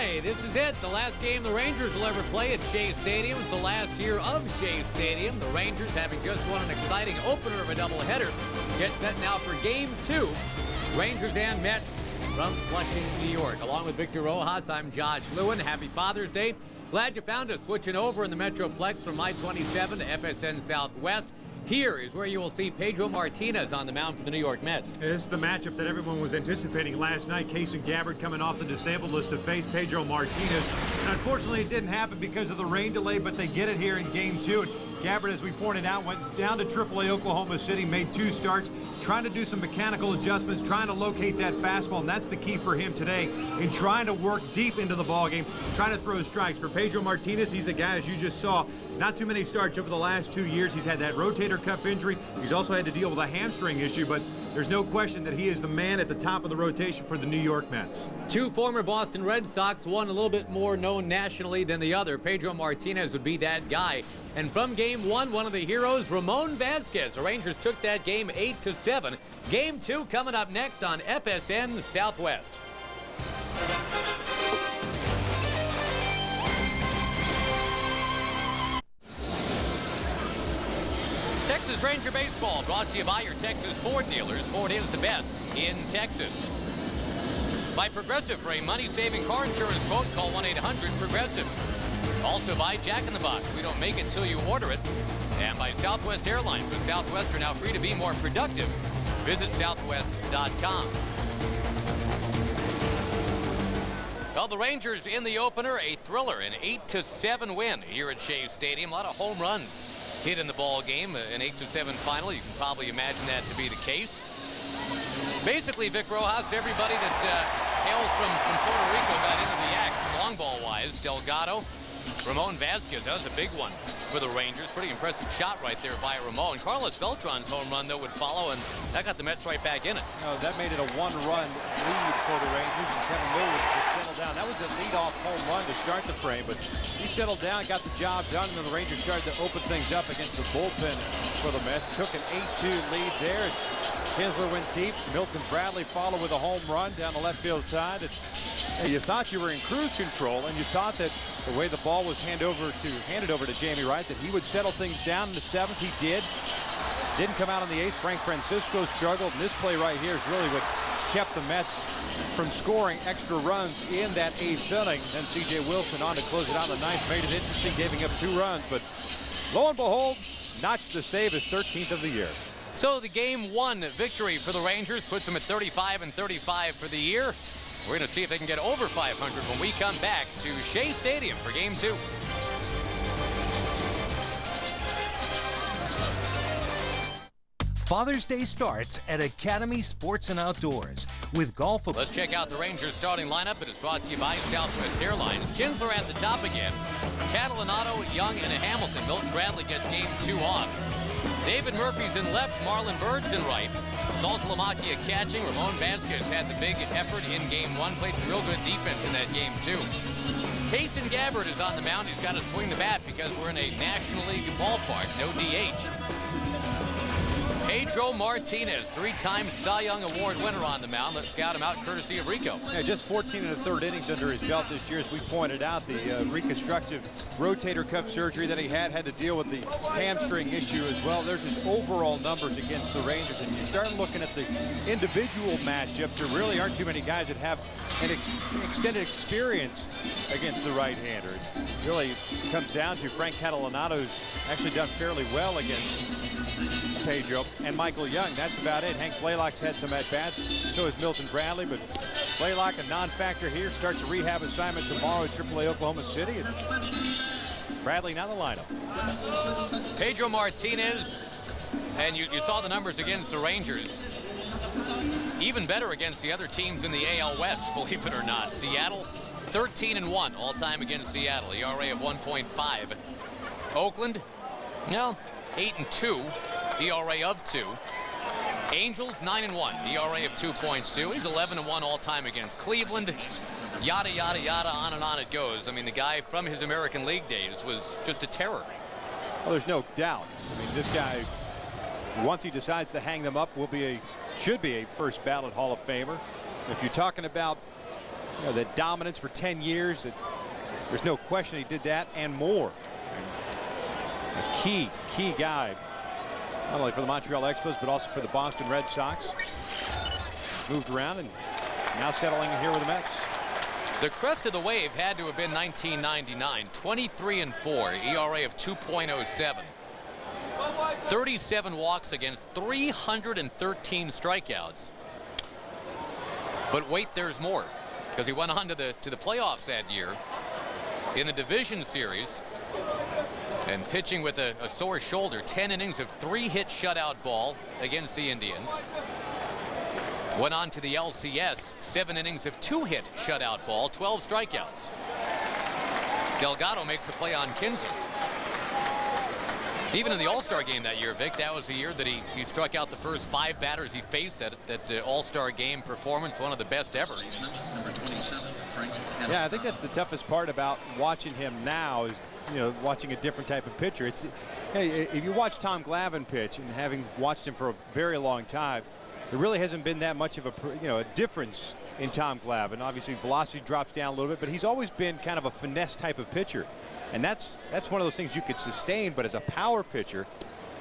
right, this is it. The last game the Rangers will ever play at Shea Stadium. It's the last year of Shea Stadium. The Rangers, having just won an exciting opener of a doubleheader, get set now for Game 2. Rangers and Mets from Flushing, New York. Along with Victor Rojas, I'm Josh Lewin. Happy Father's Day. Glad you found us switching over in the Metroplex from I-27 to FSN Southwest. Here is where you will see Pedro Martinez on the mound for the New York Mets. It's the matchup that everyone was anticipating last night. Case and Gabbard coming off the disabled list to face Pedro Martinez. And unfortunately, it didn't happen because of the rain delay, but they get it here in Game 2. And Gabbard, as we pointed out, went down to AAA Oklahoma City, made 2 starts, trying to do some mechanical adjustments, trying to locate that fastball, and that's the key for him today in trying to work deep into the ballgame, trying to throw strikes. For Pedro Martinez, he's a guy, as you just saw, not too many starts over the last 2 years. He's had that rotator cuff injury. He's also had to deal with a hamstring issue, but there's no question that he is the man at the top of the rotation for the New York Mets. 2 former Boston Red Sox, one a little bit more known nationally than the other. Pedro Martinez would be that guy. And from Game 1, one of the heroes, Ramon Vasquez. The Rangers took that game 8-7. Game 2 coming up next on FSN Southwest. Texas Ranger Baseball brought to you by your Texas Ford dealers. Ford is the best in Texas. By Progressive, for a money-saving car insurance quote, call 1-800-PROGRESSIVE. Also by Jack in the Box. We don't make it till you order it. And by Southwest Airlines. With Southwest, are now free to be more productive. Visit southwest.com. Well, the Rangers in the opener, a thriller, an 8-7 win here at Shea Stadium. A lot of home runs hit in the ball game, an 8-7 final. You can probably imagine that to be the case. Basically, Vic Rojas, everybody that hails from Puerto Rico got into the act, long ball wise. Delgado, Ramon Vasquez, that was a big one for the Rangers. Pretty impressive shot right there by Ramon. Carlos Beltran's home run, though, would follow, and that got the Mets right back in it. Oh, that made it a 1-run lead for the Rangers, and Kevin Lewin just settled down. That was a leadoff home run to start the frame, but he settled down, got the job done, and then the Rangers started to open things up against the bullpen for the Mets. Took an 8-2 lead there. Kinsler went deep. Milton Bradley followed with a home run down the left field side. You thought you were in cruise control, and you thought that the way the ball was handed over to Jamie Wright, that he would settle things down in the 7th. He did. Didn't come out in the 8th. Frank Francisco struggled, and this play right here is really what kept the Mets from scoring extra runs in that 8th inning. Then C.J. Wilson on to close it out in the 9th. Made it interesting, giving up 2 runs, but lo and behold, notched the save, his 13th of the year. So the Game 1 victory for the Rangers puts them at 35-35 for the year. We're going to see if they can get over 500 when we come back to Shea Stadium for Game 2. Father's Day starts at Academy Sports and Outdoors with golf. Let's check out the Rangers starting lineup. It is brought to you by Southwest Airlines. Kinsler at the top again. Catalinato, Young, and Hamilton. Milton Bradley gets Game 2 off. David Murphy's in left, Marlon Bird's in right. Saltalamacchia catching. Ramon Vasquez had the big effort in Game 1. Played some real good defense in that Game 2. Case and Gabbard is on the mound. He's got to swing the bat because we're in a National League ballpark. No DH. Pedro Martinez, 3-time Cy Young Award winner on the mound. Let's scout him out courtesy of Rico. Yeah, just 14 1/3 innings under his belt this year. As we pointed out, the reconstructive rotator cuff surgery that he had to deal with the hamstring issue as well. There's his overall numbers against the Rangers. And you start looking at the individual matchups, there really aren't too many guys that have an extended experience against the right-hander. It really comes down to Frank Catalinato, who's actually done fairly well against Pedro, and Michael Young. That's about it. Hank Blaylock's had some at-bats. So has Milton Bradley, but Blaylock, a non-factor here, starts a rehab assignment tomorrow at AAA Oklahoma City. And Bradley now the lineup. Pedro Martinez, and you saw the numbers against the Rangers. Even better against the other teams in the AL West, believe it or not. Seattle, 13-1 all-time against Seattle. ERA of 1.5. Oakland, no, 8-2. ERA of 2. Angels 9-1, ERA of 2.2. He's 11-1 all-time against Cleveland. Yada, yada, yada, on and on it goes. I mean, the guy from his American League days was just a terror. Well, there's no doubt. I mean, this guy, once he decides to hang them up, should be a first ballot Hall of Famer. If you're talking about that dominance for 10 years. There's no question he did that and more. A key guy, not only for the Montreal Expos, but also for the Boston Red Sox. Moved around and now settling in here with the Mets. The crest of the wave had to have been 1999. 23-4, ERA of 2.07. 37 walks against 313 strikeouts. But wait, there's more, because he went on to the playoffs that year in the division series and pitching with a sore shoulder. 10 innings of 3-hit shutout ball against the Indians. Went on to the LCS, 7 innings of 2-hit shutout ball, 12 strikeouts. Delgado makes the play on Kinsey. Even in the All-Star game that year, Vic, that was the year that he struck out the first 5 batters he faced. That All-Star game performance, one of the best ever. Yeah, I think that's the toughest part about watching him now is, watching a different type of pitcher. Hey, if you watch Tom Glavine pitch, and having watched him for a very long time, there really hasn't been that much of a difference in Tom Glavine. Obviously, velocity drops down a little bit, but he's always been kind of a finesse type of pitcher. And that's one of those things you could sustain, but as a power pitcher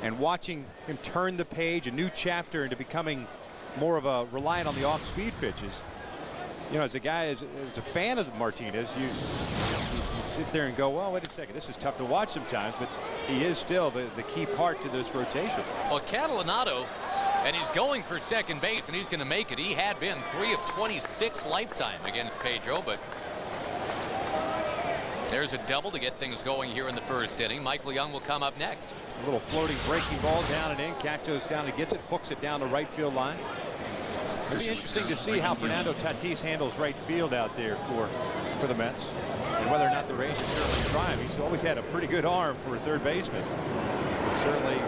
and watching him turn the page, a new chapter into becoming more of a reliant on the off-speed pitches, as a guy, as a fan of Martinez, you sit there and go, well, wait a second, this is tough to watch sometimes, but he is still the key part to this rotation. Well, Catalinato, and he's going for second base, and he's going to make it. He had been 3 of 26 lifetime against Pedro, but there's a double to get things going here in the first inning. Michael Young will come up next. A little floating breaking ball down and in. Cactos down and gets it, hooks it down the right field line. It'll be interesting to see how Fernando Tatis handles right field out there for the Mets, and whether or not the Rangers certainly try him. He's always had a pretty good arm for a third baseman. Certainly,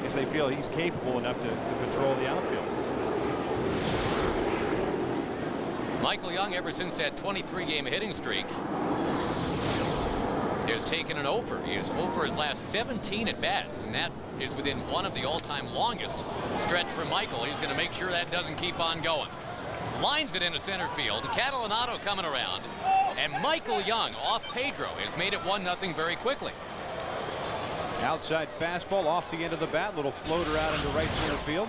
as they feel he's capable enough to patrol the outfield. Michael Young, ever since that 23-game hitting streak, has taken an over. He is over his last 17 at bats, and that is within one of the all-time longest stretch for Michael. He's going to make sure that doesn't keep on going. Lines it into center field. Catalinato coming around, and Michael Young off Pedro has made it 1-0 very quickly. Outside fastball off the end of the bat, little floater out into right center field.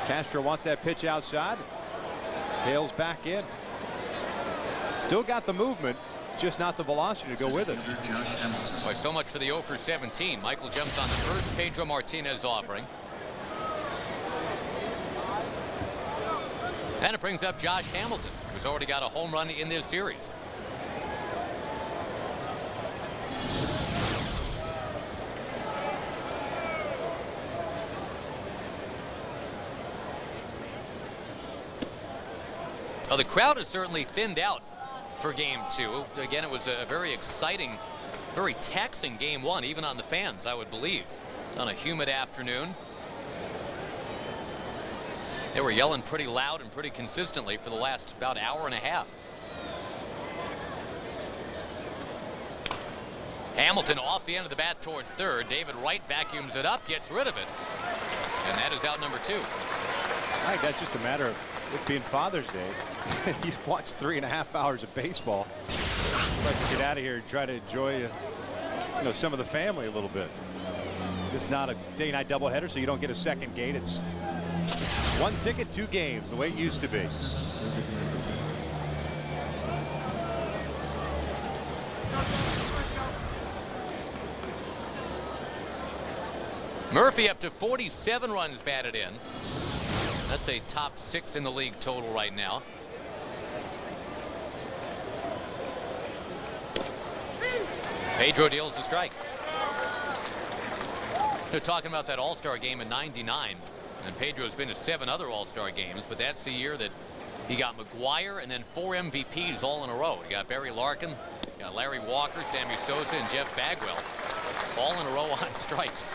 Castro wants that pitch outside. Tails back in. Still got the movement, just not the velocity to go with it. Boy, so much for the 0 for 17. Michael jumps on the first Pedro Martinez offering. And it brings up Josh Hamilton, who's already got a home run in this series. Well, the crowd has certainly thinned out for game 2. Again, it was a very exciting, very taxing game 1, even on the fans, I would believe, on a humid afternoon. They were yelling pretty loud and pretty consistently for the last about hour and a half. Hamilton off the end of the bat towards third. David Wright vacuums it up, gets rid of it, and that is out number 2. I think that's just a matter of it being Father's Day. You've watched 3.5 hours of baseball. Like to get out of here and try to enjoy some of the family a little bit. This is not a day-night doubleheader, so you don't get a second gate. It's 1 ticket, 2 games, the way it used to be. Murphy up to 47 runs batted in. That's a top 6 in the league total right now. Pedro deals the strike. They're talking about that All-Star game in '99, and Pedro's been to 7 other All-Star games, but that's the year that he got McGuire and then 4 MVPs all in a row. He got Barry Larkin, got Larry Walker, Sammy Sosa, and Jeff Bagwell all in a row on strikes.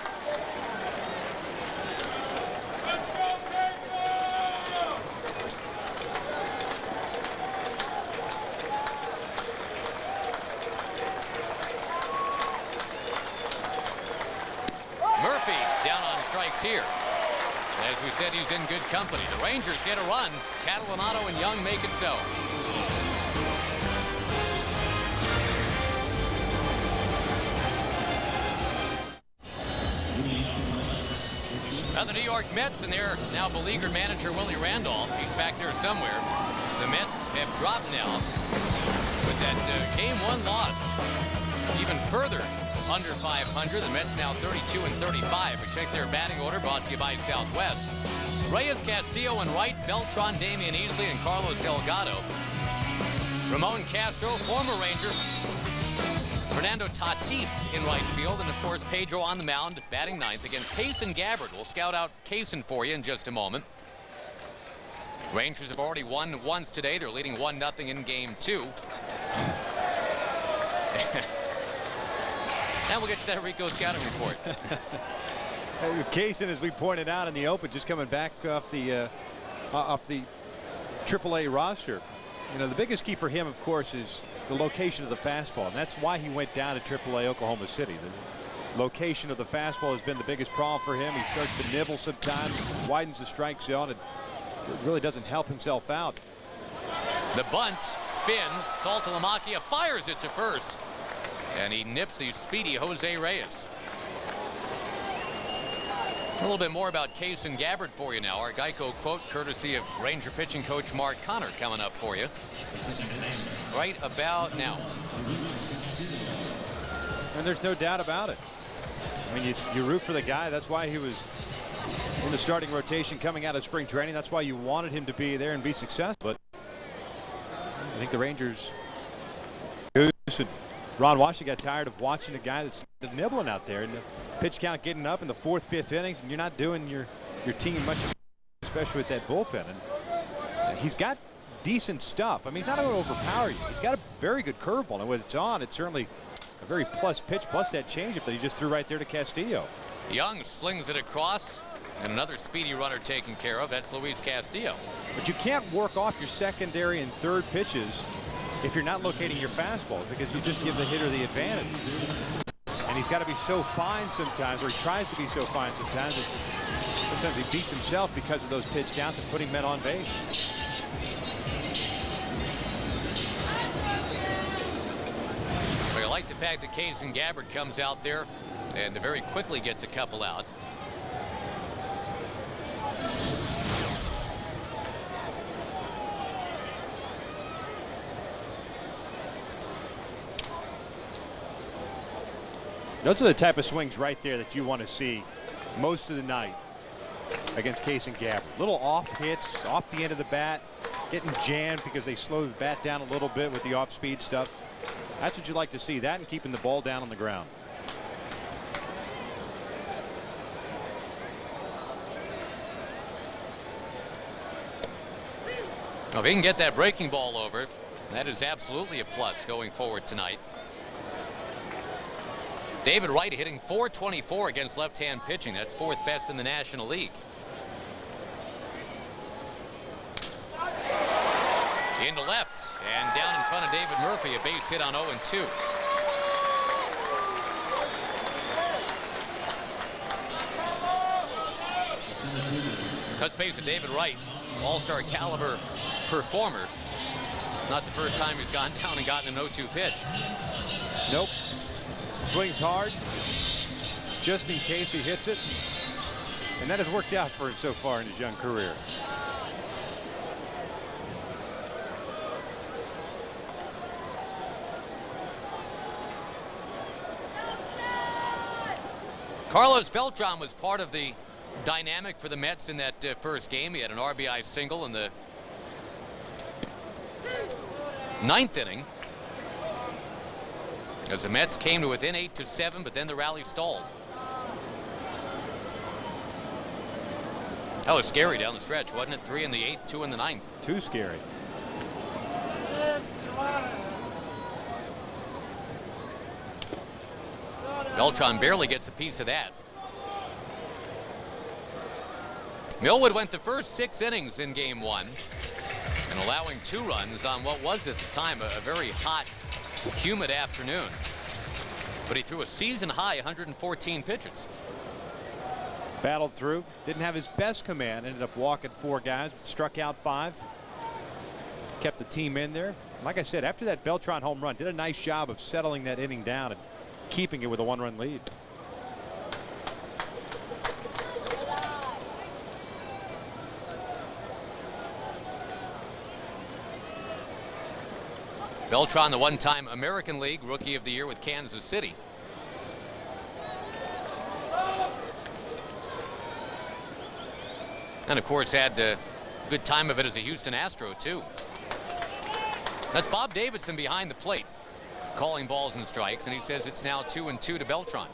Here. As we said, he's in good company. The Rangers get a run. Catalinato and Young make it so. Now the New York Mets and their now beleaguered manager Willie Randolph, he's back there somewhere. The Mets have dropped now with that Game 1 loss. Even further under 500. The Mets now 32 and 35. We check their batting order, brought to you by Southwest. Reyes, Castillo, and Wright, Beltran, Damian Easley, and Carlos Delgado. Ramon Castro, former Ranger. Fernando Tatis in right field, and of course Pedro on the mound, batting ninth against Kaysen Gabbard. We'll scout out Kaysen for you in just a moment. Rangers have already won once today. They're leading 1-0 in Game 2. Now we'll get to that Rico scouting report. Kaysen, as we pointed out in the open, just coming back off the AAA roster. You know, the biggest key for him, of course, is the location of the fastball, and that's why he went down to AAA Oklahoma City. The location of the fastball has been the biggest problem for him. He starts to nibble sometimes, widens the strike zone, and really doesn't help himself out. The bunt spins. Saltalamacchia fires it to first, and he nips the speedy Jose Reyes. A little bit more about Kaysen Gabbard for you now. Our Geico quote, courtesy of Ranger pitching coach Mark Connor, coming up for you right about now. And there's no doubt about it. I mean, you root for the guy. That's why he was in the starting rotation coming out of spring training. That's why you wanted him to be there and be successful. But I think the Rangers, Ron Washington, got tired of watching a guy that's nibbling out there, and the pitch count getting up in the 4th, 5th innings, and you're not doing your team much, especially with that bullpen. And he's got decent stuff. I mean, he's not going to overpower you. He's got a very good curveball, and when it's on, it's certainly a very plus pitch, plus that changeup that he just threw right there to Castillo. Young slings it across, and another speedy runner taken care of. That's Luis Castillo. But you can't work off your secondary and third pitches if you're not locating your fastball, because you just give the hitter the advantage. And he's got to be so fine sometimes, or he tries to be so fine sometimes, that sometimes he beats himself because of those pitch counts and putting men on base. I like the fact that Kaysen Gabbard comes out there and very quickly gets a couple out. Those are the type of swings right there that you want to see most of the night against Kaysen Gabbard. Little off hits off the end of the bat, getting jammed because they slow the bat down a little bit with the off-speed stuff. That's what you like to see, that and keeping the ball down on the ground. Well, if he can get that breaking ball over, that is absolutely a plus going forward tonight. David Wright hitting .424 against left-hand pitching. That's 4th best in the National League. Into left and down in front of David Murphy, a base hit on 0-2. Touch base with David Wright, all-star caliber performer. Not the first time he's gone down and gotten an 0-2 pitch. Nope. Swings hard just in case he hits it, and that has worked out for him so far in his young career. Carlos Beltran was part of the dynamic for the Mets in that first game. He had an RBI single in the 9th inning, as the Mets came to within 8-7, but then the rally stalled. That was scary down the stretch, wasn't it? 3 in the 8th, 2 in the 9th. Too scary. Beltran barely gets a piece of that. Millwood went the first 6 innings in Game 1, and allowing 2 runs on what was at the time a very hot, humid afternoon. But he threw a season-high 114 pitches. Battled through, didn't have his best command, ended up walking 4 guys, but struck out 5. Kept the team in there. Like I said, after that Beltran home run, did a nice job of settling that inning down and keeping it with a 1-run lead. Beltran, the one-time American League Rookie of the Year with Kansas City. And of course had a good time of it as a Houston Astro too. That's Bob Davidson behind the plate calling balls and strikes, and he says it's now 2-2 to Beltran.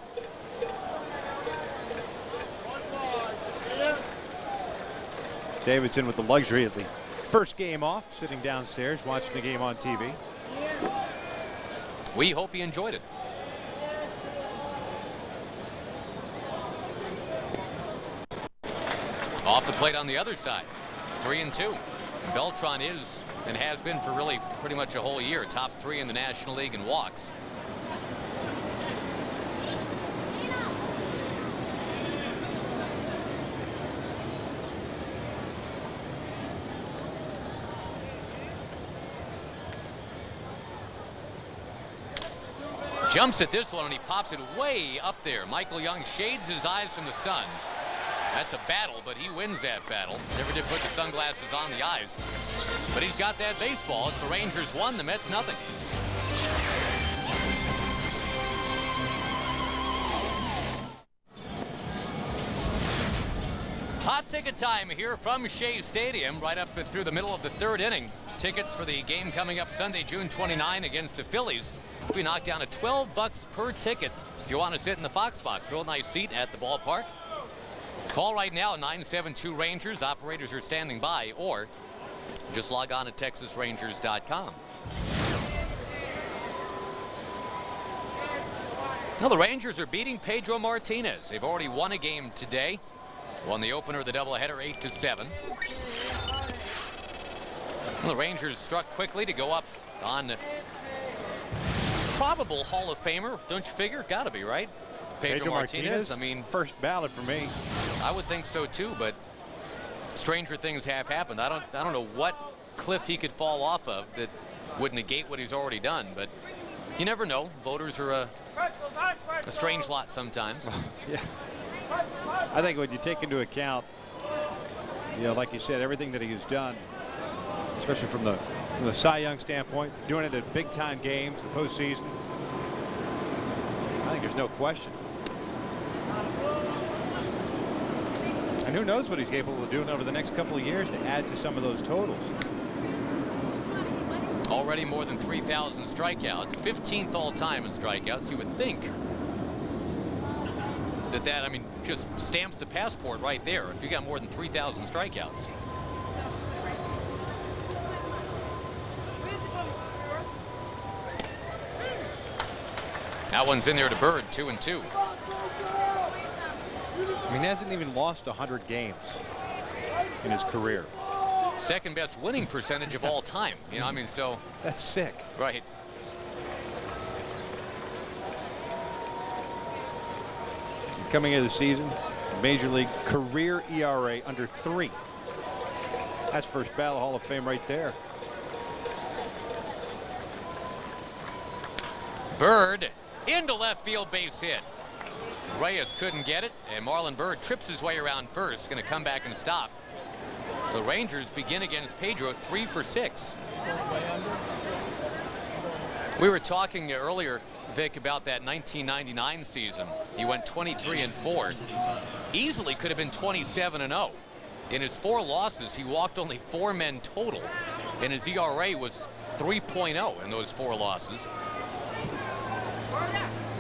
Davidson with the luxury of the first game off, sitting downstairs watching the game on TV. We hope he enjoyed it. Off the plate on the other side, 3-2. Beltran is and has been for really pretty much a whole year top 3 in the National League in walks. Jumps at this one and he pops it way up there. Michael Young shades his eyes from the sun. That's a battle, but he wins that battle. Never did put the sunglasses on the eyes. But he's got that baseball. It's the Rangers 1, the Mets nothing. Hot ticket time here from Shea Stadium, right up through the middle of the 3rd inning. Tickets for the game coming up Sunday, June 29 against the Phillies. We knocked down at $12 per ticket if you want to sit in the Fox box. Real nice seat at the ballpark. Call right now, 972 Rangers. Operators are standing by, or just log on to TexasRangers.com. Now the Rangers are beating Pedro Martinez. They've already won a game today. Won the opener of the doubleheader 8-7. Well, the Rangers struck quickly to go up on probable Hall of Famer, don't you figure? Gotta be, right? Pedro Martinez. I mean, first ballot for me. I would think so too, but stranger things have happened. I don't know what cliff he could fall off of that would negate what he's already done, but you never know. Voters are a strange lot sometimes. Yeah. I think when you take into account, you know, like you said, everything that he has done, especially from the Cy Young standpoint, doing it at big-time games, the postseason, I think there's no question. And who knows what he's capable of doing over the next couple of years to add to some of those totals. Already more than 3,000 strikeouts, 15th all-time in strikeouts. You would think that, I mean, just stamps the passport right there if you got more than 3,000 strikeouts. That one's in there to Bird, 2-2. I mean, he hasn't even lost 100 games in his career. Second best winning percentage of all time. You know, I mean, so. That's sick. Right. Coming into the season, Major League career ERA under 3. That's first ballot Hall of Fame right there. Bird into left field, base hit. Rojas couldn't get it, and Marlon Bird trips his way around first. Going to come back and stop. The Rangers begin against Pedro 3 for 6. We were talking earlier, Vic, about that 1999 season. He went 23-4. Easily could have been 27-0. In his 4 losses, he walked only 4 men total, and his ERA was 3.0 in those 4 losses.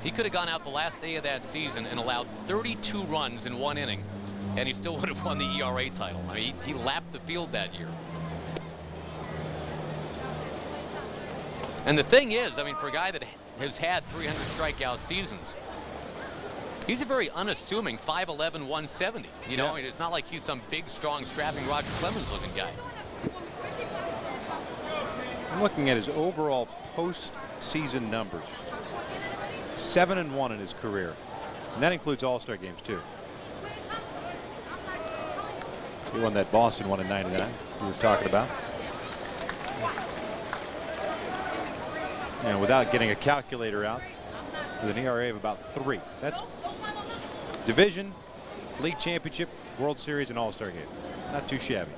He could have gone out the last day of that season and allowed 32 runs in 1 inning, and he still would have won the ERA title. I mean, he lapped the field that year. And the thing is, I mean, for a guy that has had 300 strikeout seasons, he's a very unassuming 5'11", 170. You know, it's not like he's some big, strong, strapping Roger Clemens looking guy. I'm looking at his overall postseason numbers. 7-1 in his career, and that includes All-Star games too. He won that Boston one in '99 we were talking about. And without getting a calculator out, with an ERA of about 3. That's division, league championship, World Series, and All-Star game. Not too shabby.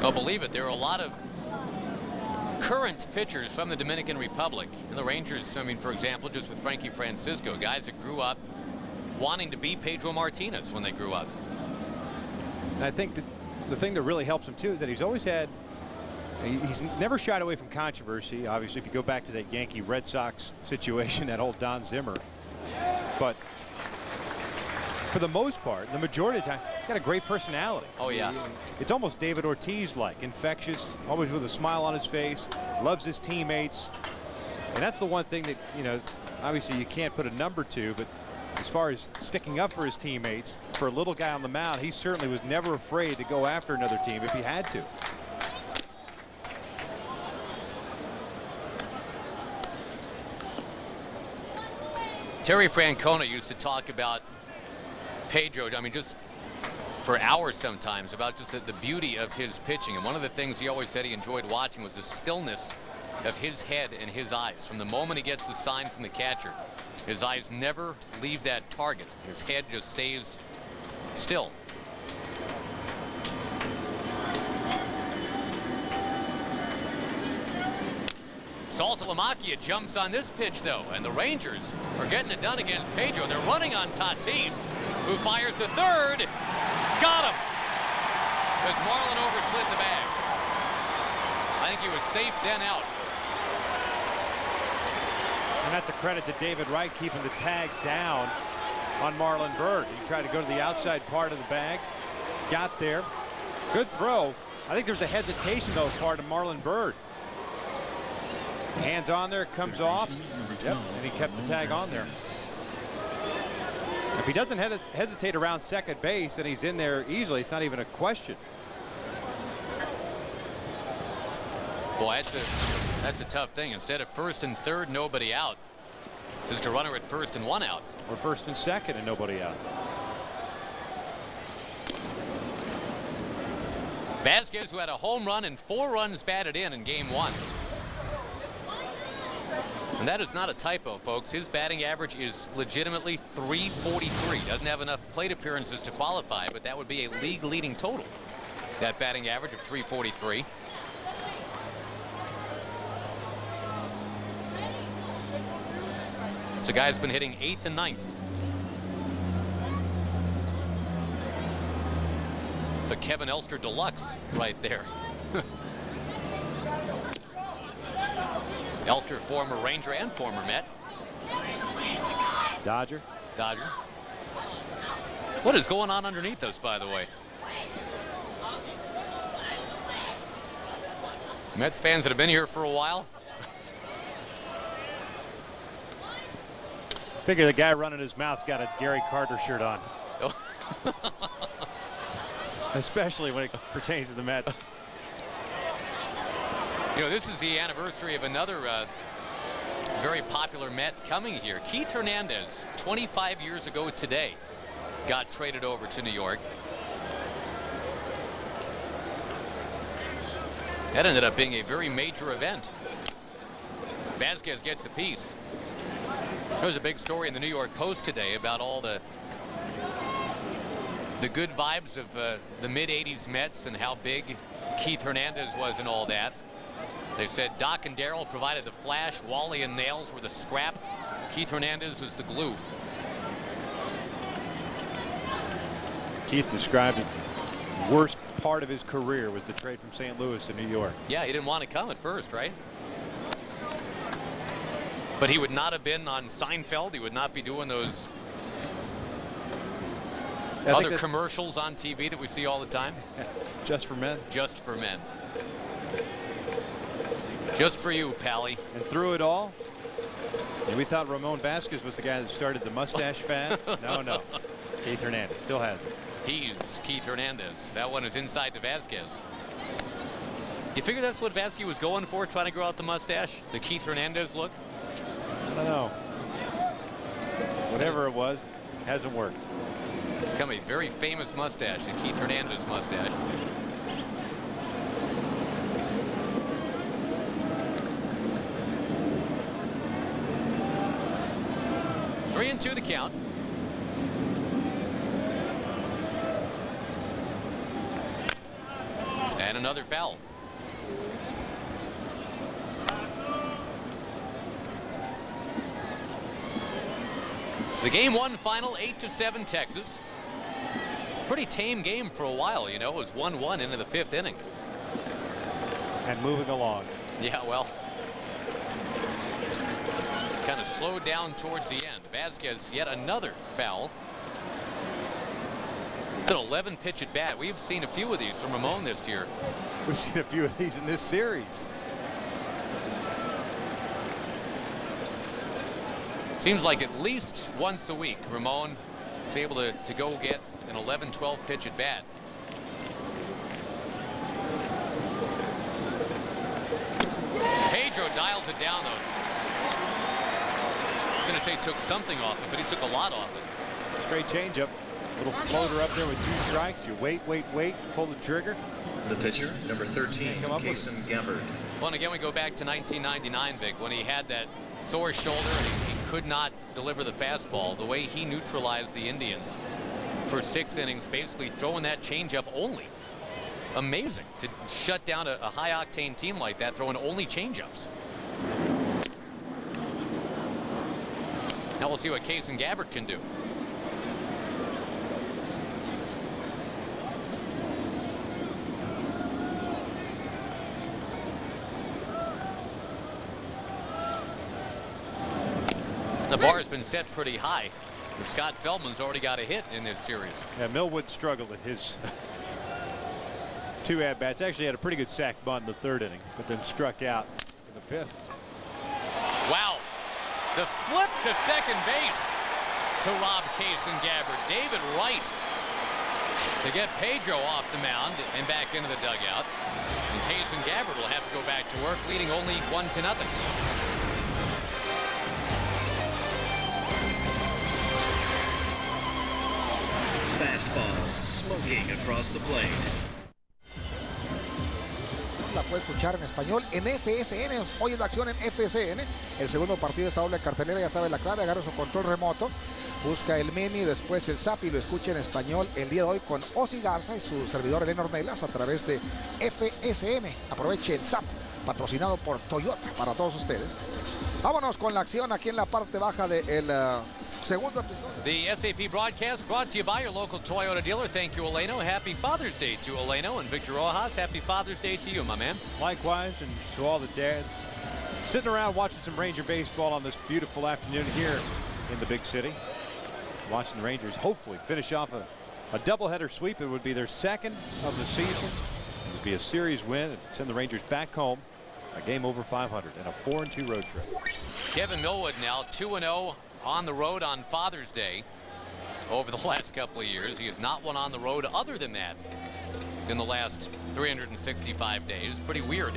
Oh, believe it, there are a lot of current pitchers from the Dominican Republic. And the Rangers, I mean, for example, just with Frankie Francisco, guys that grew up wanting to be Pedro Martinez when they grew up. And I think that the thing that really helps him, too, is that he's always had, he's never shied away from controversy. Obviously, if you go back to that Yankee-Red Sox situation, that old Don Zimmer. But for the most part, the majority of the time, he's got a great personality. Oh, yeah. It's almost David Ortiz-like, infectious, always with a smile on his face, loves his teammates. And that's the one thing that, you know, obviously you can't put a number to, but as far as sticking up for his teammates, for a little guy on the mound, he certainly was never afraid to go after another team if he had to. Terry Francona used to talk about Pedro, I mean, just for hours sometimes, about just the beauty of his pitching. And one of the things he always said he enjoyed watching was the stillness of his head and his eyes. From the moment he gets the sign from the catcher, his eyes never leave that target. His head just stays still. Saltalamacchia jumps on this pitch, though, and the Rangers are getting it done against Pedro. They're running on Tatis, who fires to third. Got him! Because Marlin overslid the bag. I think he was safe then out. And that's a credit to David Wright keeping the tag down on Marlon Byrd. He tried to go to the outside part of the bag, got there. Good throw. I think there's a hesitation, though, part of Marlon Byrd. Hands on there, comes off. Yep, and he kept the tag on there. If he doesn't hesitate around second base, then he's in there easily. It's not even a question. Boy, that's a tough thing. Instead of first and third, nobody out, just a runner at first and one out. Or first and second and nobody out. Vasquez, who had a home run and 4 runs batted in game 1. And that is not a typo, folks. His batting average is legitimately .343. Doesn't have enough plate appearances to qualify, but that would be a league-leading total. That batting average of .343. So guy's been hitting 8th and 9th. It's a Kevin Elster deluxe right there. Elster, former Ranger and former Met. Dodger. What is going on underneath us, by the way? Mets fans that have been here for a while. Figure the guy running his mouth's got a Gary Carter shirt on. Especially when it pertains to the Mets. You know, this is the anniversary of another very popular Met coming here. Keith Hernandez, 25 years ago today, got traded over to New York. That ended up being a very major event. Vasquez gets a piece. There was a big story in the New York Post today about all the good vibes of the mid-'80s Mets and how big Keith Hernandez was and all that. They said Doc and Darryl provided the flash, Wally and Nails were the scrap, Keith Hernandez was the glue. Keith described the worst part of his career was the trade from St. Louis to New York. Yeah, he didn't want to come at first, right? But he would not have been on Seinfeld. He would not be doing those other commercials on TV that we see all the time. Just for men. Just for men. Just for you, Pally. And through it all, we thought Ramon Vasquez was the guy that started the mustache fad. No. Keith Hernandez still has it. He's Keith Hernandez. That one is inside to Vasquez. You figure that's what Vasquez was going for, trying to grow out the mustache? The Keith Hernandez look? I don't know. Whatever it was, hasn't worked. It's become a very famous mustache, the Keith Hernandez mustache. Three and two the count. And and another foul. The game one final, 8-7 Texas. Pretty tame game for a while, you know. It was 1-1 into the 5th inning. And moving along. Yeah, well, kind of slowed down towards the end. Vasquez, yet another foul. It's an 11 pitch at bat. We've seen a few of these from Ramon this year. We've seen a few of these in this series. Seems like at least once a week, Ramon is able to go get an 11-12 pitch at bat. Pedro dials it down, though. I was going to say took something off it, but he took a lot off it. Straight changeup. Little floater up there with 2 strikes. You wait, pull the trigger. The pitcher, number 13, Kason Gabbard. Well, and again, we go back to 1999, Vic, when he had that sore shoulder and he could not deliver the fastball. The way he neutralized the Indians for 6 innings, basically throwing that changeup only. Amazing to shut down a high-octane team like that, throwing only changeups. Now we'll see what Kason Gabbard can do. The bar has been set pretty high. Scott Feldman's already got a hit in this series. Yeah, Millwood struggled at his 2 at-bats. Actually had a pretty good sac bunt in the 3rd inning, but then struck out in the 5th. Wow. The flip to second base to rob Kason Gabbard. David Wright to get Pedro off the mound and back into the dugout. And Kason Gabbard will have to go back to work, leading only 1-0. Fastballs smoking across the plate. La puede escuchar en español en FSN. Hoy es la acción en FSN. El segundo partido de esta doble cartelera, ya sabe la clave. Agarra su control remoto, busca el menu, después el zap y lo escucha en español el día de hoy con Ozzy Garza y su servidor Elena Ornelas a través de FSN. Aproveche el zap, patrocinado por Toyota para todos ustedes. Vámonos con la acción aquí en la parte baja del segundo episodio. The SAP broadcast brought to you by your local Toyota dealer. Thank you, Eleno. Happy Father's Day to Eleno and Victor Rojas. Happy Father's Day to you, my man. Likewise, and to all the dads sitting around watching some Ranger baseball on this beautiful afternoon here in the big city. Watching the Rangers hopefully finish off a doubleheader sweep. It would be their 2nd of the season. It would be a series win and send the Rangers back home. A game over 500 and a 4-2 road trip. Kevin Millwood now 2-0 on the road on Father's Day over the last couple of years. He has not won on the road other than that in the last 365 days. Pretty weird.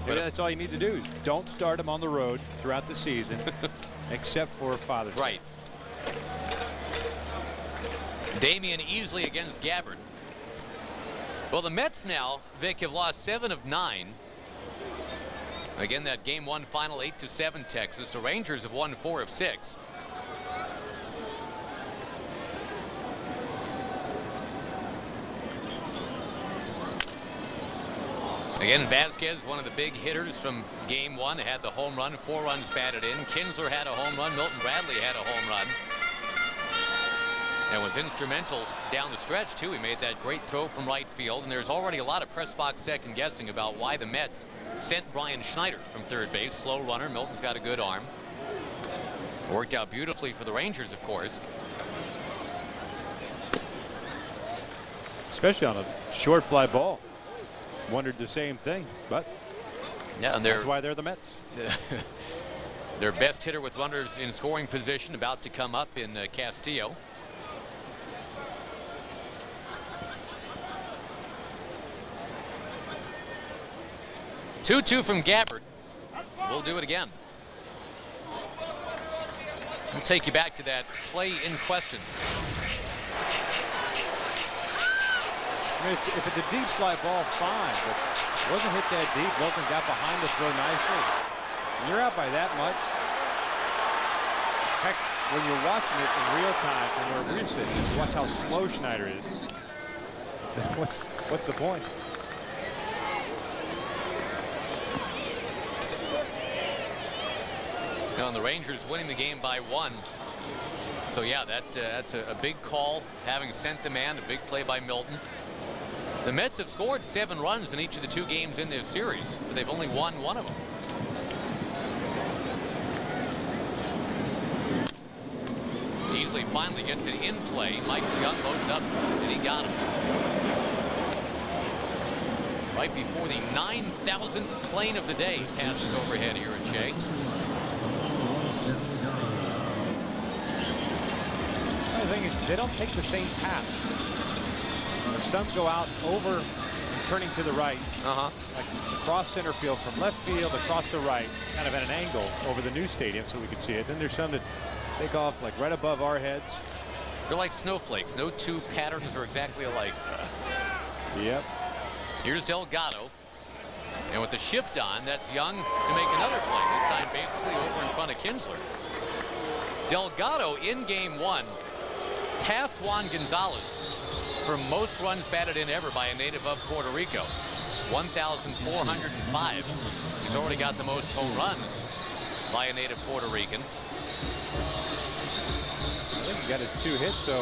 But that's all you need to do is don't start him on the road throughout the season except for Father's Day. Right. Damian Easley against Gabbard. Well, the Mets now, Vic, have lost 7 of 9. Again, that game one final 8-7 Texas. The Rangers have won 4 of 6. Again, Vasquez, one of the big hitters from game one, had the home run, 4 runs batted in. Kinsler had a home run. Milton Bradley had a home run. And was instrumental down the stretch, too. He made that great throw from right field. And there's already a lot of press box second guessing about why the Mets sent Brian Schneider from third base. Slow runner. Milton's got a good arm. Worked out beautifully for the Rangers, of course. Especially on a short fly ball. Wondered the same thing, but yeah, and that's why they're the Mets. Their best hitter with runners in scoring position about to come up in Castillo. Two from Gabbard. We'll do it again. We'll take you back to that play in question. I mean, if it's a deep fly ball, fine, but it wasn't hit that deep. Milton got behind the throw nicely. When you're out by that much, heck, when you're watching it in real time from where we're sitting, just watch how slow Schneider is. What's the point? And the Rangers winning the game by 1. So yeah, that's a big call, having sent the man. A big play by Milton. The Mets have scored 7 runs in each of the 2 games in this series, but they've only won 1 of them. Easily finally gets it in play. Michael Young loads up, and he got him. Right before the 9,000th plane of the day passes overhead here at Shea. The thing is, they don't take the same path. Some go out over, turning to the right, like across center field, from left field across the right, kind of at an angle over the new stadium so we could see it. Then there's some that take off like right above our heads. They're like snowflakes. No 2 patterns are exactly alike. Yep. Here's Delgado. And with the shift on, that's Young to make another play, this time basically over in front of Kinsler. Delgado in game 1 passed Juan Gonzalez for most runs batted in ever by a native of Puerto Rico. 1,405. He's already got the most home runs by a native Puerto Rican. I think he got his 2 hits, so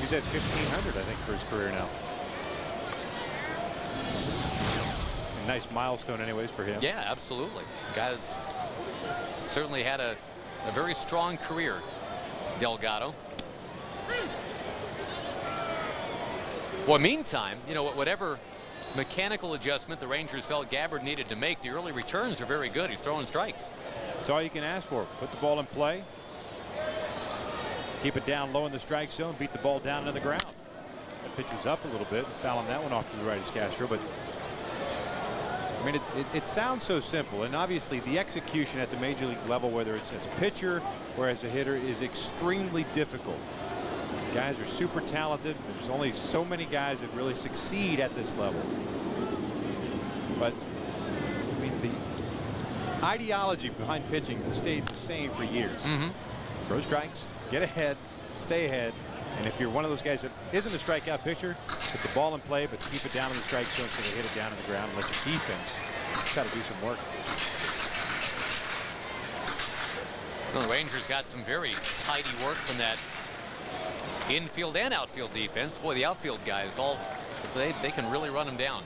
he's at 1,500, I think, for his career now. A nice milestone anyways for him. Yeah, absolutely. Guy that's certainly had a very strong career, Delgado. Well, meantime, you know, whatever mechanical adjustment the Rangers felt Gabbard needed to make, the early returns are very good. He's throwing strikes. That's all you can ask for. Put the ball in play. Keep it down low in the strike zone. Beat the ball down to the ground. That pitch was up a little bit. Fouling that one off to the right is Castro. But I mean, it sounds so simple. And obviously the execution at the major league level, whether it's as a pitcher or as a hitter, is extremely difficult. Guys are super talented. There's only so many guys that really succeed at this level. But I mean, the ideology behind pitching has stayed the same for years. Throw strikes, get ahead, stay ahead. And if you're one of those guys that isn't a strikeout pitcher, put the ball in play, but keep it down in the strike zone so they hit it down to the ground and let your defense try to do some work. Well, the Rangers got some very tidy work from that infield and outfield defense. Boy, the outfield guys, they can really run them down.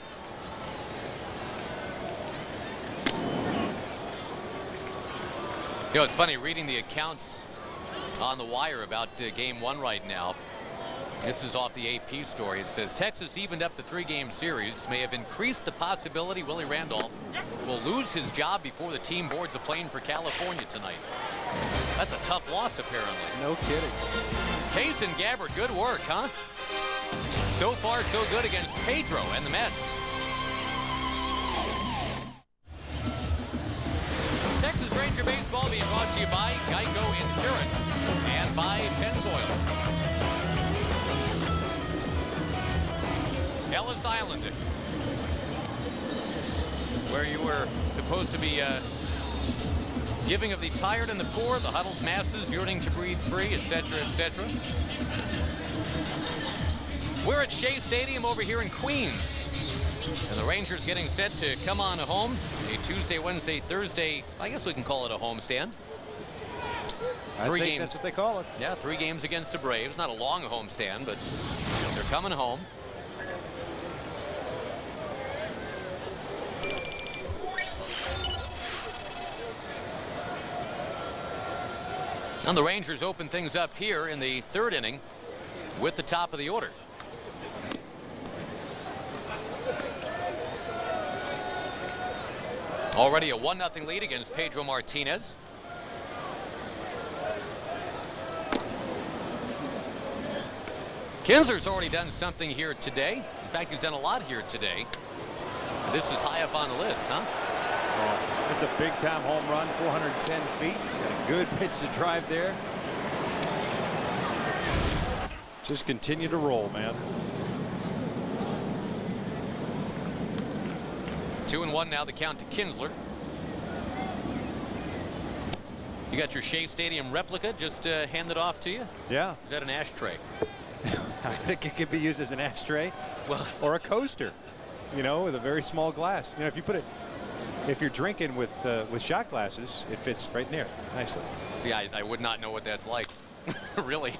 You know, it's funny reading the accounts on the wire about game 1 right now. This is off the AP story. It says Texas evened up the 3-game series, may have increased the possibility Willie Randolph will lose his job before the team boards a plane for California tonight. That's a tough loss, apparently. No kidding. Case and Gabbard, good work, huh? So far, so good against Pedro and the Mets. Texas Ranger Baseball being brought to you by Geico Insurance and by Pennzoil. Ellis Island, where you were supposed to be giving of the tired and the poor, the huddled masses yearning to breathe free, etc., etc. We're at Shea Stadium over here in Queens. And the Rangers getting set to come on home. A Tuesday, Wednesday, Thursday, I guess we can call it a homestand. I think that's what they call it. Yeah, 3 games against the Braves. Not a long homestand, but they're coming home. And the Rangers open things up here in the 3rd inning with the top of the order. Already a 1-0 lead against Pedro Martinez. Kinsler's already done something here today. In fact, he's done a lot here today. This is high up on the list, huh? It's a big-time home run, 410 feet. Got a good pitch to drive there. Just continue to roll, man. 2-1 now, the count to Kinsler. You got your Shea Stadium replica just handed off to you? Yeah. Is that an ashtray? I think it could be used as an ashtray, well, or a coaster, you know, with a very small glass. You know, if you put it, if you're drinking with shot glasses, it fits right in there nicely. See, I would not know what that's like. Really.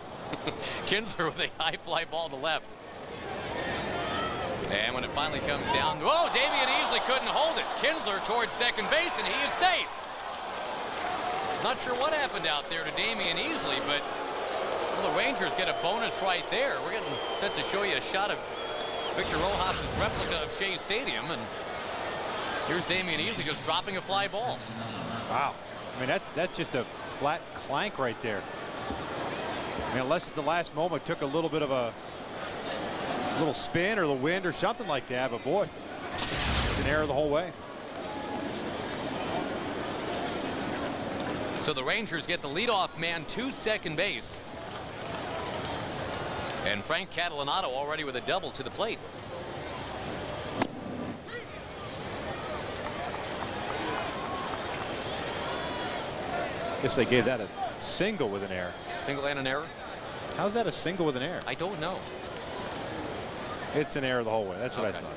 Kinsler with a high fly ball to left. And when it finally comes down, whoa, Damian Easley couldn't hold it. Kinsler towards second base, and he is safe. Not sure what happened out there to Damian Easley, but well, the Rangers get a bonus right there. We're getting set to show you a shot of Victor Rojas' replica of Shea Stadium, and here's Damian Easley just dropping a fly ball. Wow. I mean, that's just a flat clank right there. I mean, unless at the last moment took a little bit of a little spin or the wind or something like that, but boy, it's an error the whole way. So the Rangers get the leadoff man to second base. And Frank Catalanato already with a double to the plate. Guess they gave that a single with an error. Single and an error? How's that a single with an error? I don't know. It's an error the whole way. That's what Okay. I thought.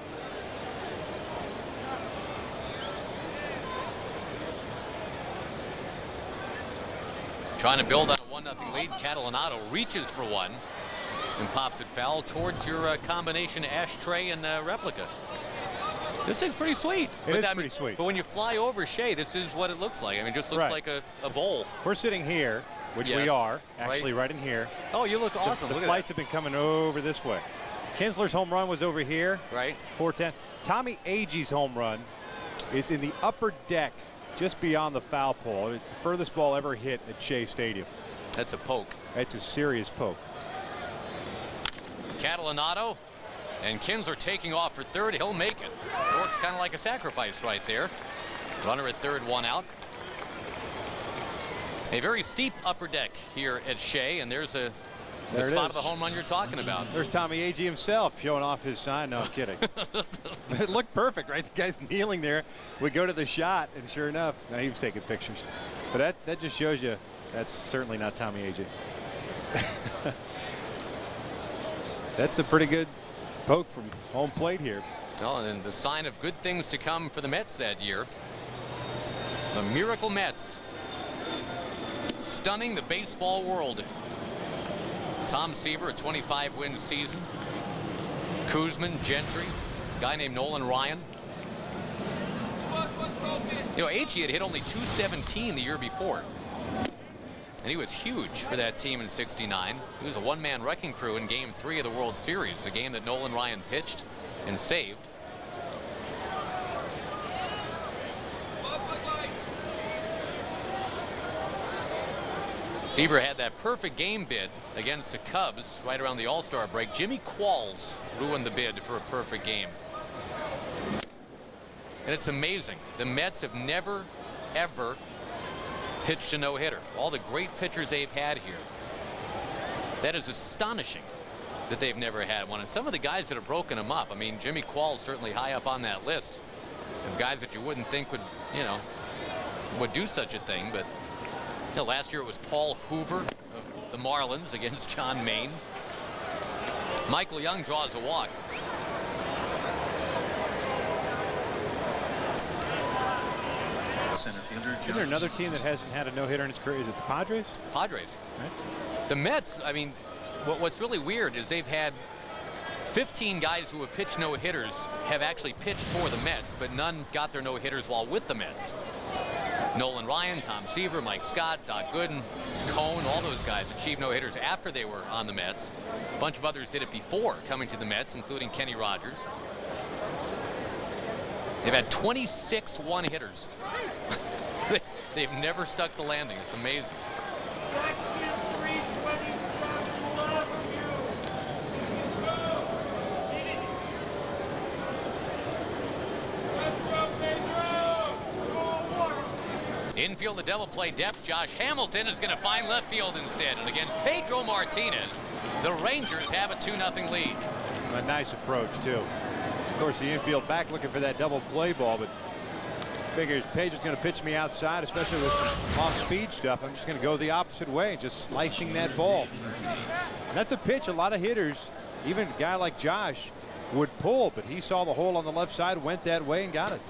Trying to build on a 1-0 lead. Catalanato reaches for one and pops it foul towards your combination ashtray and replica. This thing's pretty sweet. It is pretty sweet. But when you fly over Shea, this is what it looks like. I mean, it just looks Right. like a bowl. If we're sitting here, which Yes. we are, actually right in here. Oh, you look awesome. The Look flights have been coming over this way. Kinsler's home run was over here. at that. Right. 410. Tommy Agee's home run is in the upper deck just beyond the foul pole. It's the furthest ball ever hit at Shea Stadium. That's a poke. It's a serious poke. Catalanato and Kinsler taking off for third. He'll make it. Works kind of like a sacrifice right there. Runner at third, one out. A very steep upper deck here at Shea, and there's the There it spot is. of the home run you're talking about. There's Tommy Agee himself showing off his sign. No, I'm kidding. It looked perfect, right? The guy's kneeling there. We go to the shot, and sure enough, now he was taking pictures. But that just shows you that's certainly not Tommy Agee. That's a pretty good poke from home plate here. Well, and the sign of good things to come for the Mets that year. The Miracle Mets. Stunning the baseball world. Tom Seaver, a 25-win season. Kuzman, Gentry, a guy named Nolan Ryan. You know, Agee had hit only .217 the year before. And he was huge for that team in '69. He was a one-man wrecking crew in Game 3 of the World Series, a game that Nolan Ryan pitched and saved. Seaver had that perfect game bid against the Cubs right around the All-Star break. Jimmy Qualls ruined the bid for a perfect game. And it's amazing. The Mets have never, ever pitched a no-hitter. All the great pitchers they've had here. That is astonishing that they've never had one. And some of the guys that have broken them up, I mean, Jimmy Qualls certainly high up on that list of guys that you wouldn't think would, you know, would do such a thing. But you know, last year it was Paul Hoover of the Marlins against John Maine. Michael Young draws a walk. Center fielder Isn't there another team that hasn't had a no-hitter in its career? Is it the Padres? Padres. Right. The Mets, I mean, what's really weird is they've had 15 guys who have pitched no-hitters have actually pitched for the Mets, but none got their no-hitters while with the Mets. Nolan Ryan, Tom Seaver, Mike Scott, Doc Gooden, Cone, all those guys achieved no-hitters after they were on the Mets. A bunch of others did it before coming to the Mets, including Kenny Rogers. They've had 26 one-hitters. They've never stuck the landing. It's amazing. Infield, the double play depth. Josh Hamilton is going to find left field instead. And against Pedro Martinez, the Rangers have a 2-0 lead. A nice approach, too. Of course, the infield back looking for that double play ball, but figures Page is going to pitch me outside, especially with some off-speed stuff. I'm just going to go the opposite way, just slicing that ball. And that's a pitch a lot of hitters, even a guy like Josh, would pull, but he saw the hole on the left side, went that way, and got it.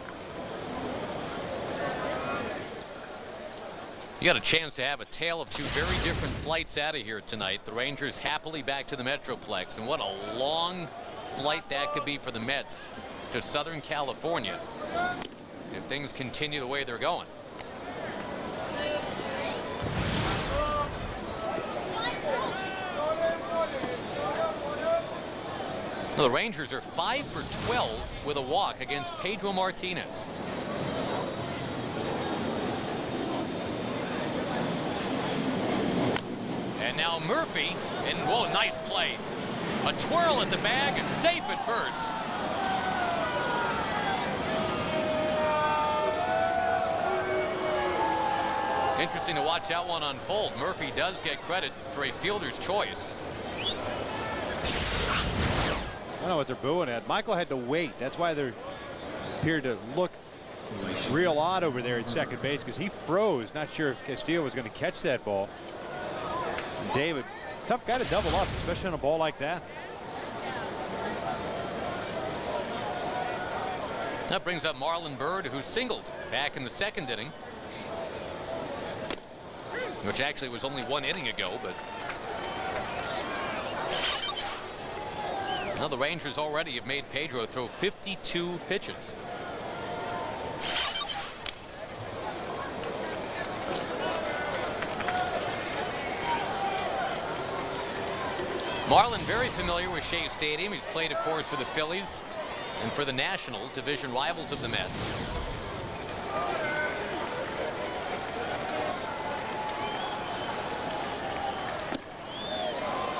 You got a chance to have a tale of two very different flights out of here tonight. The Rangers happily back to the Metroplex, and what a long flight that could be for the Mets to Southern California if things continue the way they're going. Well, the Rangers are 5 for 12 with a walk against Pedro Martinez. And now Murphy, and whoa, nice play. A twirl at the bag and safe at first. Interesting to watch that one unfold. Murphy does get credit for a fielder's choice. I don't know what they're booing at. Michael had to wait. That's why they appeared to look real odd over there at second base, because he froze. Not sure if Castillo was going to catch that ball. David, tough guy to double up, especially on a ball like that. That brings up Marlon Byrd, who singled back in the second inning, which actually was only one inning ago. But now the Rangers already have made Pedro throw 52 pitches. Marlon very familiar with Shea Stadium. He's played, of course, for the Phillies and for the Nationals, division rivals of the Mets.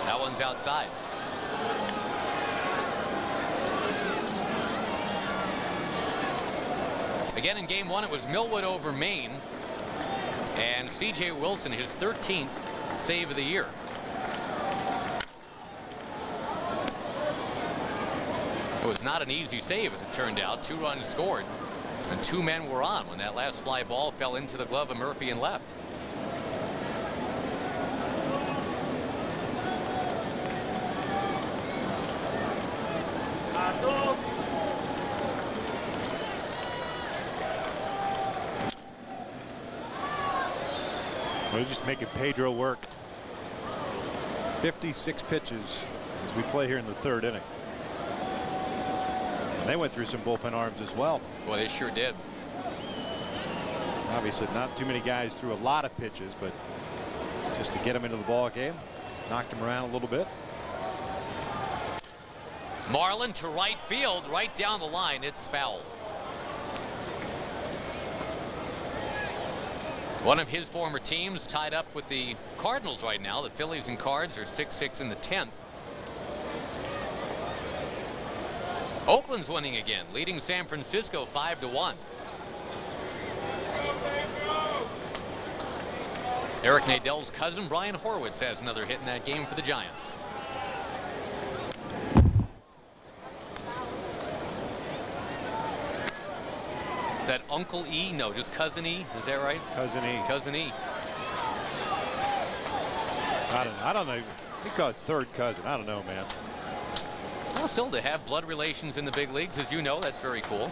That one's outside. Again in game one, it was Millwood over Maine, and C.J. Wilson, his 13th save of the year. It was not an easy save, as it turned out. 2 runs scored, and 2 men were on when that last fly ball fell into the glove of Murphy and left. We're just making Pedro work. 56 pitches as we play here in the third inning. They went through some bullpen arms as well. Well, they sure did. Obviously, not too many guys threw a lot of pitches, but just to get him into the ball game, knocked him around a little bit. Marlin to right field, right down the line. It's foul. One of his former teams tied up with the Cardinals right now. The Phillies and Cards are 6-6 in the 10th. Oakland's winning again, leading San Francisco 5-1. Eric Nadell's cousin Brian Horwitz has another hit in that game for the Giants. Is that Uncle E? No, just Cousin E. Is that right? Cousin E. Cousin E. I don't know. He called it third cousin. I don't know, man. Well, still to have blood relations in the big leagues, as you know, that's very cool.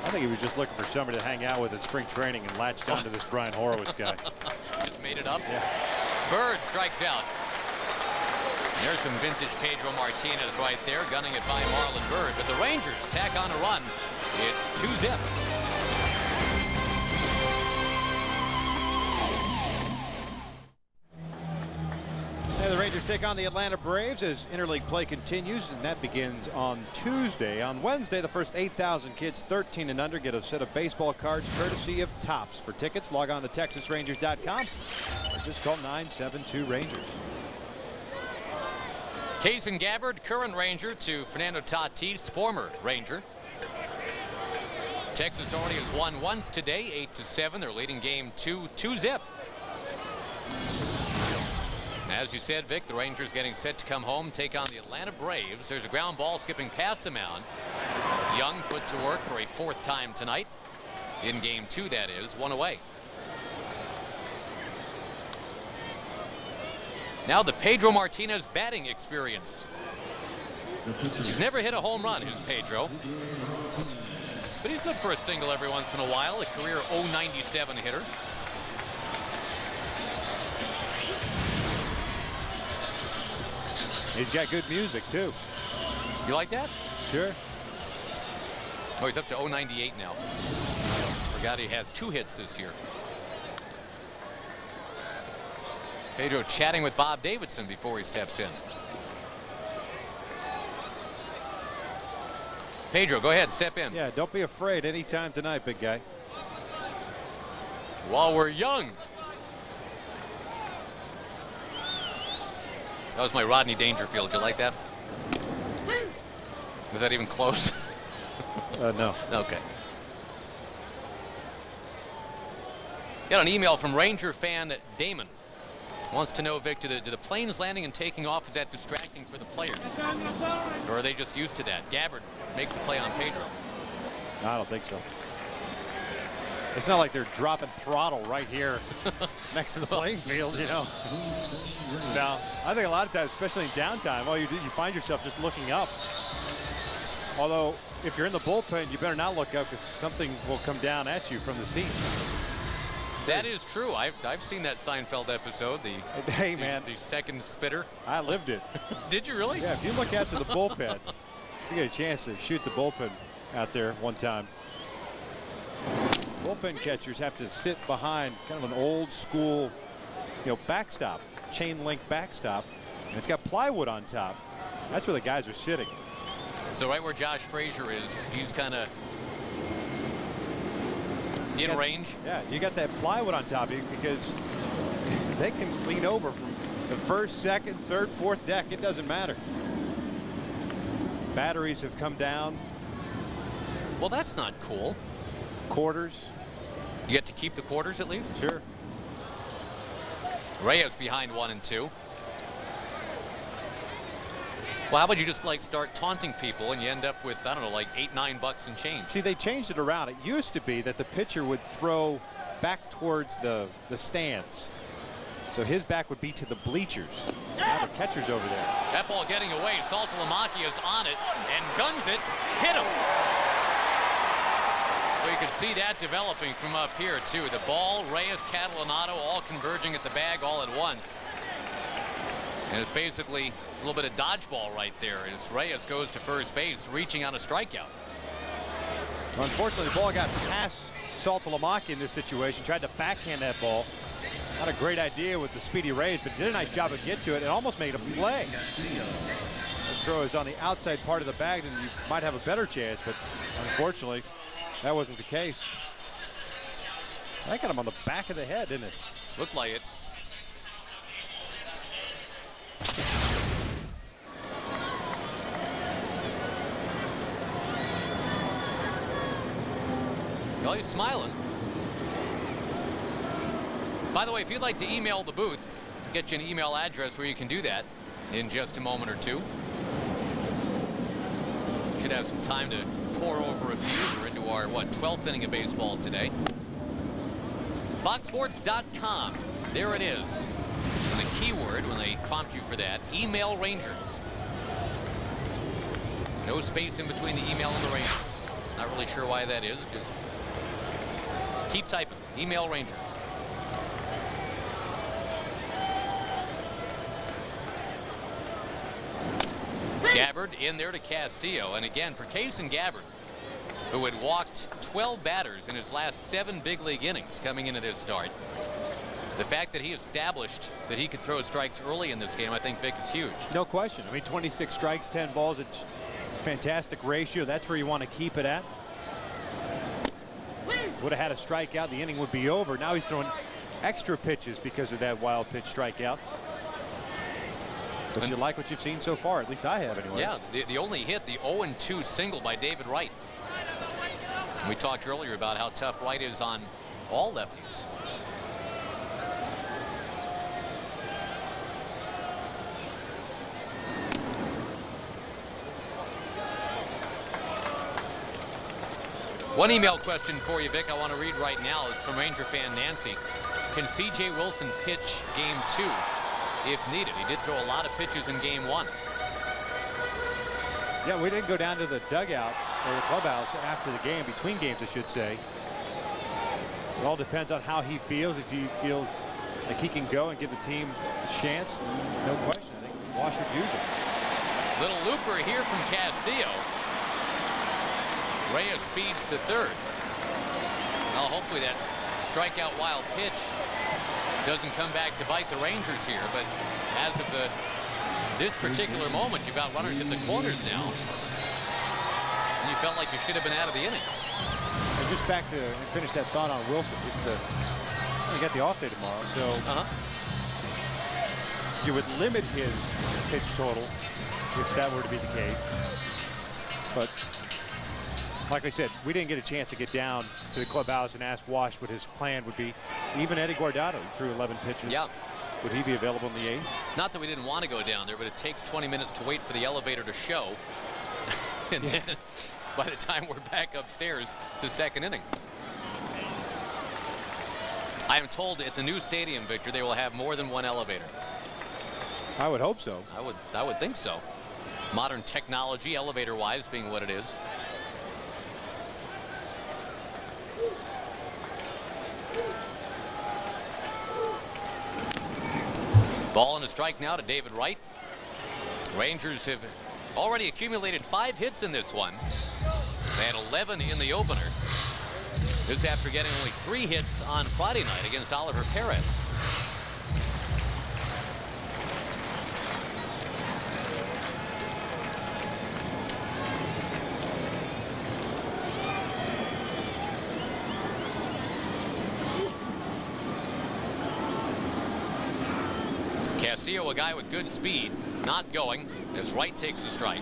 I think he was just looking for somebody to hang out with at spring training and latched onto this Brian Horowitz guy. Just made it up. Yeah. Bird strikes out. There's some vintage Pedro Martinez right there, gunning it by Marlon Byrd. But the Rangers tack on a run. It's 2-zip. And the Rangers take on the Atlanta Braves as interleague play continues, and that begins on Tuesday. On Wednesday, the first 8,000 kids 13 and under get a set of baseball cards courtesy of Topps. For tickets, log on to TexasRangers.com or just call 972-RANGERS. Kaysen Gabbard, current Ranger, to Fernando Tatis, former Ranger. Texas already has won once today, 8-7. They're leading game 2-zip. As you said, Vic, the Rangers getting set to come home, take on the Atlanta Braves. There's a ground ball skipping past the mound. Young put to work for a 4th time tonight. In game 2, that is, 1 away. Now the Pedro Martinez batting experience. He's never hit a home run, who's Pedro. But he's good for a single every once in a while, a career .097 hitter. He's got good music, too. You like that? Sure. Oh, he's up to 098 now. Forgot he has 2 hits this year. Pedro chatting with Bob Davidson before he steps in. Pedro, go ahead, step in. Yeah, don't be afraid anytime tonight, big guy. While we're young. That was my Rodney Dangerfield. You like that? Was that even close? No. Okay. Got an email from Ranger fan Damon. Wants to know, Vic, do the planes landing and taking off, is that distracting for the players? Or are they just used to that? Gabbard makes a play on Pedro. No, I don't think so. It's not like they're dropping throttle right here next to the playing field, you know. No, I think a lot of times, especially in downtime, all you do, you find yourself just looking up. Although, if you're in the bullpen, you better not look up because something will come down at you from the seats. That is true. I've seen that Seinfeld episode. Hey, man. The second spitter. I lived it. Did you really? Yeah, if you look after the bullpen, you get a chance to shoot the bullpen out there one time. Bullpen catchers have to sit behind kind of an old school, backstop, chain link backstop, and it's got plywood on top. That's where the guys are sitting. So right where Josh Frazier is, he's kind of in range. Yeah, you got that plywood on top of you because they can lean over from the first, second, third, fourth deck. It doesn't matter. Batteries have come down. Well, that's not cool. Quarters. You get to keep the quarters at least? Sure. Reyes behind 1 and 2. Well, how about you just start taunting people and you end up with, I don't know, like $8-9 and change. See, they changed it around. It used to be that the pitcher would throw back towards the stands. So his back would be to the bleachers. Now the catcher's over there. That ball getting away. Saltalamacchia is on it and guns it. Hit him. Well, you can see that developing from up here, too. The ball, Reyes, Catalanato, all converging at the bag all at once. And it's basically a little bit of dodgeball right there as Reyes goes to first base, reaching on a strikeout. Unfortunately, the ball got past Saltalamacchia in this situation. Tried to backhand that ball. Not a great idea with the speedy Reyes, but did a nice job of getting to it and almost made a play. The throw is on the outside part of the bag, then you might have a better chance, but unfortunately, that wasn't the case. That got him on the back of the head, didn't it? Looked like it. Well, he's smiling. By the way, if you'd like to email the booth, I'll get you an email address where you can do that in just a moment or two. Should have some time to pour over a few. We're into our, 12th inning of baseball today. FoxSports.com. There it is. And the keyword, when they prompt you for that, email Rangers. No space in between the email and the Rangers. Not really sure why that is. Just keep typing. Email Rangers. Gabbard in there to Castillo. And again, for Kason Gabbard, who had walked 12 batters in his last 7 big league innings coming into this start, the fact that he established that he could throw strikes early in this game, I think, Vic, is huge. No question. I mean, 26 strikes, 10 balls. It's fantastic ratio. That's where you want to keep it at. Would have had a strikeout, the inning would be over. Now he's throwing extra pitches because of that wild pitch strikeout. But you like what you've seen so far, at least I have anyway. Yeah, the only hit, the 0-2 single by David Wright. We talked earlier about how tough Wright is on all lefties. One email question for you, Vic, I want to read right now is from Ranger fan Nancy. Can C.J. Wilson pitch Game 2 if needed? He did throw a lot of pitches in Game 1. Yeah, we didn't go down to the dugout or the clubhouse after the game, between games, I should say. It all depends on how he feels. If he feels like he can go and give the team a chance, no question. I think Wash would use it. Little looper here from Castillo. Reyes speeds to third. Well, hopefully that strikeout wild pitch doesn't come back to bite the Rangers here, but as of this particular moment, you've got runners in the corners now. And you felt like you should have been out of the inning. And just back to finish that thought on Wilson. We got the off day tomorrow, so you would limit his pitch total if that were to be the case. But like I said, we didn't get a chance to get down to the clubhouse and ask Wash what his plan would be. Even Eddie Guardado threw 11 pitches. Yeah. Would he be available in the 8th? Not that we didn't want to go down there, but it takes 20 minutes to wait for the elevator to show. And then by the time we're back upstairs, it's the second inning. I am told at the new stadium, Victor, they will have more than one elevator. I would hope so. I would think so. Modern technology, elevator-wise, being what it is. Ball and a strike now to David Wright. Rangers have already accumulated 5 hits in this one. They had 11 in the opener. This after getting only 3 hits on Friday night against Oliver Perez. Castillo, a guy with good speed, not going as Wright takes a strike.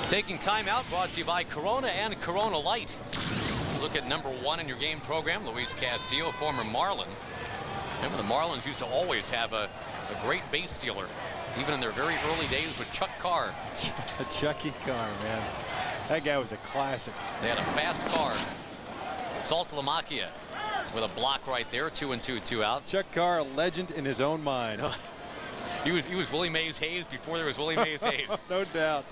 Taking time out brought to you by Corona and Corona Light. Look at number 1 in your game program, Luis Castillo, former Marlin. Remember, the Marlins used to always have a great base stealer, even in their very early days with Chuck Carr. Chucky Carr, man. That guy was a classic. They had a fast car. Saltalamacchia with a block right there, 2-2, 2 out. Chuck Carr, a legend in his own mind. He was Willie Mays Hayes before there was Willie Mays Hayes. No doubt.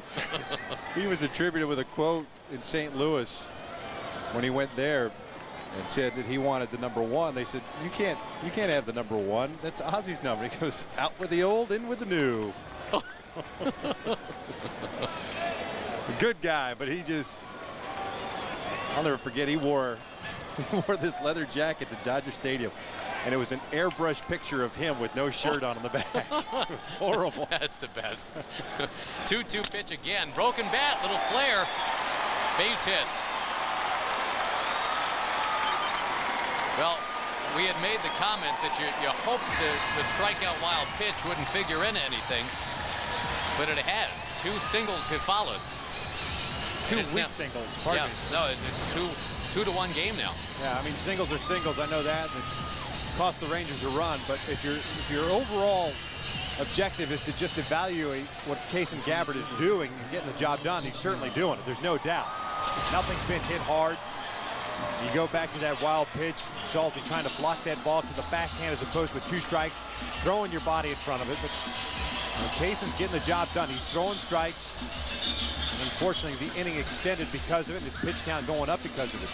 He was attributed with a quote in St. Louis when he went there and said that he wanted the number 1. They said, you can't have the number 1. That's Ozzy's number. He goes, out with the old, in with the new. Good guy, but he just, I'll never forget, he wore this leather jacket to Dodger Stadium, and it was an airbrush picture of him with no shirt on the back. It was horrible. That's the best. 2-2 pitch again. Broken bat, little flare. Base hit. Well, we had made the comment that you hoped the strikeout wild pitch wouldn't figure into anything, but it has. 2 singles have followed. 2 weak singles. Pardon me. No, it's 2-1 game now. Yeah, I mean, singles are singles. I know that. It cost the Rangers a run, but if your overall objective is to just evaluate what Kason Gabbard is doing and getting the job done, he's certainly doing it. There's no doubt. Nothing's been hit hard. You go back to that wild pitch, Salty trying to block that ball to the backhand as opposed with 2 strikes, throwing your body in front of it. But Kason's getting the job done. He's throwing strikes. And unfortunately, the inning extended because of it. His pitch count going up because of it.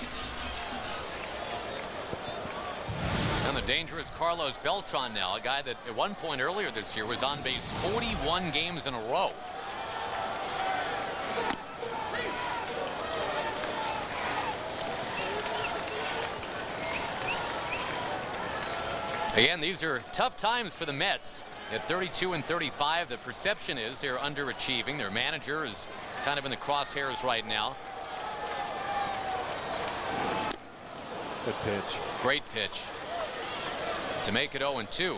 And the dangerous Carlos Beltran now, a guy that at one point earlier this year was on base 41 games in a row. Again, these are tough times for the Mets. At 32-35, the perception is they're underachieving. Their manager is kind of in the crosshairs right now. Good pitch. Great pitch to make it 0-2.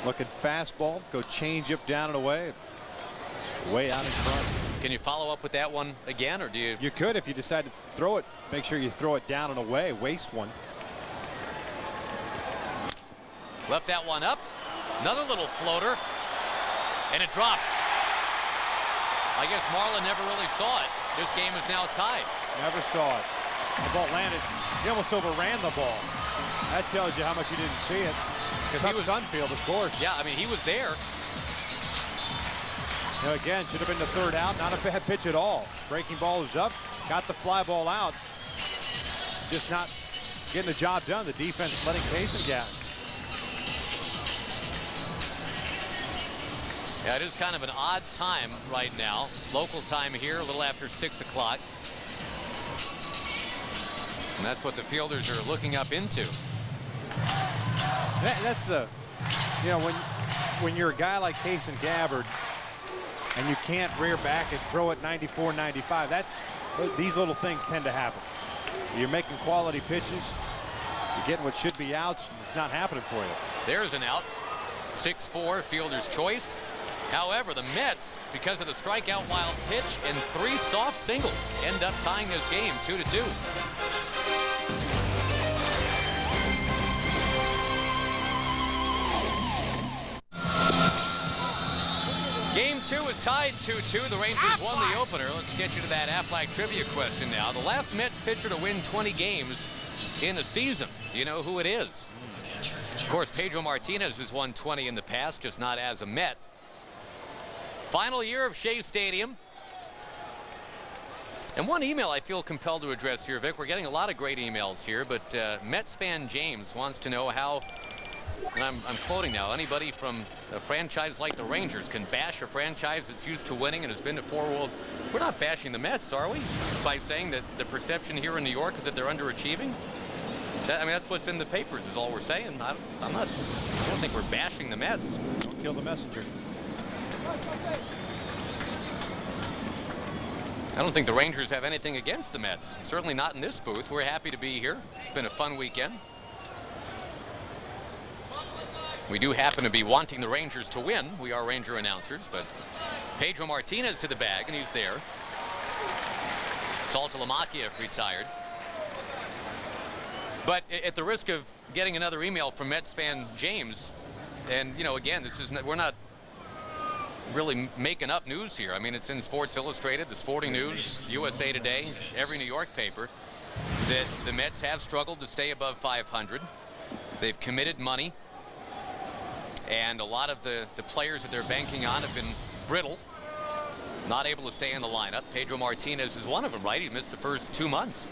Looking fastball, go change up down and away. Way out in front. Can you follow up with that one again, or do you? You could if you decide to throw it. Make sure you throw it down and away. Waste one. Left that one up. Another little floater. And it drops. I guess Marlin never really saw it. This game is now tied. Never saw it. The ball landed. He almost overran the ball. That tells you how much he didn't see it. Because he was Sunfield, of course. Yeah, I mean, he was there. You know, again, should have been the 3rd out. Not a bad pitch at all. Breaking ball is up. Got the fly ball out. Just not getting the job done. The defense letting Kaysen down. Yeah, it is kind of an odd time right now. Local time here, a little after 6 o'clock. And that's what the fielders are looking up into. That's the, you know, when you're a guy like Kaysen Gabbard and you can't rear back and throw it 94, 95, these little things tend to happen. You're making quality pitches, you're getting what should be outs, and it's not happening for you. There's an out. 6-4, fielder's choice. However, the Mets, because of the strikeout wild pitch and 3 soft singles, end up tying this game 2-2. Game 2 is tied 2-2. The Rangers won the opener. Let's get you to that Aflac trivia question now. The last Mets pitcher to win 20 games in a season. Do you know who it is? Of course, Pedro Martinez has won 20 in the past, just not as a Met. Final year of Shea Stadium. And one email I feel compelled to address here, Vic. We're getting a lot of great emails here, but Mets fan James wants to know how, and I'm quoting now, anybody from a franchise like the Rangers can bash a franchise that's used to winning and has been to 4 World. We're not bashing the Mets, are we? By saying that the perception here in New York is that they're underachieving? I mean, that's what's in the papers is all we're saying. I don't think we're bashing the Mets. Don't kill the messenger. I don't think the Rangers have anything against the Mets. Certainly not in this booth. We're happy to be here. It's been a fun weekend. We do happen to be wanting the Rangers to win. We are Ranger announcers, but Pedro Martinez to the bag, and he's there. Saltalamacchia retired. But at the risk of getting another email from Mets fan James, and you know, again, we're not really making up news here. I mean, it's in Sports Illustrated, the Sporting News, USA Today, every New York paper, that the Mets have struggled to stay above 500. They've committed money, and a lot of the players that they're banking on have been brittle, not able to stay in the lineup. Pedro Martinez is one of them, right? He missed the first 2 months.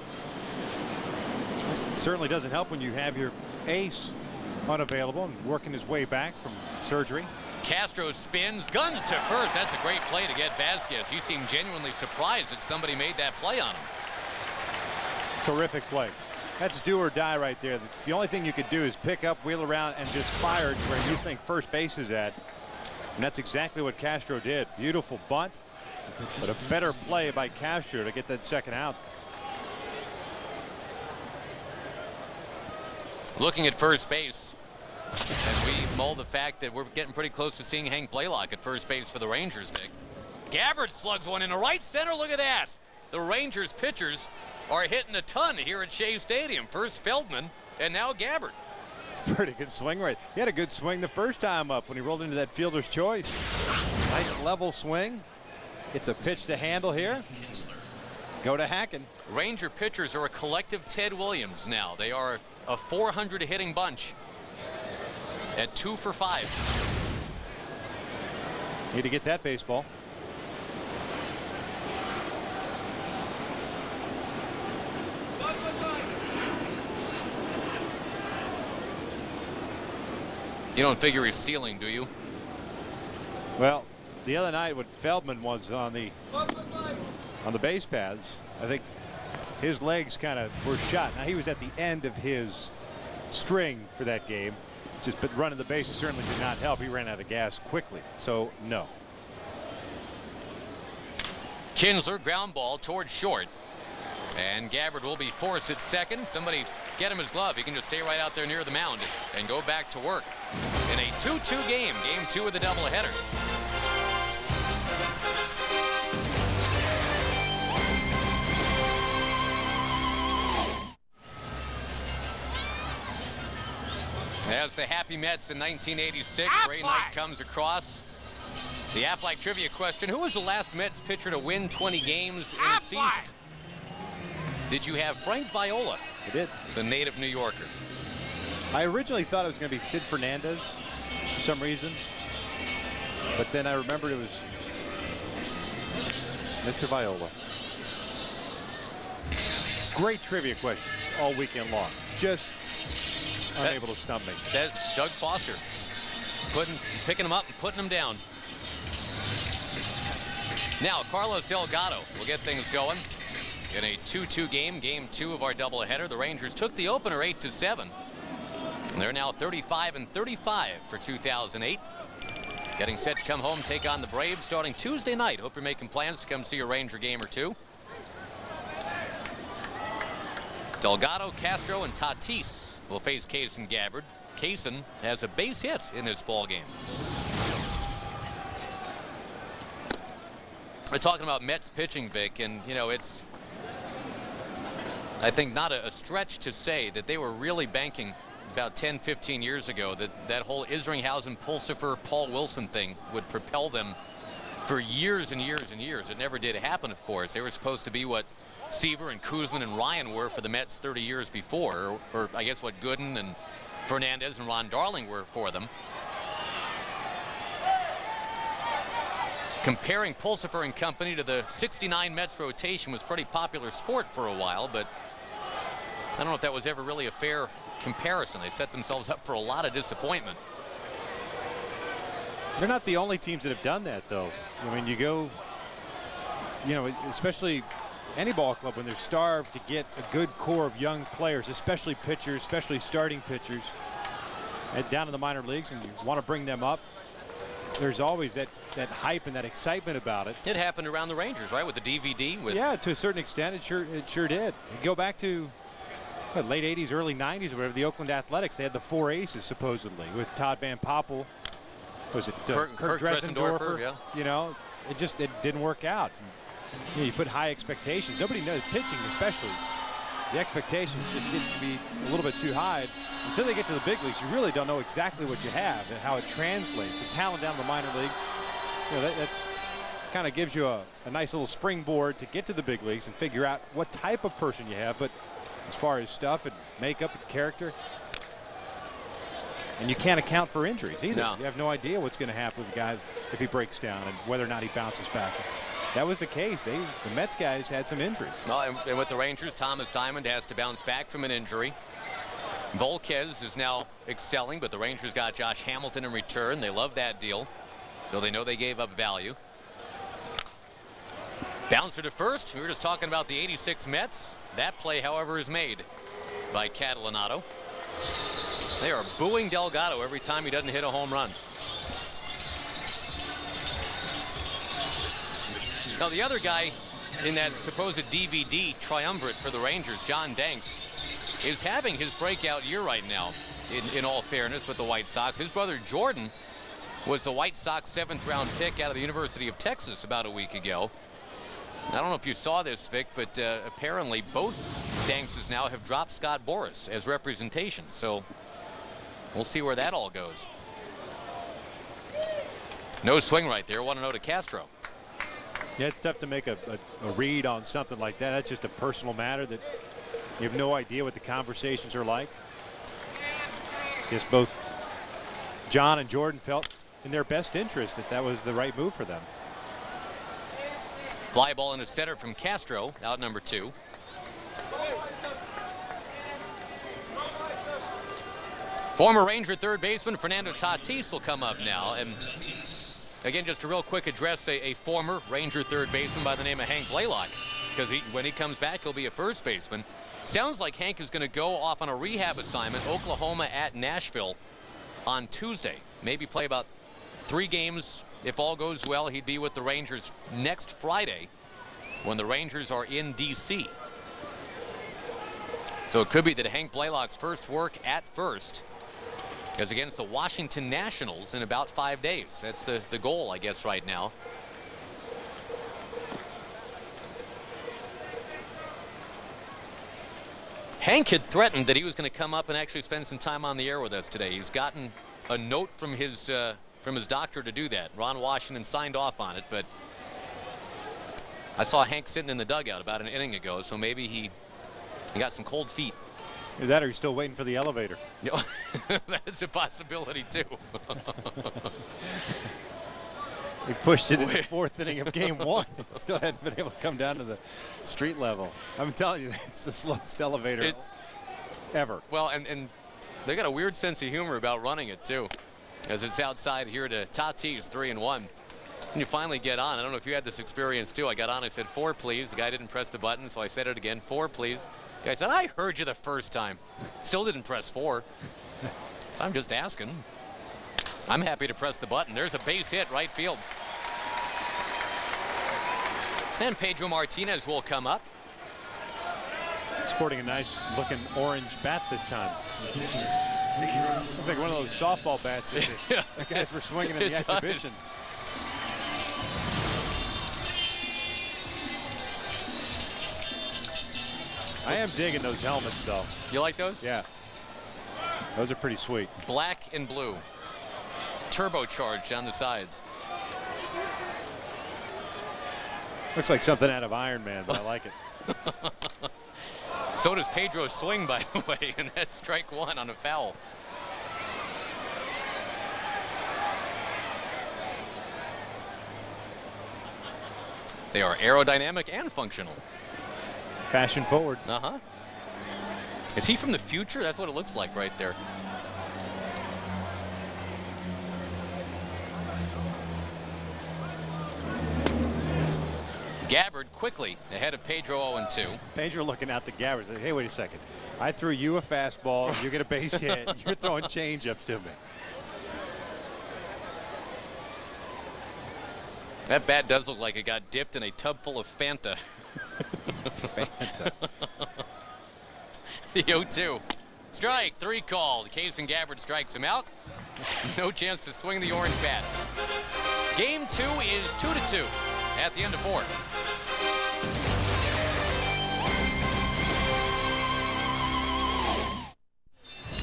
This certainly doesn't help when you have your ace unavailable and working his way back from surgery. Castro spins, guns to first. That's a great play to get Vasquez. He seemed genuinely surprised that somebody made that play on him. Terrific play. That's do or die right there. It's the only thing you could do is pick up, wheel around, and just fire where you think first base is at. And that's exactly what Castro did. Beautiful bunt, but a better play by Castro to get that second out. Looking at first base, as we mull the fact that we're getting pretty close to seeing Hank Blaylock at first base for the Rangers, Vic. Gabbard slugs one into right center. Look at that. The Rangers pitchers are hitting a ton here at Shea Stadium. First Feldman, and now Gabbard. It's a pretty good swing rate. He had a good swing the first time up when he rolled into that fielder's choice. Nice level swing. It's a pitch to handle here. Go to Hacken. Ranger pitchers are a collective Ted Williams now. They are a 400 hitting bunch at 2 for 5. Need to get that baseball. You don't figure he's stealing, do you? Well, the other night when Feldman was on the base paths, I think his legs kind of were shot. Now he was at the end of his string for that game. But running the bases certainly did not help. He ran out of gas quickly. So no. Kinsler ground ball towards short. And Gabbard will be forced at second. Somebody get him his glove. He can just stay right out there near the mound and go back to work. In a 2-2 game, game 2 of the doubleheader. As the Happy Mets in 1986, Ray Knight comes across. The Aflac trivia question: who was the last Mets pitcher to win 20 games in a season? Did you have Frank Viola? I did. The native New Yorker. I originally thought it was going to be Sid Fernandez for some reason, but then I remembered it was Mr. Viola. Great trivia questions all weekend long. just unable to stump me. That's Doug Foster picking them up and putting them down. Now Carlos Delgado will get things going in a 2-2 game, game 2 of our doubleheader. The Rangers took the opener 8-7. And they're now 35-35 for 2008. Getting set to come home, take on the Braves starting Tuesday night. Hope you're making plans to come see a Ranger game or two. Delgado, Castro, and Tatis will face Kaysen Gabbard. Kaysen has a base hit in this ball game. We're talking about Mets pitching, Vic, and you know it's, I think, not a stretch to say that they were really banking about 10-15 years ago that whole Isringhausen, Pulsifer, Paul Wilson thing would propel them for years and years and years. It never did happen, of course. They were supposed to be what Seaver and Kuzman and Ryan were for the Mets 30 years before, or I guess what Gooden and Fernandez and Ron Darling were for them. Comparing Pulsifer and company to the 69 Mets rotation was pretty popular sport for a while, but I don't know if that was ever really a fair comparison. They set themselves up for a lot of disappointment. They're not the only teams that have done that, though. I mean, you go, you know, especially any ball club, when they're starved to get a good core of young players, especially pitchers, especially starting pitchers, down in the minor leagues, and you want to bring them up, there's always that hype and that excitement about it. It happened around the Rangers, right, with the DVD? Yeah, to a certain extent, it sure did. You go back to late 80s, early 90s, or whatever, the Oakland Athletics, they had the 4 aces, supposedly, with Todd Van Poppel. Was it Kirk Dressendorfer? Yeah. You know, it didn't work out. You know, you put high expectations. Nobody knows pitching, especially. The expectations just get to be a little bit too high. Until they get to the big leagues, you really don't know exactly what you have and how it translates. The talent down in the minor league, you know, that's kind of gives you a nice little springboard to get to the big leagues and figure out what type of person you have. But as far as stuff and makeup and character, and you can't account for injuries either. No. You have no idea what's going to happen with a guy if he breaks down and whether or not he bounces back. That was the case. The Mets guys had some injuries. Well, and with the Rangers, Thomas Diamond has to bounce back from an injury. Volquez is now excelling, but the Rangers got Josh Hamilton in return. They love that deal, though they know they gave up value. Bouncer to first. We were just talking about the 86 Mets. That play, however, is made by Catalanato. They are booing Delgado every time he doesn't hit a home run. Now, the other guy in that supposed DVD triumvirate for the Rangers, John Danks, is having his breakout year right now, in all fairness, with the White Sox. His brother Jordan was the White Sox 7th-round pick out of the University of Texas about a week ago. I don't know if you saw this, Vic, but apparently both Dankses now have dropped Scott Boras as representation. So we'll see where that all goes. No swing right there. 1-0 to Castro. Yeah, it's tough to make a read on something like that. That's just a personal matter that you have no idea what the conversations are like. I guess both John and Jordan felt in their best interest that was the right move for them. Fly ball in the center from Castro, out number 2. Former Ranger third baseman Fernando Tatis will come up now. And again, just a real quick address a former Ranger third baseman by the name of Hank Blaylock, because when he comes back, he'll be a first baseman. Sounds like Hank is going to go off on a rehab assignment, Oklahoma at Nashville on Tuesday. Maybe play about 3 games. If all goes well, he'd be with the Rangers next Friday when the Rangers are in D.C. So it could be that Hank Blaylock's first work at first is against the Washington Nationals in about 5 days. That's the goal, I guess, right now. Hank had threatened that he was going to come up and actually spend some time on the air with us today. He's gotten a note from his doctor to do that. Ron Washington signed off on it, but I saw Hank sitting in the dugout about an inning ago, so maybe he got some cold feet. Either that or he's still waiting for the elevator. That's a possibility, too. He pushed it in the 4th inning of game 1. Still hadn't been able to come down to the street level. I'm telling you, it's the slowest elevator ever. Well, and they got a weird sense of humor about running it, too, as it's outside here to Tatis, 3-1. And you finally get on. I don't know if you had this experience, too. I got on. I said, 4, please. The guy didn't press the button, so I said it again, 4, please. The guy said, I heard you the first time. Still didn't press 4. So I'm just asking. I'm happy to press the button. There's a base hit right field. And Pedro Martinez will come up. Sporting a nice looking orange bat this time. Looks like one of those softball bats that the guys were swinging in the exhibition. I am digging those helmets, though. You like those? Yeah. Those are pretty sweet. Black and blue. Turbocharged on the sides. Looks like something out of Iron Man, but I like it. So does Pedro's swing, by the way, and that's strike 1 on a foul. They are aerodynamic and functional. Fashion forward. Uh-huh. Is he from the future? That's what it looks like right there. Gabbard quickly ahead of Pedro 0-2. Pedro looking out the Gabbard. Hey, wait a second. I threw you a fastball. You get a base hit. You're throwing change-ups to me. That bat does look like it got dipped in a tub full of Fanta. Fanta. The 0-2. Strike 3 called. Case and Gabbard strikes him out. No chance to swing the orange bat. Game 2 is 2-2 at the end of 4.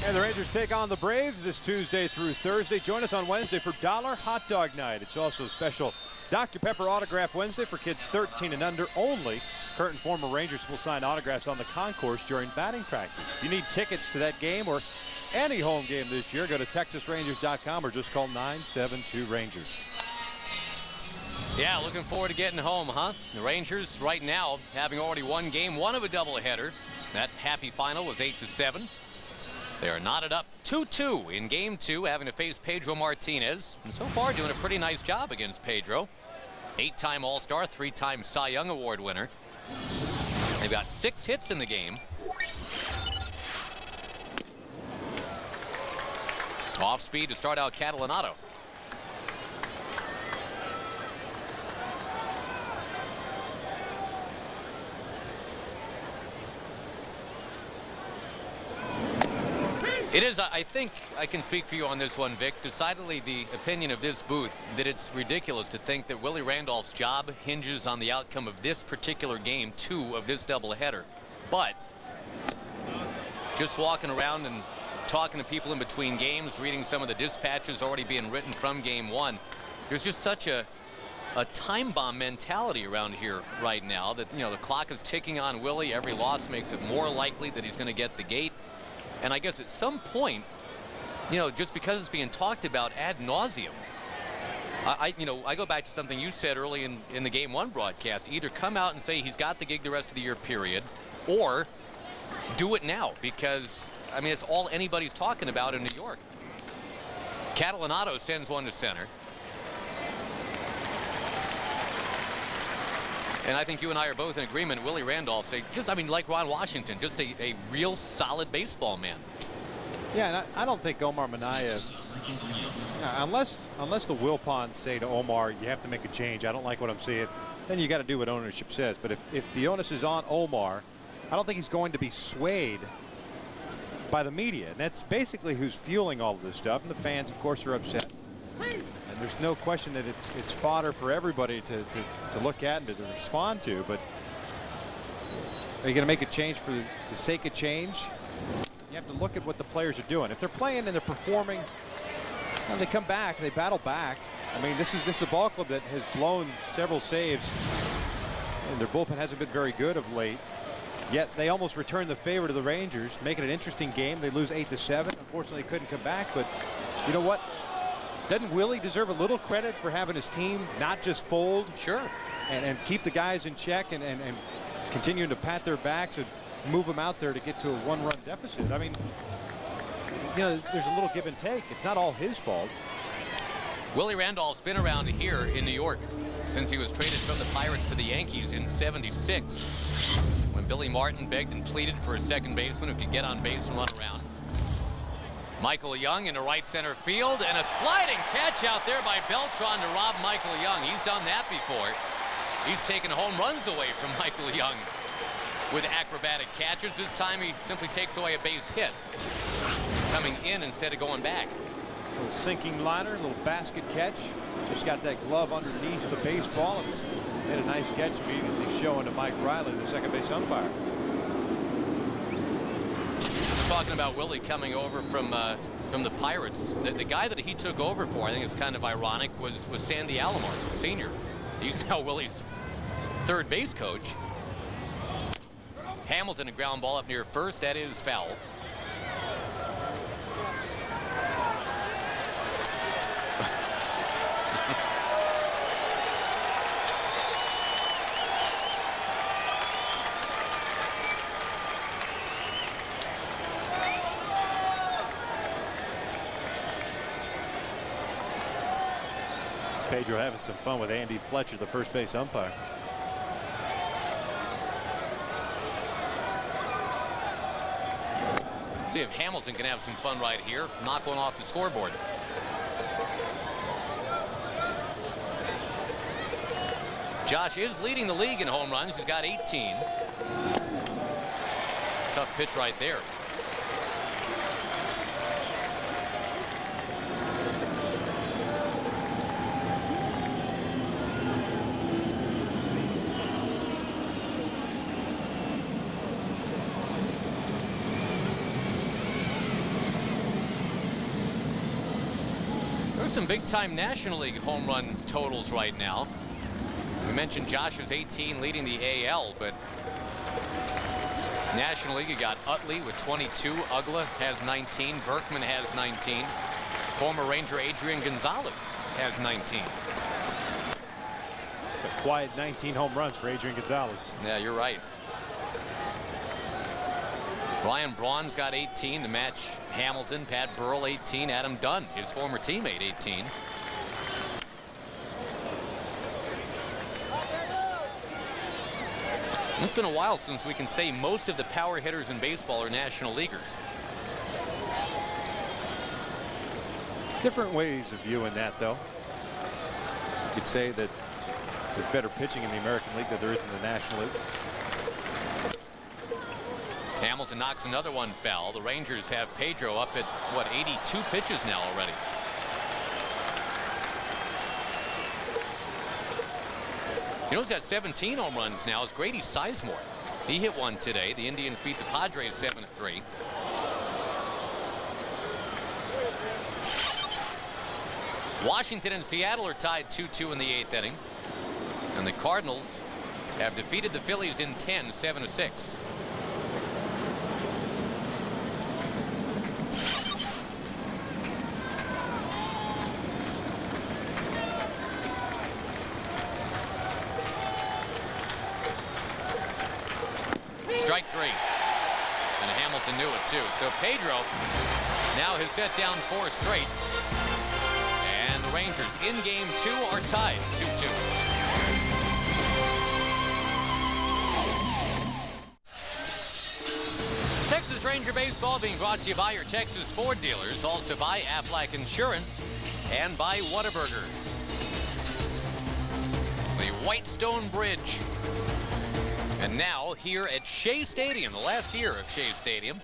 And the Rangers take on the Braves this Tuesday through Thursday. Join us on Wednesday for Dollar Hot Dog Night. It's also a special Dr. Pepper Autograph Wednesday for kids 13 and under only. Current and former Rangers will sign autographs on the concourse during batting practice. If you need tickets to that game or any home game this year, go to TexasRangers.com or just call 972-RANGERS. Yeah, looking forward to getting home, huh? The Rangers right now having already won game 1 of a doubleheader. That happy final was 8-7. They are knotted up 2-2 in game 2, having to face Pedro Martinez. And so far doing a pretty nice job against Pedro. 8-time All-Star, 3-time Cy Young Award winner. They've got 6 hits in the game. Off speed to start out Catalanato. It is, I think I can speak for you on this one, Vic, decidedly the opinion of this booth that it's ridiculous to think that Willie Randolph's job hinges on the outcome of this particular game 2 of this doubleheader. But just walking around and talking to people in between games, reading some of the dispatches already being written from game 1, there's just such a time bomb mentality around here right now that, you know, the clock is ticking on Willie. Every loss makes it more likely that he's going to get the gate. And I guess at some point, you know, just because it's being talked about ad nauseum, I go back to something you said early in the game 1 broadcast. Either come out and say he's got the gig the rest of the year, period, or do it now, because, I mean, it's all anybody's talking about in New York. Catalanato sends one to center. And I think you and I are both in agreement. Willie Randolph, like Ron Washington, just a real solid baseball man. Yeah, and I don't think Omar Minaya, unless the Wilpons say to Omar, you have to make a change, I don't like what I'm seeing, then you got to do what ownership says. But if the onus is on Omar, I don't think he's going to be swayed by the media. And that's basically who's fueling all of this stuff. And the fans, of course, are upset. And there's no question that it's fodder for everybody to look at and to respond to. But are you going to make a change for the sake of change? You have to look at what the players are doing. If they're playing and they're performing, and they come back, they battle back. I mean, this is a ball club that has blown several saves, and their bullpen hasn't been very good of late. Yet they almost returned the favor to the Rangers, making it an interesting game. They lose 8-7. Unfortunately, couldn't come back. But you know what? Doesn't Willie deserve a little credit for having his team not just fold? Sure. And keep the guys in check and continuing to pat their backs. And move him out there to get to a 1-run deficit. I mean, you know, there's a little give and take. It's not all his fault. Willie Randolph's been around here in New York since he was traded from the Pirates to the Yankees in '76, when Billy Martin begged and pleaded for a second baseman who could get on base and run around. Michael Young into right center field, and a sliding catch out there by Beltran to rob Michael Young. He's done that before. He's taken home runs away from Michael Young with acrobatic catches. This time he simply takes away a base hit, coming in instead of going back. A little sinking liner, a little basket catch. Just got that glove underneath the baseball and made a nice catch, immediately showing to Mike Riley, the second base umpire. Talking about Willie coming over from the Pirates. The guy that he took over for, I think it's kind of ironic, was Sandy Alomar, Sr. He's now Willie's third base coach. Hamilton, a ground ball up near first. That is foul. Pedro having some fun with Andy Fletcher, the first base umpire. See if Hamilton can have some fun right here. Knock one off the scoreboard. Josh is leading the league in home runs. He's got 18. Tough pitch right there. Some big-time National League home run totals right now. We mentioned Josh's 18 leading the AL, but National League, you got Utley with 22. Ugla has 19. Berkman has 19. Former Ranger Adrian Gonzalez has 19. A quiet 19 home runs for Adrian Gonzalez. Yeah, you're right. Ryan Braun's got 18 to match Hamilton. Pat Burrell 18. Adam Dunn, his former teammate, 18. And it's been a while since we can say most of the power hitters in baseball are National Leaguers. Different ways of viewing that, though. You could say that there's better pitching in the American League than there is in the National League. Hamilton knocks another one foul. The Rangers have Pedro up at, what, 82 pitches now already. You know who's got 17 home runs now is Grady Sizemore. He hit one today. The Indians beat the Padres 7-3. Washington and Seattle are tied 2-2 in the 8th inning. And the Cardinals have defeated the Phillies in 10, 7-6. Strike three. And Hamilton knew it too. So Pedro now has set down 4 straight. And the Rangers in game 2 are tied 2-2. Texas Ranger Baseball being brought to you by your Texas Ford dealers, also by Aflac Insurance and by Whataburger. The Whitestone Bridge. And now here at Shea Stadium, the last year of Shea Stadium,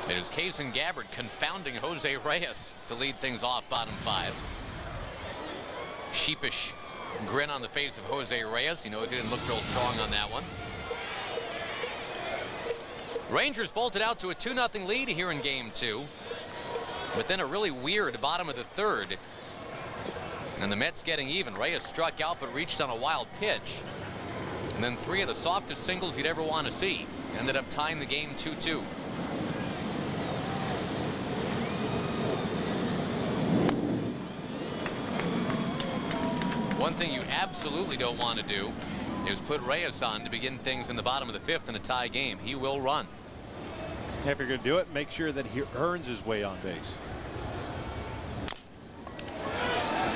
it is Kaysen Gabbard confounding Jose Reyes to lead things off bottom 5. Sheepish grin on the face of Jose Reyes. You know, he didn't look real strong on that one. Rangers bolted out to a 2-0 lead here in game 2. But then a really weird bottom of the 3rd. And the Mets getting even. Reyes struck out but reached on a wild pitch. And then 3 of the softest singles you'd ever want to see. Ended up tying the game 2-2. One thing you absolutely don't want to do is put Reyes on to begin things in the bottom of the fifth in a tie game. He will run. If you're going to do it, make sure that he earns his way on base.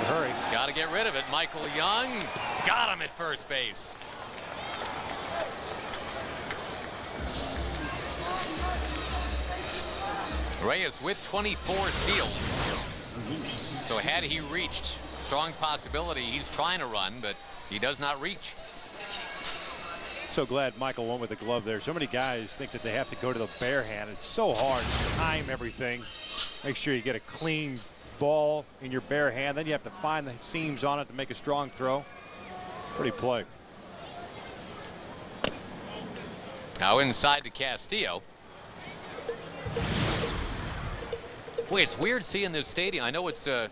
Hurry. Got to get rid of it. Michael Young got him at first base. Reyes with 24 steals. So had he reached, strong possibility he's trying to run, but he does not reach. So glad Michael went with the glove there. So many guys think that they have to go to the bare hand. It's so hard to time everything. Make sure you get a clean ball in your bare hand. Then you have to find the seams on it to make a strong throw. Pretty play. Now inside to Castillo. Boy, it's weird seeing this stadium. I know it's a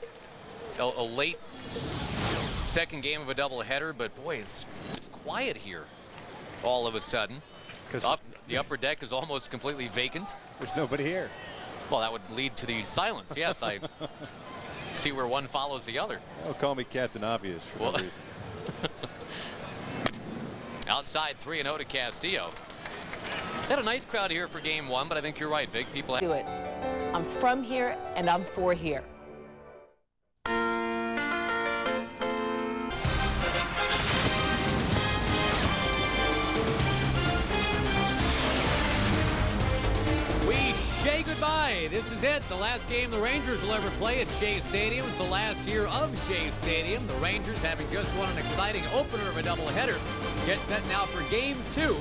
late second game of a doubleheader, but boy, it's quiet here all of a sudden. Because the upper deck is almost completely vacant. There's nobody here. Well, that would lead to the silence. Yes, I see where one follows the other. Don't call me Captain Obvious for no reason. Outside 3-0 to Castillo. Had a nice crowd here for game one, but I think you're right, Vic. People Do it. I'm from here and I'm for here. We say goodbye. This is it. The last game the Rangers will ever play at Shea Stadium. It's the last year of Shea Stadium. The Rangers, having just won an exciting opener of a doubleheader, get set now for game two.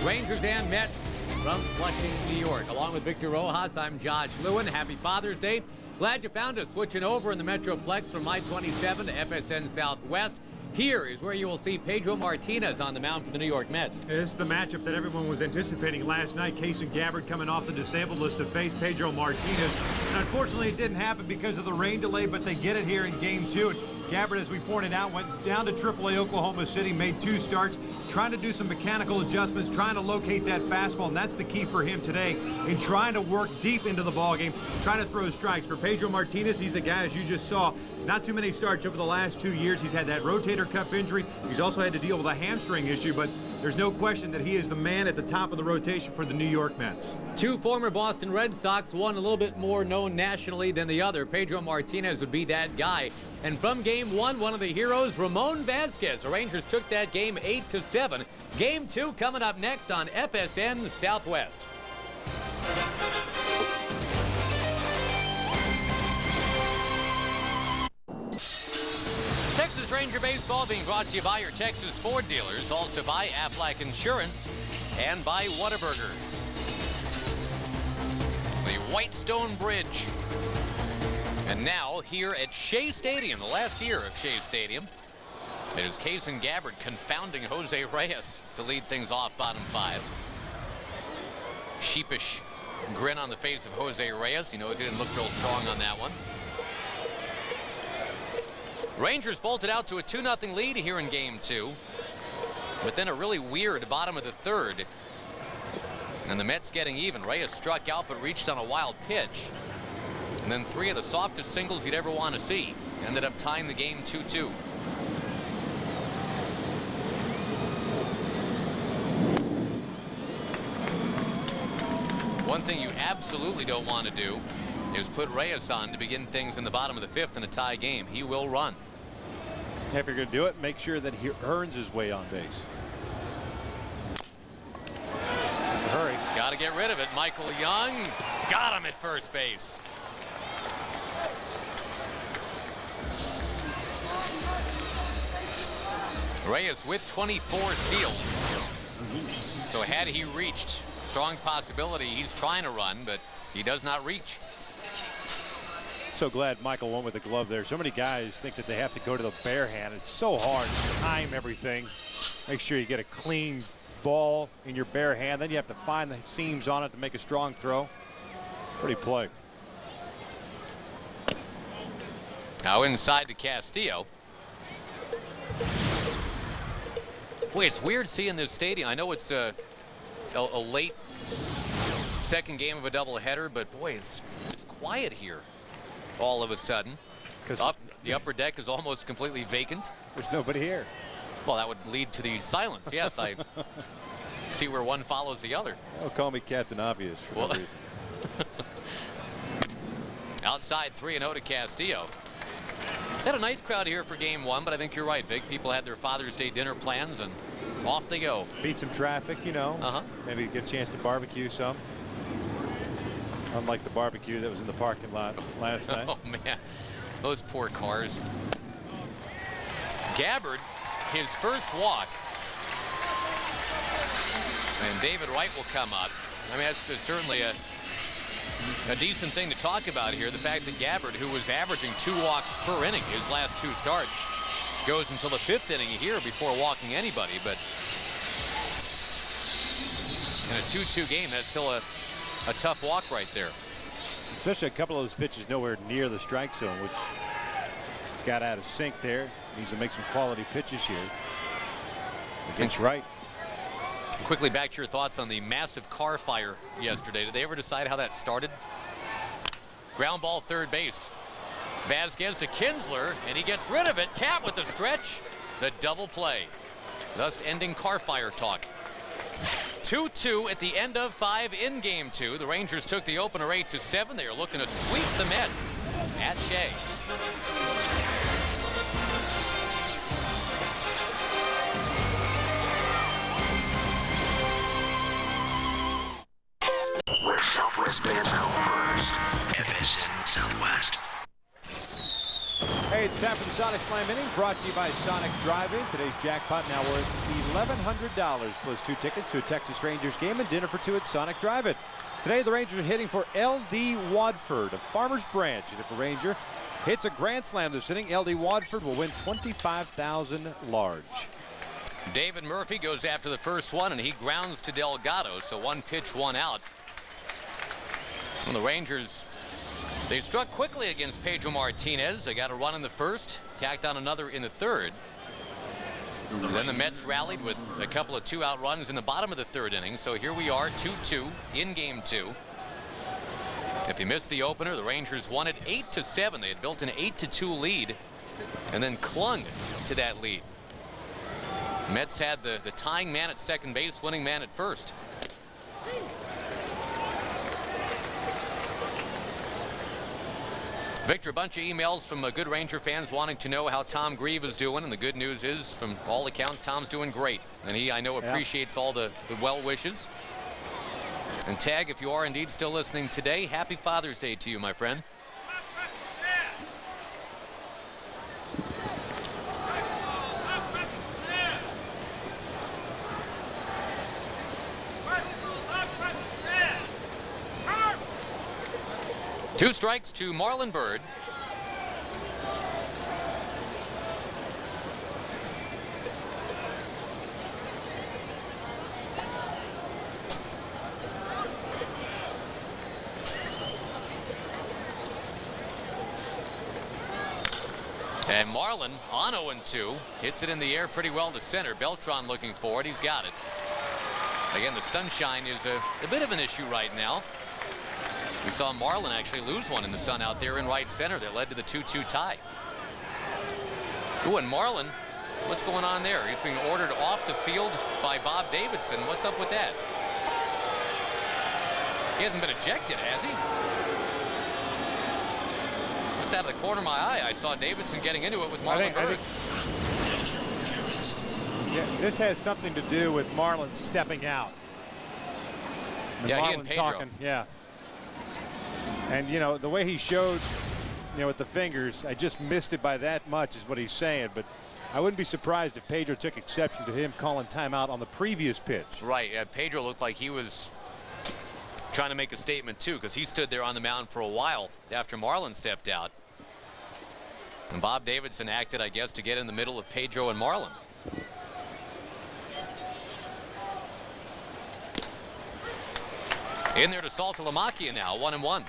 Rangers and Mets from Flushing, New York. Along with Victor Rojas, I'm Josh Lewin. Happy Father's Day. Glad you found us switching over in the Metroplex from I-27 to FSN Southwest. Here is where you will see Pedro Martinez on the mound for the New York Mets. This is the matchup that everyone was anticipating last night. Kason Gabbard coming off the disabled list to face Pedro Martinez. And unfortunately, it didn't happen because of the rain delay, but they get it here in game two. And Gabbard, as we pointed out, went down to AAA Oklahoma City, made 2 starts, trying to do some mechanical adjustments, trying to locate that fastball, and that's the key for him today in trying to work deep into the ballgame, trying to throw strikes. For Pedro Martinez, he's a guy, as you just saw, not too many starts over the last 2 years. He's had that rotator cuff injury. He's also had to deal with a hamstring issue, but there's no question that he is the man at the top of the rotation for the New York Mets. 2 former Boston Red Sox, one a little bit more known nationally than the other. Pedro Martinez would be that guy. And from game one of the heroes, Ramon Vasquez. The Rangers took that game 8-7. Game 2 coming up next on FSN Southwest. Texas Ranger Baseball being brought to you by your Texas Ford dealers, also by Aflac Insurance and by Whataburger. The Whitestone Bridge. And now here at Shea Stadium, the last year of Shea Stadium, it is Kason Gabbard confounding Jose Reyes to lead things off bottom 5. Sheepish grin on the face of Jose Reyes. You know, he didn't look real strong on that one. Rangers bolted out to a 2-0 lead here in game 2. But then a really weird bottom of the 3rd. And the Mets getting even. Reyes struck out but reached on a wild pitch. And then 3 of the softest singles you'd ever want to see. Ended up tying the game 2-2. One thing you absolutely don't want to do is put Reyes on to begin things in the bottom of the 5th in a tie game. He will run. If you're going to do it, make sure that he earns his way on base. Hurry. Got to get rid of it. Michael Young got him at first base. Reyes with 24 steals. So had he reached, strong possibility he's trying to run, but he does not reach. So glad Michael went with the glove there. So many guys think that they have to go to the bare hand. It's so hard to time everything. Make sure you get a clean ball in your bare hand. Then you have to find the seams on it to make a strong throw. Pretty play. Now inside to Castillo. Boy, it's weird seeing this stadium. I know it's a late second game of a doubleheader, but boy, it's quiet here all of a sudden. Because the upper deck is almost completely vacant. There's nobody here. Well, that would lead to the silence. Yes, I see where one follows the other. Oh, call me Captain Obvious for no reason. Outside 3-0 to Castillo. Had a nice crowd here for game one, but I think you're right, Vic. People had their Father's Day dinner plans, and off they go. Beat some traffic, you know. Maybe get a chance to barbecue some. Unlike the barbecue that was in the parking lot last night. Oh, man. Those poor cars. Gabbard, his first walk. And David Wright will come up. I mean, that's certainly a decent thing to talk about here. The fact that Gabbard, who was averaging 2 walks per inning his last 2 starts, goes until the 5th inning here before walking anybody. But in a 2-2 game, that's still a tough walk right there. Especially a couple of those pitches nowhere near the strike zone, which got out of sync there. Needs to make some quality pitches here against Wright. Quickly back to your thoughts on the massive car fire yesterday. Did they ever decide how that started? Ground ball third base. Vasquez to Kinsler, and he gets rid of it. Cat with the stretch. The double play, thus ending car fire talk. 2-2 at the end of 5 in game 2. The Rangers took the opener 8-7. They are looking to sweep the Mets at Shea. Where Southwest fans know first. FSN Southwest. Hey, it's time for the Sonic Slam inning, brought to you by Sonic Drive-In. Today's jackpot now worth $1,100 plus 2 tickets to a Texas Rangers game and dinner for 2 at Sonic Drive-In. Today, the Rangers are hitting for L.D. Wadford of Farmers Branch. And if a Ranger hits a grand slam this inning, L.D. Wadford will win $25,000 large. David Murphy goes after the first one, and he grounds to Delgado, so 1 pitch, 1 out. And the Rangers, they struck quickly against Pedro Martinez. They got a run in the first, tacked on another in the third. And then the Mets rallied with a couple of 2-out runs in the bottom of the 3rd inning. So here we are, 2-2 in game 2. If you missed the opener, the Rangers won it 8-7. They had built an 8-2 lead and then clung to that lead. Mets had the tying man at second base, winning man at first. Victor, a bunch of emails from good Ranger fans wanting to know how Tom Grieve is doing, and the good news is, from all accounts, Tom's doing great. And he, I know, appreciates all the well wishes. And Tag, if you are indeed still listening today, happy Father's Day to you, my friend. Two strikes to Marlon Byrd. And Marlon on 0-2, hits it in the air pretty well to center. Beltran looking for it. He's got it. Again, the sunshine is a bit of an issue right now. We saw Marlon actually lose one in the sun out there in right center that led to the 2-2 tie. Ooh, and Marlon, what's going on there? He's being ordered off the field by Bob Davidson. What's up with that? He hasn't been ejected, has he? Just out of the corner of my eye, I saw Davidson getting into it with Marlon Byrd. Yeah, this has something to do with Marlon stepping out. And yeah, Marlon he and Pedro. talking, yeah. And, you know, the way he showed, you know, with the fingers, I just missed it by that much is what he's saying. But I wouldn't be surprised if Pedro took exception to him calling timeout on the previous pitch. Right. Yeah, Pedro looked like he was trying to make a statement, too, because he stood there on the mound for a while after Marlon stepped out. And Bob Davidson acted, I guess, to get in the middle of Pedro and Marlon. In there to Saltalamacchia now, 1-1.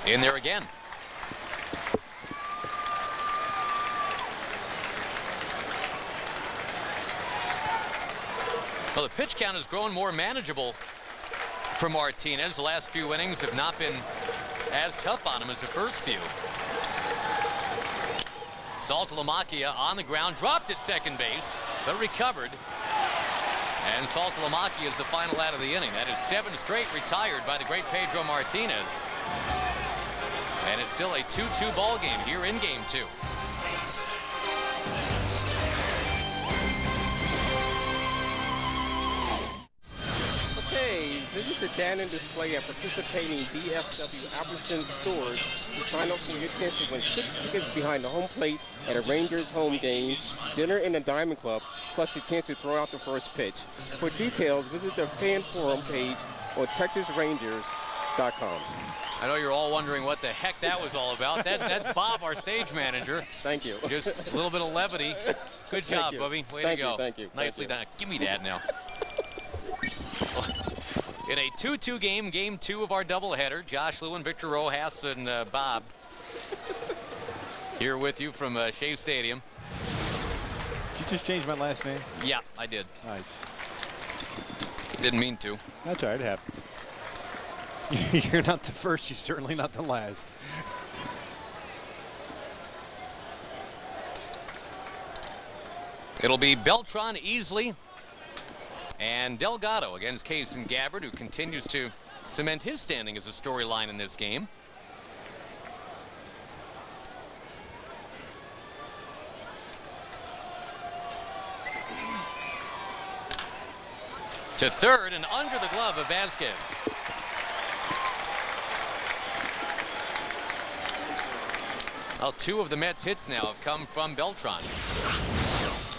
In there again. Well, the pitch count has grown more manageable for Martinez. The last few innings have not been as tough on him as the first few. Saltalamacchia on the ground, dropped at second base, but recovered. And Saltalamacchia is the final out of the inning. That is 7 straight retired by the great Pedro Martinez. And it's still a 2-2 ball game here in game 2. Okay, visit the Dannon display at participating DFW Albertson stores to sign up for your chance to win 6 tickets behind the home plate at a Rangers home game, dinner in the Diamond Club, plus your chance to throw out the first pitch. For details, visit the fan forum page on TexasRangers.com. I know you're all wondering what the heck that was all about. That's Bob, our stage manager. Thank you. Just a little bit of levity. Good job, Bubby. Way to go. Thank you. Nicely done. Give me that now. In a 2-2 game, game 2 of our doubleheader, Josh Lewin, Victor Rojas, and Bob here with you from Shea Stadium. Did you just change my last name? Yeah, I did. Nice. Didn't mean to. That's all right, it happens. You're not the first, you're certainly not the last. It'll be Beltran, Easley, and Delgado against Case and Gabbard, who continues to cement his standing as a storyline in this game. To third and under the glove of Vasquez. Well, 2 of the Mets' hits now have come from Beltran.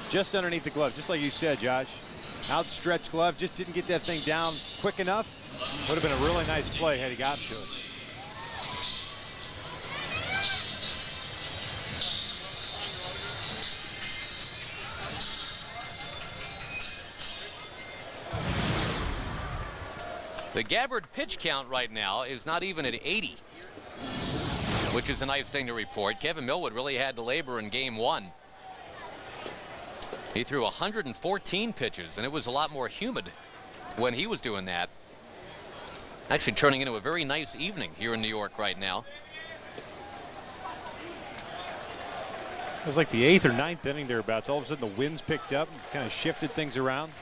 Just underneath the glove, just like you said, Josh. Outstretched glove, just didn't get that thing down quick enough. Would have been a really nice play had he gotten to it. The Gabbard pitch count right now is not even at 80, which is a nice thing to report. Kevin Millwood really had to labor in game 1. He threw 114 pitches, and it was a lot more humid when he was doing that. Actually turning into a very nice evening here in New York right now. It was like the 8th or 9th inning thereabouts. All of a sudden the winds picked up and kind of shifted things around.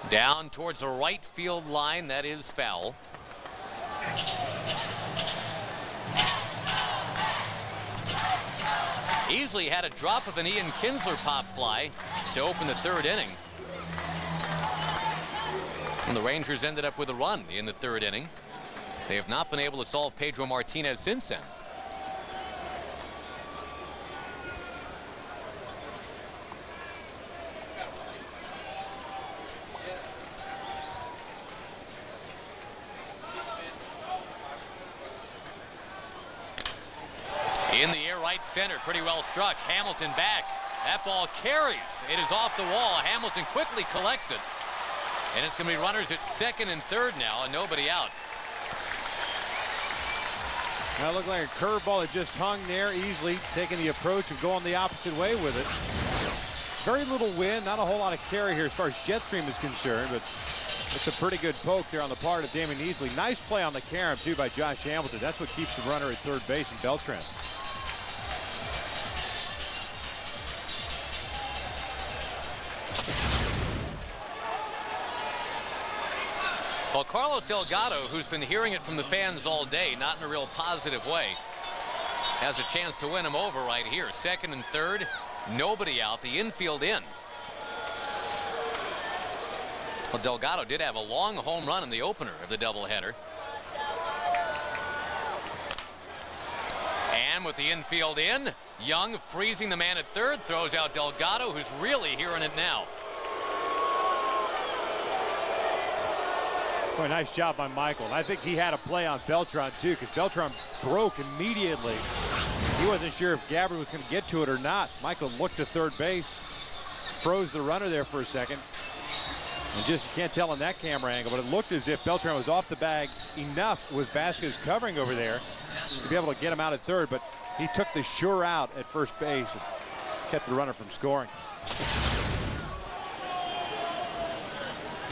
Down towards the right field line, that is foul. Easley had a drop of an Ian Kinsler pop fly to open the 3rd inning. And the Rangers ended up with a run in the 3rd inning. They have not been able to solve Pedro Martinez since then. In the air, right center, pretty well struck. Hamilton back. That ball carries. It is off the wall. Hamilton quickly collects it. And it's going to be runners at 2nd and 3rd now, and nobody out. That looked like a curveball that just hung there, easily taking the approach of going the opposite way with it. Very little wind, not a whole lot of carry here as far as jet stream is concerned, but it's a pretty good poke there on the part of Damon Easley. Nice play on the carom, too, by Josh Hamilton. That's what keeps the runner at 3rd base in Beltran. Well, Carlos Delgado, who's been hearing it from the fans all day, not in a real positive way, has a chance to win him over right here. 2nd and 3rd, nobody out, the infield in. Well, Delgado did have a long home run in the opener of the doubleheader. And with the infield in, Young freezing the man at 3rd, throws out Delgado, who's really hearing it now. Boy, nice job by Michael. And I think he had a play on Beltran, too, because Beltran broke immediately. He wasn't sure if Gabbard was going to get to it or not. Michael looked to 3rd base. froze the runner there for a second. And just can't tell on that camera angle, but it looked as if Beltran was off the bag enough with Vasquez covering over there to be able to get him out at third, but he took the sure out at first base and kept the runner from scoring.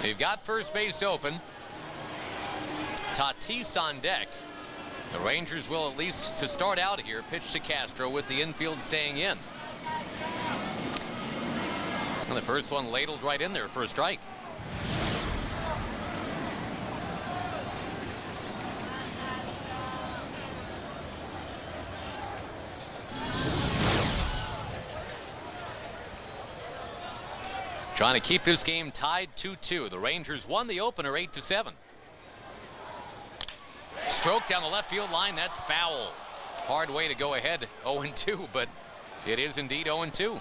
They've got first base open. Tatis on deck. The Rangers will, at least to start out here, pitch to Castro with the infield staying in. And the first one ladled right in there for a strike. Trying to keep this game tied 2-2. The Rangers won the opener 8-7. Stroke down the left field line. That's foul. Hard way to go ahead. 0-2, but it is indeed 0-2. I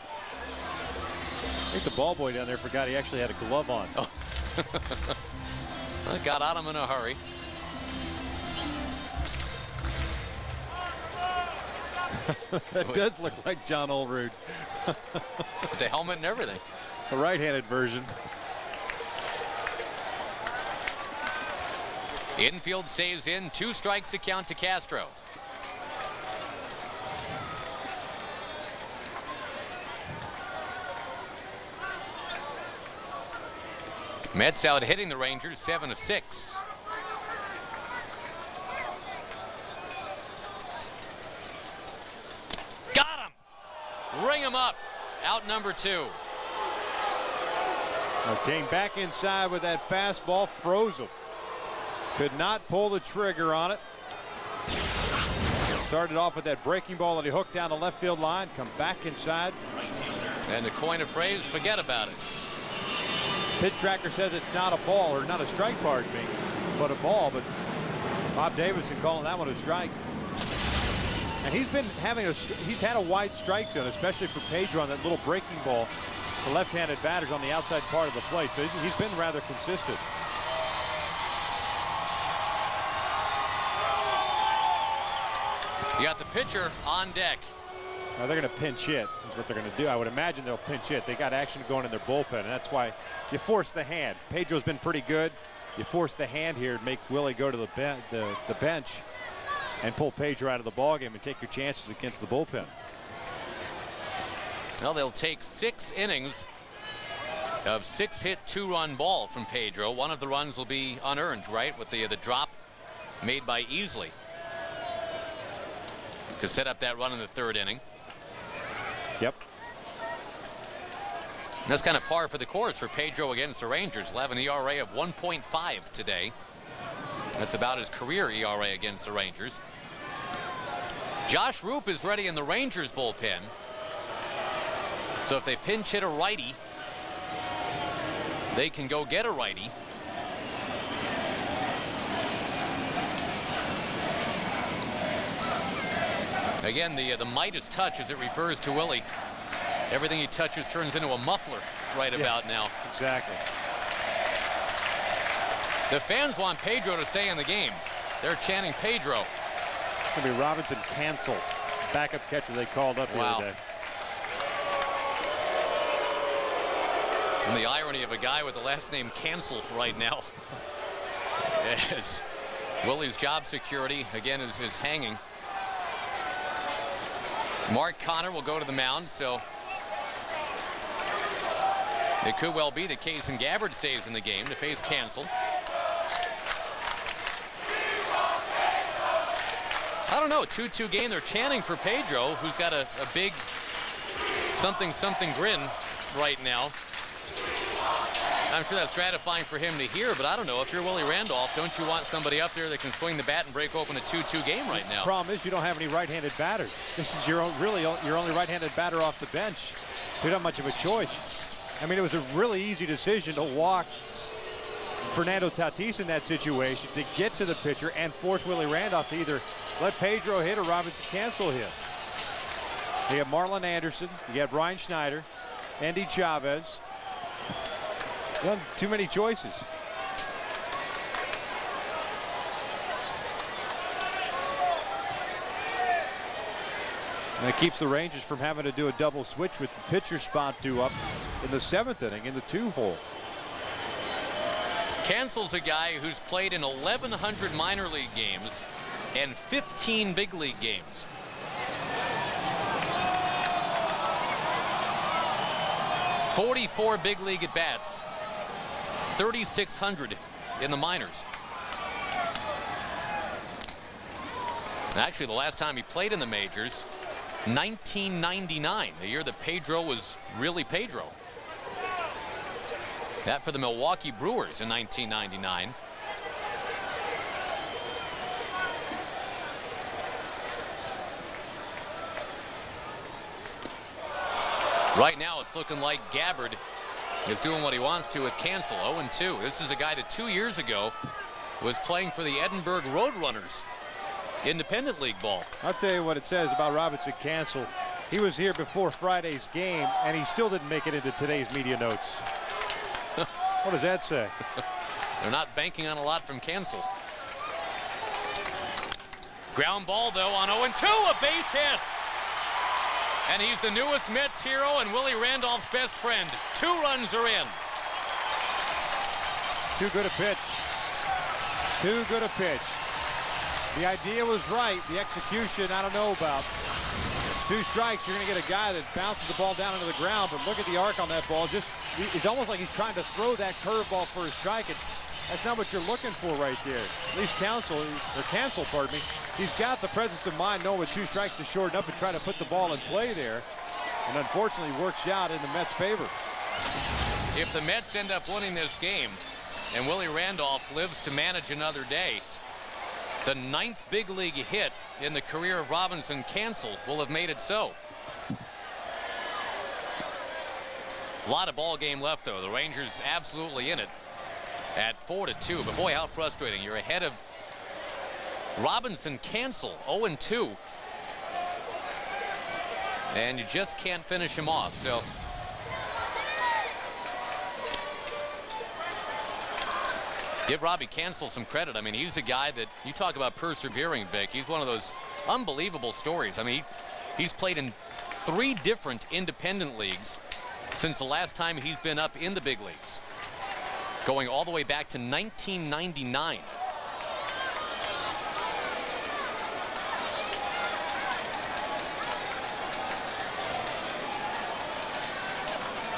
think the ball boy down there forgot he actually had a glove on. Oh. I got on him in a hurry. That does look like John Olerud. With the helmet and everything. The right-handed version. Infield stays in. 2 strikes to count to Castro. Mets out hitting the Rangers 7-6. Got him. Ring him up. Out number 2. Came back inside with that fastball, froze him. Could not pull the trigger on it. Started off with that breaking ball that he hooked down the left field line, come back inside. And to coin a phrase, forget about it. Pitch tracker says it's not a ball, or not a strike, pardon me, but a ball. But Bob Davidson calling that one a strike. And he's been having he's had a wide strike zone, especially for Pedro on that little breaking ball. The left-handed batters on the outside part of the plate. So he's been rather consistent. You got the pitcher on deck. Now they're going to pinch hit is what they're going to do. I would imagine they'll pinch hit. They got action going in their bullpen, and that's why you force the hand. Pedro's been pretty good. You force the hand here to make Willie go to the bench and pull Pedro out of the ballgame and take your chances against the bullpen. Well, they'll take 6 innings of 6-hit 2-run ball from Pedro. One of the runs will be unearned, right, with the drop made by Easley to set up that run in the 3rd inning. Yep. And that's kind of par for the course for Pedro against the Rangers. 11 ERA of 1.5 today. That's about his career ERA against the Rangers. Josh Roop is ready in the Rangers bullpen. So if they pinch hit a righty, they can go get a righty. Again, the Midas touch, as it refers to Willie. Everything he touches turns into a muffler right about now. Exactly. The fans want Pedro to stay in the game. They're chanting Pedro. It's going to be Robinson Cancel, backup catcher they called up the other day. And the irony of a guy with the last name Cancel right now. Yes. Willie's job security, again, is hanging. Mark Connor will go to the mound, so it could well be that Case and Gabbard stays in the game to face Cancel. I don't know, 2-2 game. They're chanting for Pedro, who's got a big something grin right now. I'm sure that's gratifying for him to hear, but I don't know. If you're Willie Randolph, don't you want somebody up there that can swing the bat and break open a 2-2 game right now? The problem is you don't have any right-handed batters. This is your only right-handed batter off the bench. You don't have much of a choice. I mean, it was a really easy decision to walk Fernando Tatis in that situation to get to the pitcher and force Willie Randolph to either let Pedro hit or Robinson Cancel hit. You have Marlon Anderson, you have Brian Schneider, Andy Chavez. Well, too many choices. And that keeps the Rangers from having to do a double switch with the pitcher spot due up in the 7th inning in the 2-hole. Cancel's a guy who's played in 1,100 minor league games and 15 big league games. "44 big league at bats, 3,600 in the minors. Actually, the last time he played in the majors, 1999, the year that Pedro was really Pedro. That for the Milwaukee Brewers in 1999. Right now, it's looking like Gabbard is doing what he wants to with Cancel. 0-2. This is a guy that 2 years ago was playing for the Edinburgh Roadrunners. Independent League ball. I'll tell you what it says about Robinson Cancel. He was here before Friday's game, and he still didn't make it into today's media notes. What does that say? They're not banking on a lot from Cancel. Ground ball, though, on 0-2, a base hit. And he's the newest Mets hero and Willie Randolph's best friend. 2 runs are in. Too good a pitch. Too good a pitch. The idea was right. The execution, I don't know about. 2 strikes, you're going to get a guy that bounces the ball down into the ground, but look at the arc on that ball. It's almost like he's trying to throw that curveball for a strike. That's not what you're looking for right there. At least Cancel, pardon me. He's got the presence of mind, knowing with 2 strikes to shorten up and try to put the ball in play there. And unfortunately works out in the Mets' favor. If the Mets end up winning this game and Willie Randolph lives to manage another day, the 9th big league hit in the career of Robinson Cancel will have made it so. A lot of ball game left, though. The Rangers absolutely in it at 4-2. But boy, how frustrating. You're ahead of Robinson Cancel, 0-2. And you just can't finish him off. So give Robbie Cancel some credit. I mean, he's a guy that you talk about persevering, Vic. He's one of those unbelievable stories. I mean, he's played in 3 different independent leagues since the last time he's been up in the big leagues, going all the way back to 1999.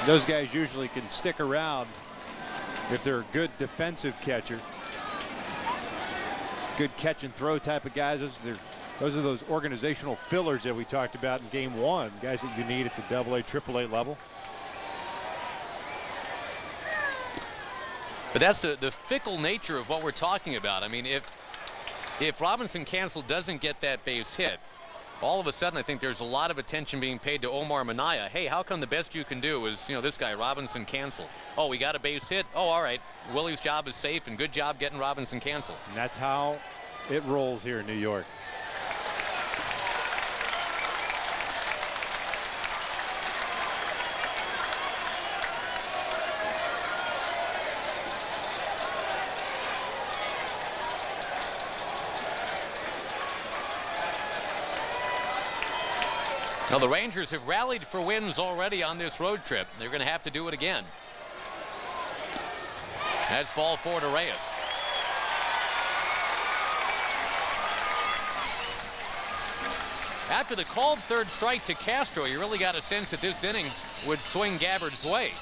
Those guys usually can stick around if they're a good defensive catcher. Good catch and throw type of guys. Those are those organizational fillers that we talked about in game 1. Guys that you need at the AA, AAA level. But that's the fickle nature of what we're talking about. I mean, if Robinson Cancel doesn't get that base hit, all of a sudden I think there's a lot of attention being paid to Omar Minaya. Hey, how come the best you can do is, this guy, Robinson Cancel? Oh, we got a base hit? Oh, all right. Willie's job is safe, and good job getting Robinson Cancel. And that's how it rolls here in New York. Now, the Rangers have rallied for wins already on this road trip. They're going to have to do it again. That's ball 4 to Reyes. After the called 3rd strike to Castro, you really got a sense that this inning would swing Gabbard's way.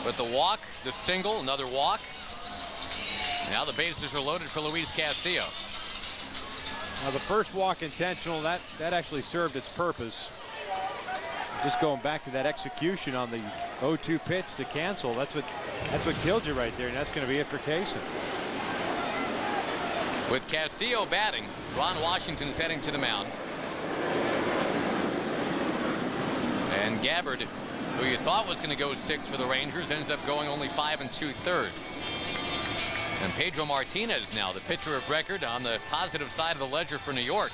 But the walk, the single, another walk. Now the bases are loaded for Luis Castillo. Now the first walk intentional, that actually served its purpose. Just going back to that execution on the 0-2 pitch to Cancel, that's what killed you right there, and that's going to be it for Kaysen. With Castillo batting, Ron Washington's heading to the mound. And Gabbard, who you thought was going to go 6 for the Rangers, ends up going only 5 2/3. And Pedro Martinez now the pitcher of record on the positive side of the ledger for New York.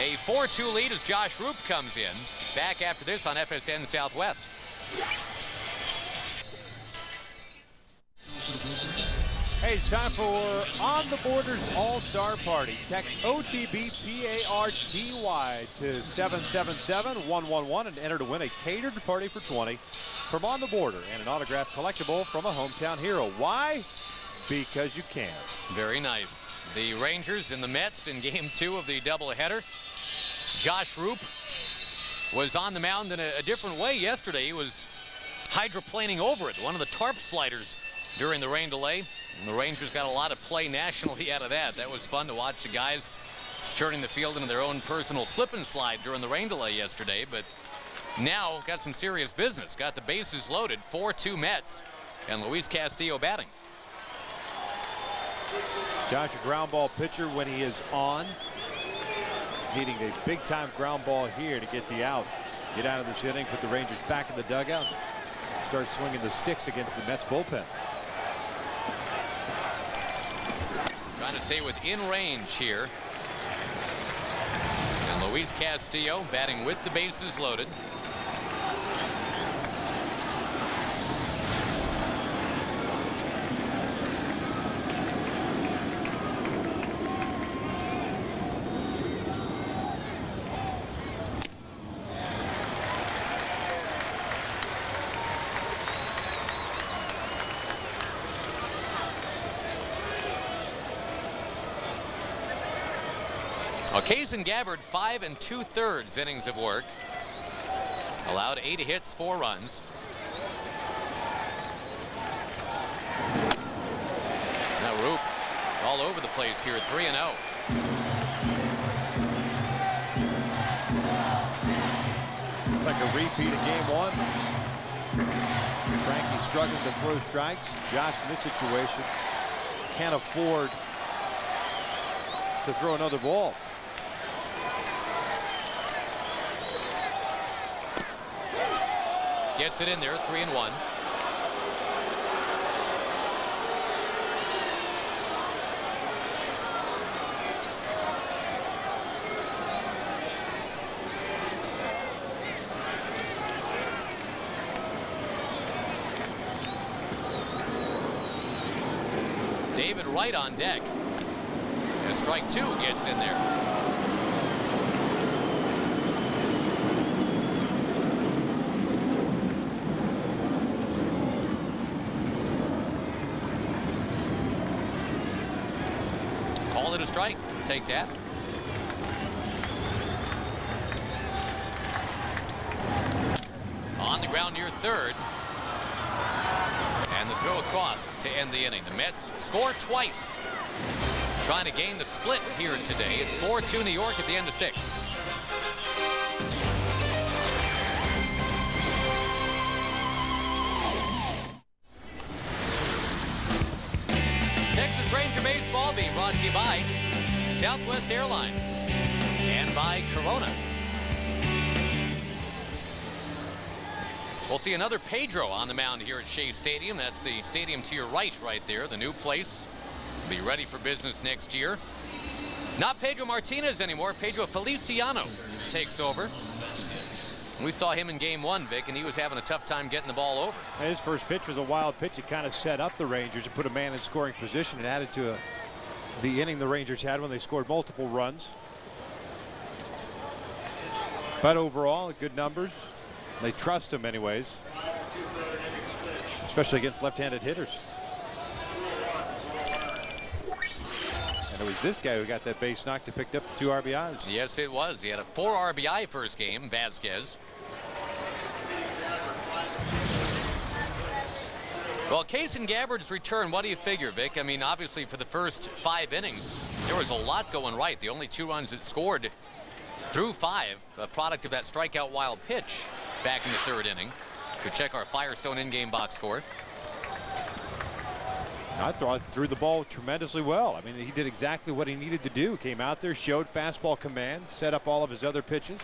A 4-2 lead as Josh Roop comes in. Back after this on FSN Southwest. Hey, it's time for On the Borders All-Star Party. Text OTBPARTY to 777-111 and enter to win a catered party for 20 from On the Border and an autographed collectible from a hometown hero. Why? Because you can. Very nice. The Rangers and the Mets in game 2 of the doubleheader. Josh Roop was on the mound in a different way yesterday. He was hydroplaning over it, one of the tarp sliders during the rain delay. And the Rangers got a lot of play nationally out of that. That was fun to watch the guys turning the field into their own personal slip and slide during the rain delay yesterday. But now got some serious business. Got the bases loaded, 4-2 Mets, and Luis Castillo batting. Josh, a ground ball pitcher when he is on. Needing a big-time ground ball here to get the out. Get out of this inning, put the Rangers back in the dugout. Start swinging the sticks against the Mets bullpen. Trying to stay within range here. And Luis Castillo batting with the bases loaded. Case and Gabbard, 5 2/3 innings of work. Allowed 8 hits, 4 runs. Now Roop all over the place here, 3-0. Like a repeat of game 1. Frankie struggling to throw strikes. Josh in this situation can't afford to throw another ball. Gets it in there, 3-1. David Wright on deck. And strike 2 gets in there. Call it a strike. Take that. On the ground near third. And the throw across to end the inning. The Mets score twice. Trying to gain the split here today. It's 4-2 New York at the end of 6. Texas Ranger Baseball being brought to you by Southwest Airlines and by Corona. We'll see another Pedro on the mound here at Shea Stadium. That's the stadium to your right there, the new place. Be ready for business next year. Not Pedro Martinez anymore. Pedro Feliciano takes over. We saw him in game 1, Vic, and he was having a tough time getting the ball over. His first pitch was a wild pitch. It kind of set up the Rangers and put a man in scoring position and added to the inning the Rangers had when they scored multiple runs. But overall, good numbers. They trust him anyways, especially against left-handed hitters. And it was this guy who got that base knocked and picked up the 2 RBIs. Yes, it was. He had a 4 RBI first game, Vasquez. Well, Case and Gabbard's return, what do you figure, Vic? I mean, obviously for the first 5 innings, there was a lot going right. The only 2 runs that scored through 5, a product of that strikeout wild pitch back in the 3rd inning. Could check our Firestone in-game box score. I thought threw the ball tremendously well. I mean, he did exactly what he needed to do. Came out there, showed fastball command, set up all of his other pitches.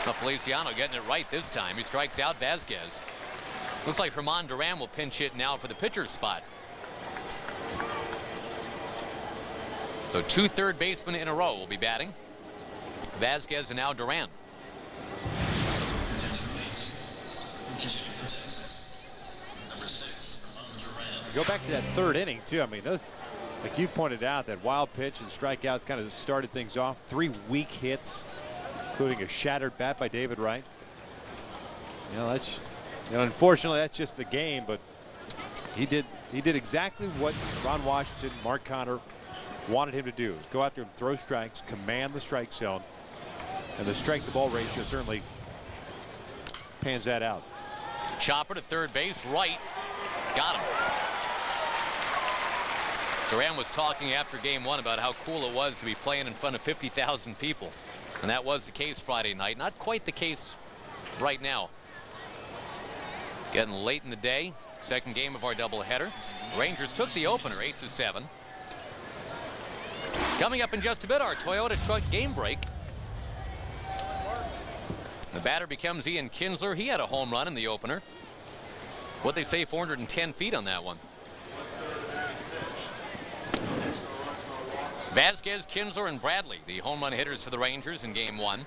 Well, Feliciano getting it right this time. He strikes out Vasquez. Looks like Herman Duran will pinch hit now for the pitcher's spot. So 2 third basemen in a row will be batting. Vasquez and now Duran. Go back to that 3rd inning too. I mean, Like you pointed out, that wild pitch and strikeouts kind of started things off. 3 weak hits, including a shattered bat by David Wright. Unfortunately, that's just the game, but he did exactly what Ron Washington, Mark Connor wanted him to do. Go out there and throw strikes, command the strike zone, and the strike-to-ball ratio certainly pans that out. Chopper to third base, Wright got him. Duran was talking after game 1 about how cool it was to be playing in front of 50,000 people, and that was the case Friday night. Not quite the case right now. Getting late in the day, second game of our doubleheader. Rangers took the opener 8-7. Coming up in just a bit, our Toyota truck game break. The batter becomes Ian Kinsler. He had a home run in the opener. What'd they say, 410 feet on that one? Vasquez, Kinsler, and Bradley, the home run hitters for the Rangers in game 1.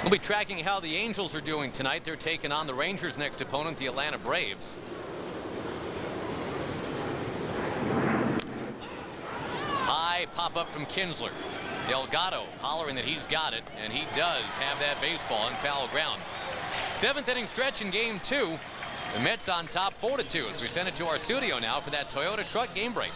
We'll be tracking how the Angels are doing tonight. They're taking on the Rangers' next opponent, the Atlanta Braves. High pop-up from Kinsler. Delgado hollering that he's got it, and he does have that baseball in foul ground. 7th inning stretch in game 2. The Mets on top 4-2 as we send it to our studio now for that Toyota truck game break.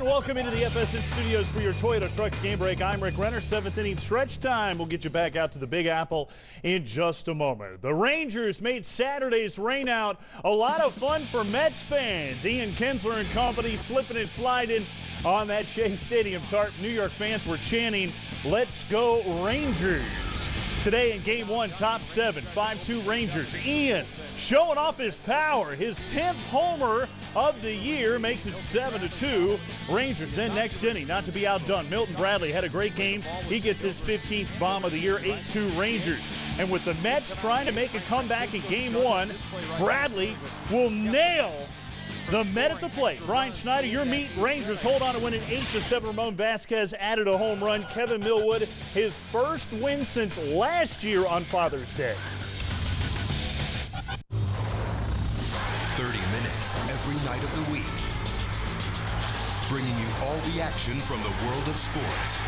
Welcome into the FSN studios for your Toyota Trucks game break. I'm Rick Renner. 7th inning stretch time. We'll get you back out to the Big Apple in just a moment. The Rangers made Saturday's rainout a lot of fun for Mets fans. Ian Kinsler and company slipping and sliding on that Shea Stadium tarp. New York fans were chanting, "Let's go Rangers." Today in game 1, top 7, 5-2 Rangers. Ian showing off his power. His 10th homer of the year makes it 7-2 Rangers. Then next inning, not to be outdone, Milton Bradley had a great game. He gets his 15th bomb of the year, 8-2 Rangers. And with the Mets trying to make a comeback in game 1, Bradley will nail the Met at the plate. Brian Schneider, your meat. Rangers hold on to win an 8-7. Ramon Vasquez added a home run. Kevin Millwood, his first win since last year on Father's Day. 30 minutes every night of the week, bringing you all the action from the world of sports.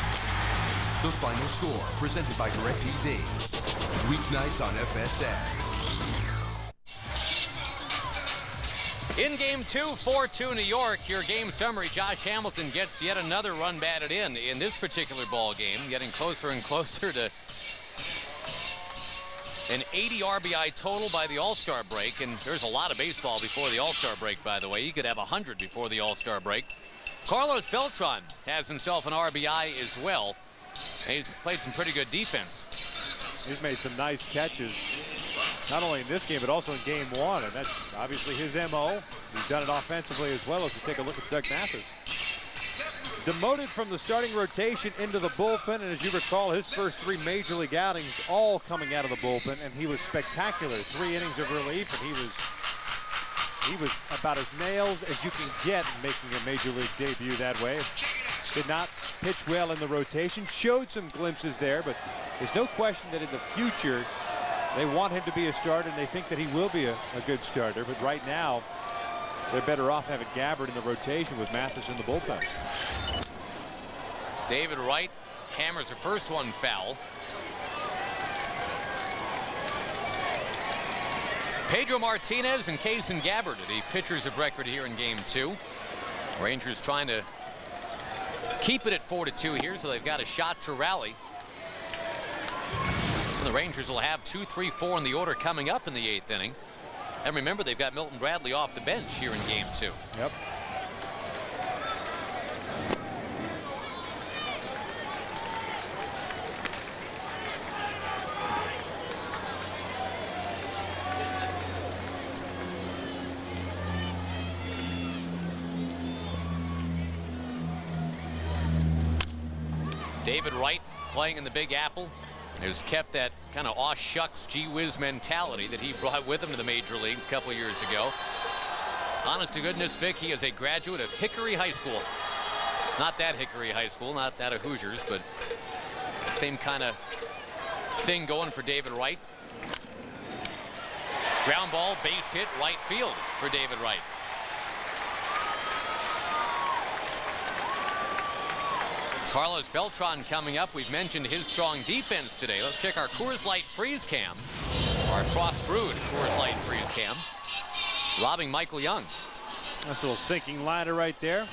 The Final Score, presented by DirecTV. Weeknights on FSN. In game 2, 4-2 New York. Your game summary, Josh Hamilton gets yet another run batted in this particular ball game, getting closer and closer to an 80 RBI total by the All-Star break. And there's a lot of baseball before the All-Star break, by the way. You could have 100 before the All-Star break. Carlos Beltran has himself an RBI as well. And he's played some pretty good defense. He's made some nice catches, not only in this game, but also in game 1. And that's obviously his MO. He's done it offensively as well. As we take a look at Doug Mathis. Demoted from the starting rotation into the bullpen. And as you recall, his first 3 major league outings all coming out of the bullpen. And he was spectacular. 3 innings of relief. And he was about as nails as you can get making a major league debut that way. Did not pitch well in the rotation. Showed some glimpses there, but there's no question that in the future they want him to be a starter, and they think that he will be a good starter. But right now, they're better off having Gabbard in the rotation with Mathis in the bullpen. David Wright hammers the first one foul. Pedro Martinez and Kaysen Gabbard are the pitchers of record here in game 2. Rangers trying to keep it at 4-2 here, so they've got a shot to rally. And the Rangers will have 2, 3, 4 in the order coming up in the 8th inning. And remember, they've got Milton Bradley off the bench here in game 2. Yep. David Wright playing in the Big Apple has kept that kind of aw shucks gee whiz mentality that he brought with him to the major leagues a couple of years ago. Honest to goodness, Vic, he is a graduate of Hickory High School. Not that Hickory High School, not that of Hoosiers, but same kind of thing going for David Wright. Ground ball, base hit, right field for David Wright. Carlos Beltran coming up. We've mentioned his strong defense today. Let's check our Coors Light freeze cam. Our cross-brewed Coors Light freeze cam. Robbing Michael Young. Nice little sinking liner right there.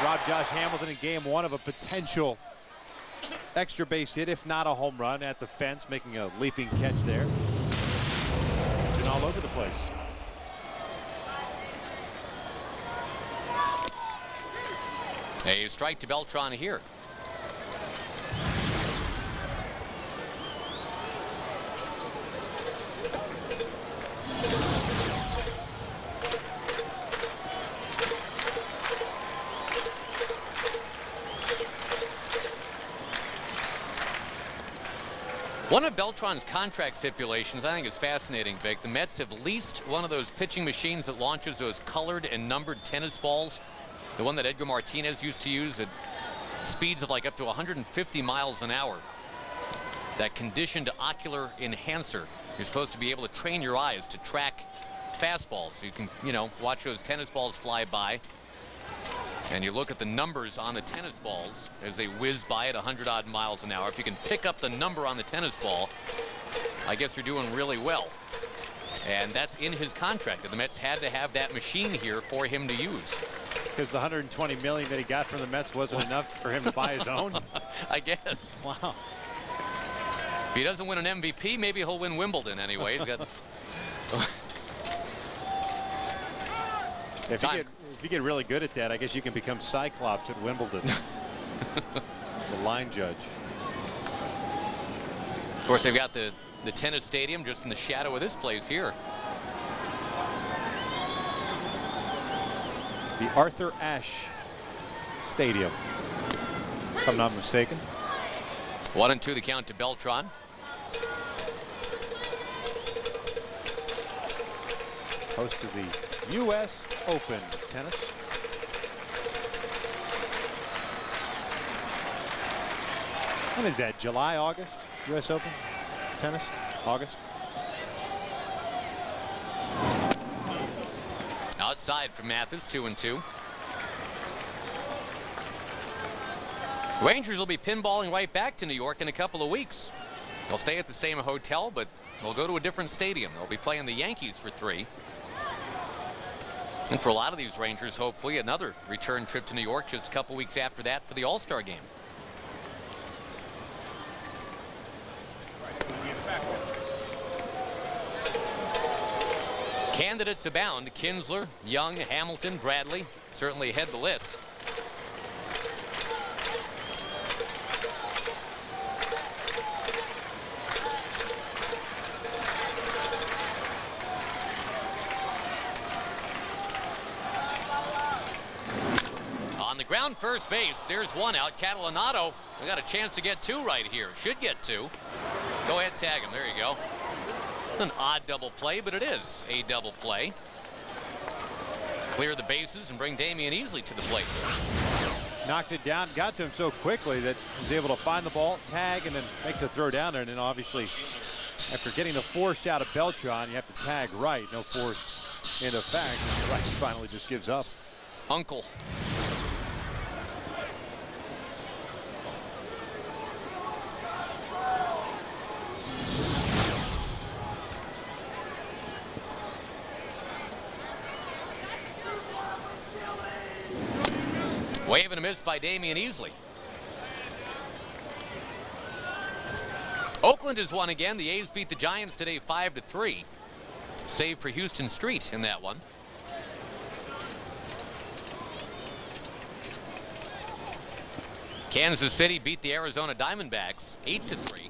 Robbed Josh Hamilton in game 1 of a potential extra base hit, if not a home run, at the fence, making a leaping catch there. And all over the place. A strike to Beltran here. One of Beltran's contract stipulations, I think, is fascinating, Vic. The Mets have leased one of those pitching machines that launches those colored and numbered tennis balls. The one that Edgar Martinez used to use at speeds of like up to 150 miles an hour. That conditioned ocular enhancer. You're supposed to be able to train your eyes to track fastballs. So you can, you know, watch those tennis balls fly by. And you look at the numbers on the tennis balls as they whiz by at 100-odd miles an hour. If you can pick up the number on the tennis ball, I guess you're doing really well. And that's in his contract. The Mets had to have that machine here for him to use. Because the $120 million that he got from the Mets wasn't enough for him to buy his own? I guess. Wow. If he doesn't win an MVP, maybe he'll win Wimbledon anyway. He's got if you get really good at that, I guess you can become Cyclops at Wimbledon. The line judge. Of course, they've got the tennis stadium just in the shadow of this place here. The Arthur Ashe Stadium, if I'm not mistaken. 1-2 the count to Beltran. Host of the U.S. Open tennis. When is that? July, August? U.S. Open tennis? August? Outside from Mathis, 2-2. Rangers will be pinballing right back to New York in a couple of weeks. They'll stay at the same hotel, but they'll go to a different stadium. They'll be playing the Yankees for 3. And for a lot of these Rangers, hopefully another return trip to New York just a couple weeks after that for the All-Star game. Candidates abound. Kinsler, Young, Hamilton, Bradley certainly head the list. On the ground first base, there's one out. Catalanato, we got a chance to get 2 right here. Should get 2. Go ahead, tag him. There you go. It's an odd double play, but it is a double play. Clear the bases and bring Damian Easley to the plate. Knocked it down, got to him so quickly that he was able to find the ball, tag, and then make the throw down there. And then obviously, after getting the force out of Beltran, you have to tag right. No force in effect. Right finally just gives up. Uncle. Wave and a miss by Damian Easley. Oakland has won again. The A's beat the Giants today 5-3. Save for Houston Street in that one. Kansas City beat the Arizona Diamondbacks 8-3.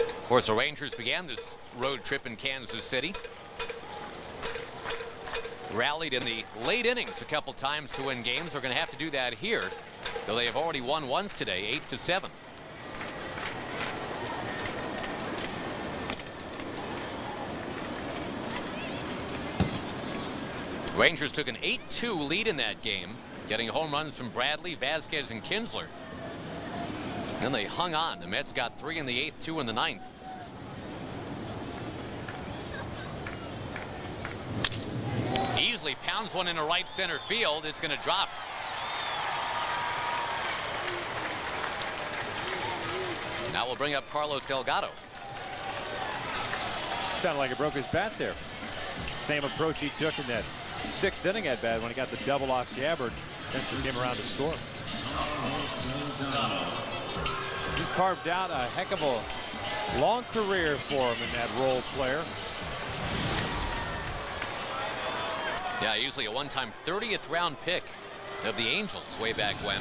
Of course, the Rangers began this road trip in Kansas City rallied in the late innings a couple times to win games. They're going to have to do that here, though they have already won once today, 8-7. Rangers took an 8-2 lead in that game, getting home runs from Bradley, Vasquez, and Kinsler. Then they hung on. The Mets got 3 in the 8th, 2 in the 9th. Easily pounds one into right center field. It's going to drop. Now we'll bring up Carlos Delgado. Sounded like it broke his bat there. Same approach he took in that 6th inning at bat when he got the double off Gabbard. Then came around to score. He's carved out a heck of a long career for him in that role player. Yeah, usually a one-time 30th round pick of the Angels way back when.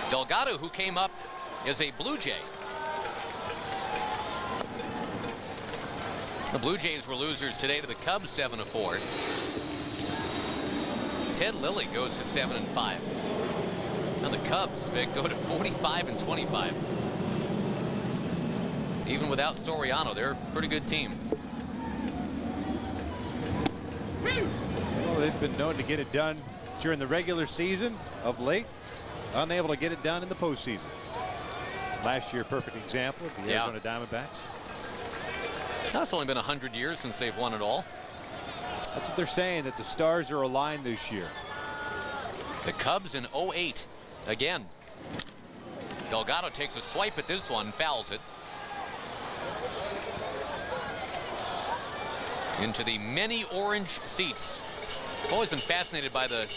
Delgado, who came up as a Blue Jay. The Blue Jays were losers today to the Cubs 7-4. Ted Lilly goes to 7-5. Now the Cubs, Vic, go to 45-25. Even without Soriano, they're a pretty good team. Well, they've been known to get it done during the regular season of late. Unable to get it done in the postseason. Last year, perfect example of the Arizona Diamondbacks. Now, it's only been 100 years since they've won it all. That's what they're saying, that the stars are aligned this year. The Cubs in 08 again. Delgado takes a swipe at this one, fouls it. Into the many orange seats. I've always been fascinated by the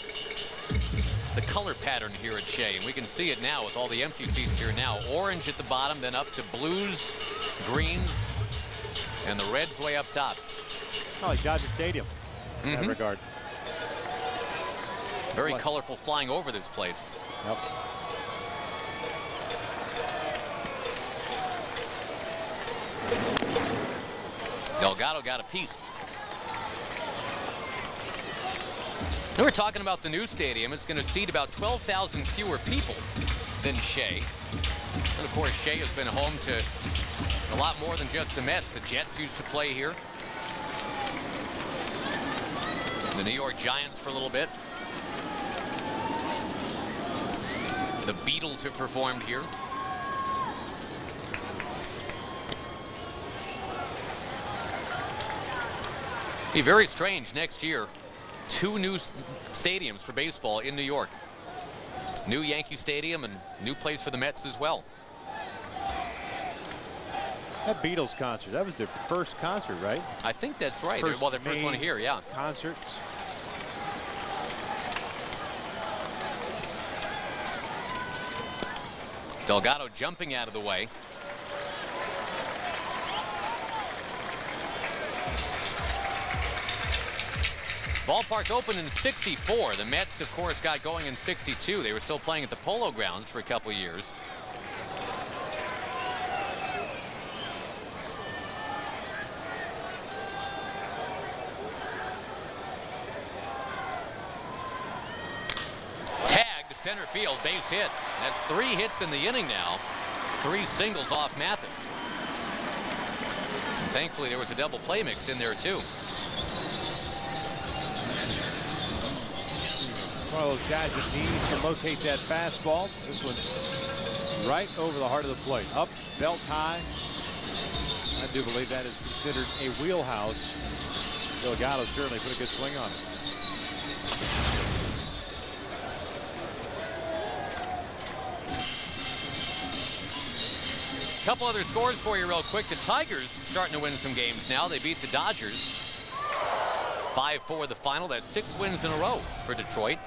color pattern here at Shea, and we can see it now with all the empty seats here now. Orange at the bottom, then up to blues, greens, and the reds way up top. Oh, like Dodger Stadium in that regard. Very colorful flying over this place. Yep. Delgado got a piece. Now we're talking about the new stadium. It's going to seat about 12,000 fewer people than Shea. And of course, Shea has been home to a lot more than just the Mets. The Jets used to play here. The New York Giants for a little bit. The Beatles have performed here. Be very strange next year. 2 new stadiums for baseball in New York. New Yankee Stadium and new place for the Mets as well. That Beatles concert, that was their first concert, right? I think that's right. Well, their first one here, yeah. Concerts. Delgado jumping out of the way. Ballpark opened in '64. The Mets, of course, got going in '62. They were still playing at the Polo Grounds for a couple years. Tagged center field, base hit. That's 3 hits in the inning now. 3 singles off Mathis. And thankfully, there was a double play mixed in there, too. One of those guys that needs to locate that fastball. This one right over the heart of the plate. Up, belt high. I do believe that is considered a wheelhouse. Delgado certainly put a good swing on it. A couple other scores for you real quick. The Tigers starting to win some games now. They beat the Dodgers 5-4 the final. That's 6 wins in a row for Detroit.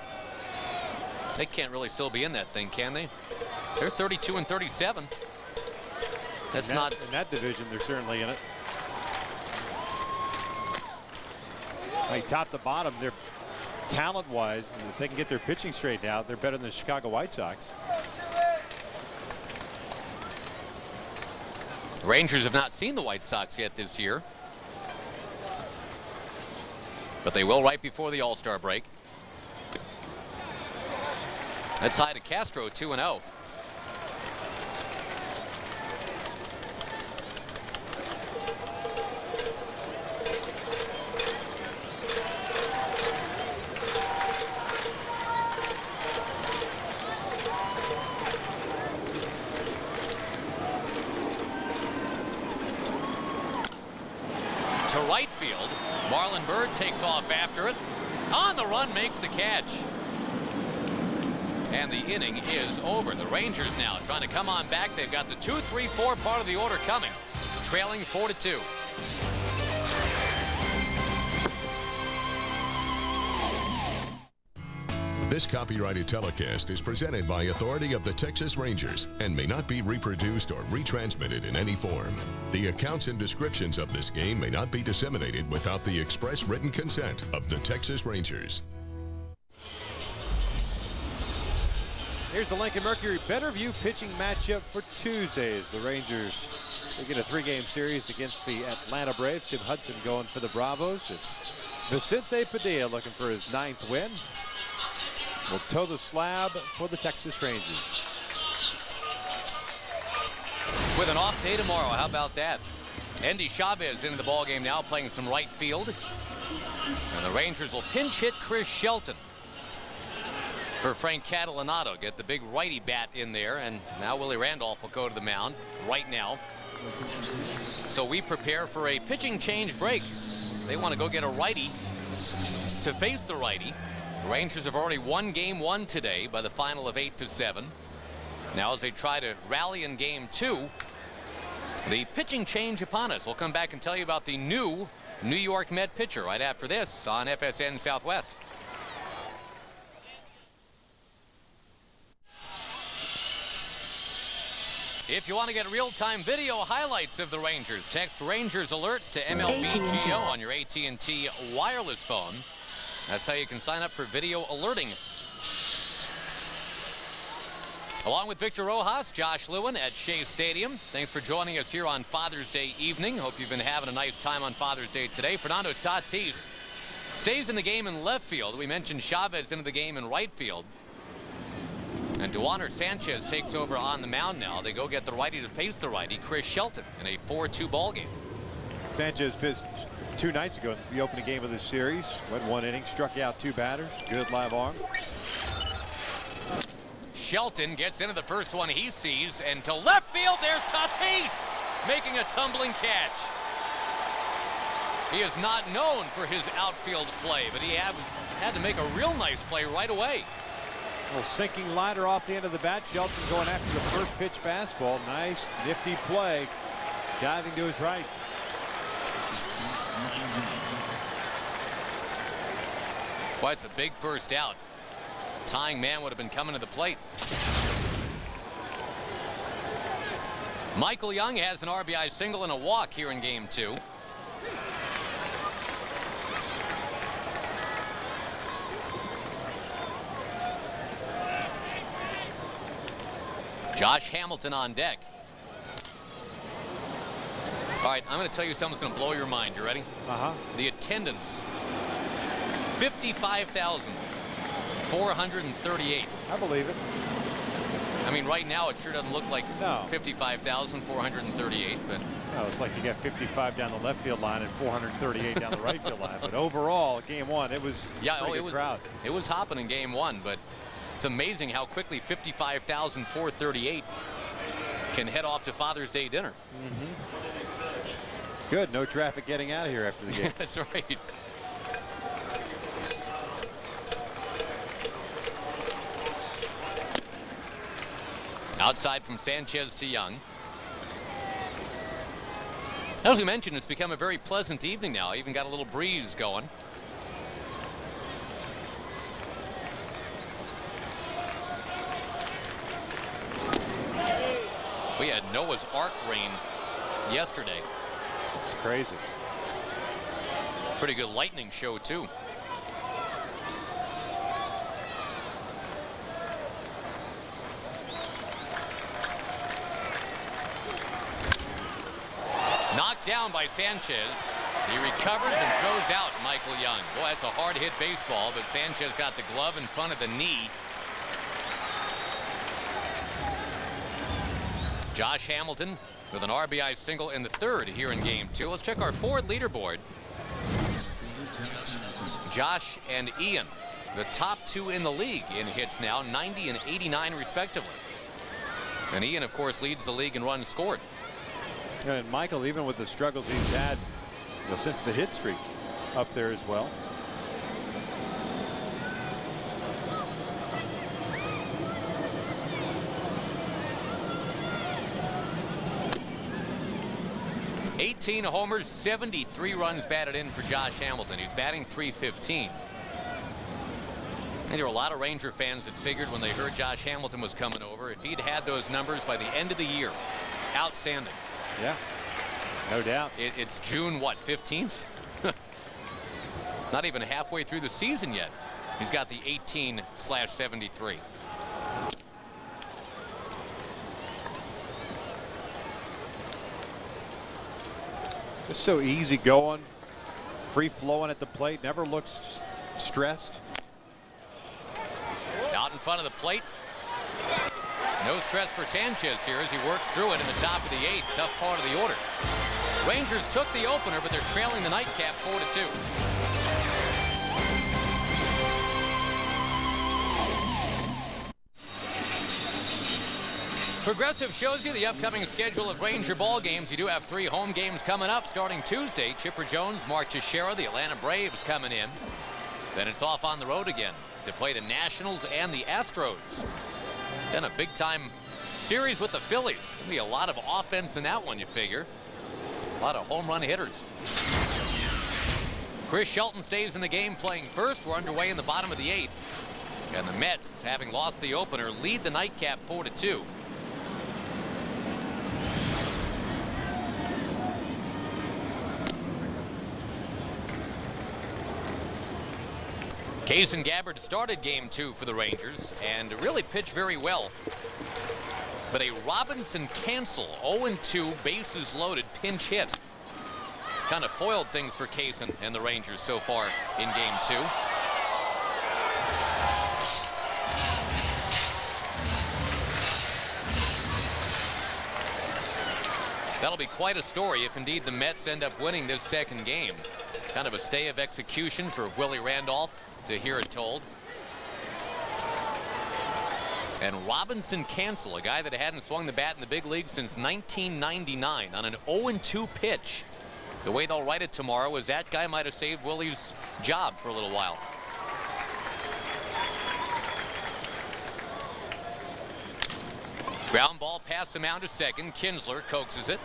They can't really still be in that thing, can they? They're 32-37. That's not in that division. They're certainly in it. Like top to bottom, they're talent-wise, and if they can get their pitching straightened out, they're better than the Chicago White Sox. Rangers have not seen the White Sox yet this year. But they will right before the All-Star break. That's high to Castro, 2-0. To right field, Marlon Byrd takes off after it. On the run, makes the catch. And the inning is over. The Rangers now trying to come on back. They've got the 2-3-4 part of the order coming, trailing 4-2. This copyrighted telecast is presented by authority of the Texas Rangers and may not be reproduced or retransmitted in any form. The accounts and descriptions of this game may not be disseminated without the express written consent of the Texas Rangers. Here's the Lincoln Mercury Better View pitching matchup for Tuesdays. The Rangers, they get a 3-game series against the Atlanta Braves. Tim Hudson going for the Bravos. And Vicente Padilla looking for his 9th win. Will toe the slab for the Texas Rangers. With an off day tomorrow, how about that? Endy Chavez into the ballgame now, playing some right field. And the Rangers will pinch hit Chris Shelton for Frank Catalanato. Get the big righty bat in there, and now Willie Randolph will go to the mound right now. So we prepare for a pitching change break. They want to go get a righty to face the righty. The Rangers have already won game 1 today by the final of 8-7. Now as they try to rally in game 2, the pitching change upon us. We'll come back and tell you about the new New York Met pitcher right after this on FSN Southwest. If you want to get real-time video highlights of the Rangers, text Rangers alerts to MLB.GO on your AT&T wireless phone. That's how you can sign up for video alerting. Along with Victor Rojas, Josh Lewin at Shea Stadium. Thanks for joining us here on Father's Day evening. Hope you've been having a nice time on Father's Day today. Fernando Tatis stays in the game in left field. We mentioned Chavez into the game in right field. And Duaner Sanchez takes over on the mound now. They go get the righty to face the righty, Chris Shelton, in a 4-2 ball game. Sanchez pitched 2 nights ago in the opening game of this series. Went 1 inning, struck out 2 batters. Good live arm. Shelton gets into the first one he sees, and to left field, there's Tatis making a tumbling catch. He is not known for his outfield play, but he had to make a real nice play right away. A little sinking liner off the end of the bat. Shelton going after the first pitch fastball. Nice, nifty play. Diving to his right. Boy, it's a big first out. Tying man would have been coming to the plate. Michael Young has an RBI single and a walk here in game 2. Josh Hamilton on deck. All right, I'm going to tell you something's going to blow your mind. You ready? The attendance, 55,438. I believe it. I mean, right now it sure doesn't look like 55,438, but no, it's like you got 55 down the left field line and 438 down the right field line. But overall, game 1, it was crowd. It was hopping in game 1, but it's amazing how quickly 55,438 can head off to Father's Day dinner. Good, no traffic getting out of here after the game. That's right. Outside from Sanchez to Young. As we mentioned, it's become a very pleasant evening now. Even got a little breeze going. We had Noah's Ark rain yesterday. It's crazy. Pretty good lightning show, too. Knocked knocked down by Sanchez. He recovers and throws out Michael Young. Boy, that's a hard hit baseball, but Sanchez got the glove in front of the knee. Josh Hamilton with an RBI single in the third here in game 2. Let's check our forward leaderboard. Josh and Ian, the top 2 in the league in hits now, 90 and 89 respectively. And Ian, of course, leads the league in runs scored. And Michael, even with the struggles he's had since the hit streak, up there as well. $18 homers, 73 runs batted in for Josh Hamilton. He's batting .315. And there were a lot of Ranger fans that figured when they heard Josh Hamilton was coming over, if he'd had those numbers by the end of the year, outstanding. Yeah, no doubt. It's June, what, 15th? Not even halfway through the season yet. He's got the 18/73. Just so easy going, free flowing at the plate, never looks stressed. Out in front of the plate. No stress for Sanchez here as he works through it in the top of the 8th, tough part of the order. Rangers took the opener, but they're trailing the nightcap 4-2. Progressive shows you the upcoming schedule of Ranger ball games. You do have 3 home games coming up starting Tuesday. Chipper Jones, Mark Teixeira, the Atlanta Braves coming in. Then it's off on the road again to play the Nationals and the Astros. Then a big-time series with the Phillies. Gonna be a lot of offense in that one, you figure. A lot of home run hitters. Chris Shelton stays in the game playing first. We're underway in the bottom of the 8th. And the Mets, having lost the opener, lead the nightcap 4-2. Kaysen Gabbard started game 2 for the Rangers and really pitched very well. But a Robinson cancel, 0-2, bases loaded, pinch hit. Kind of foiled things for Kaysen and the Rangers so far in game 2. That'll be quite a story if indeed the Mets end up winning this second game. Kind of a stay of execution for Willie Randolph, to hear it told. And Robinson cancel, a guy that hadn't swung the bat in the big league since 1999 on an 0-2 pitch. The way they'll write it tomorrow is that guy might have saved Willie's job for a little while. Ground ball past the mound to second. Kinsler coaxes it.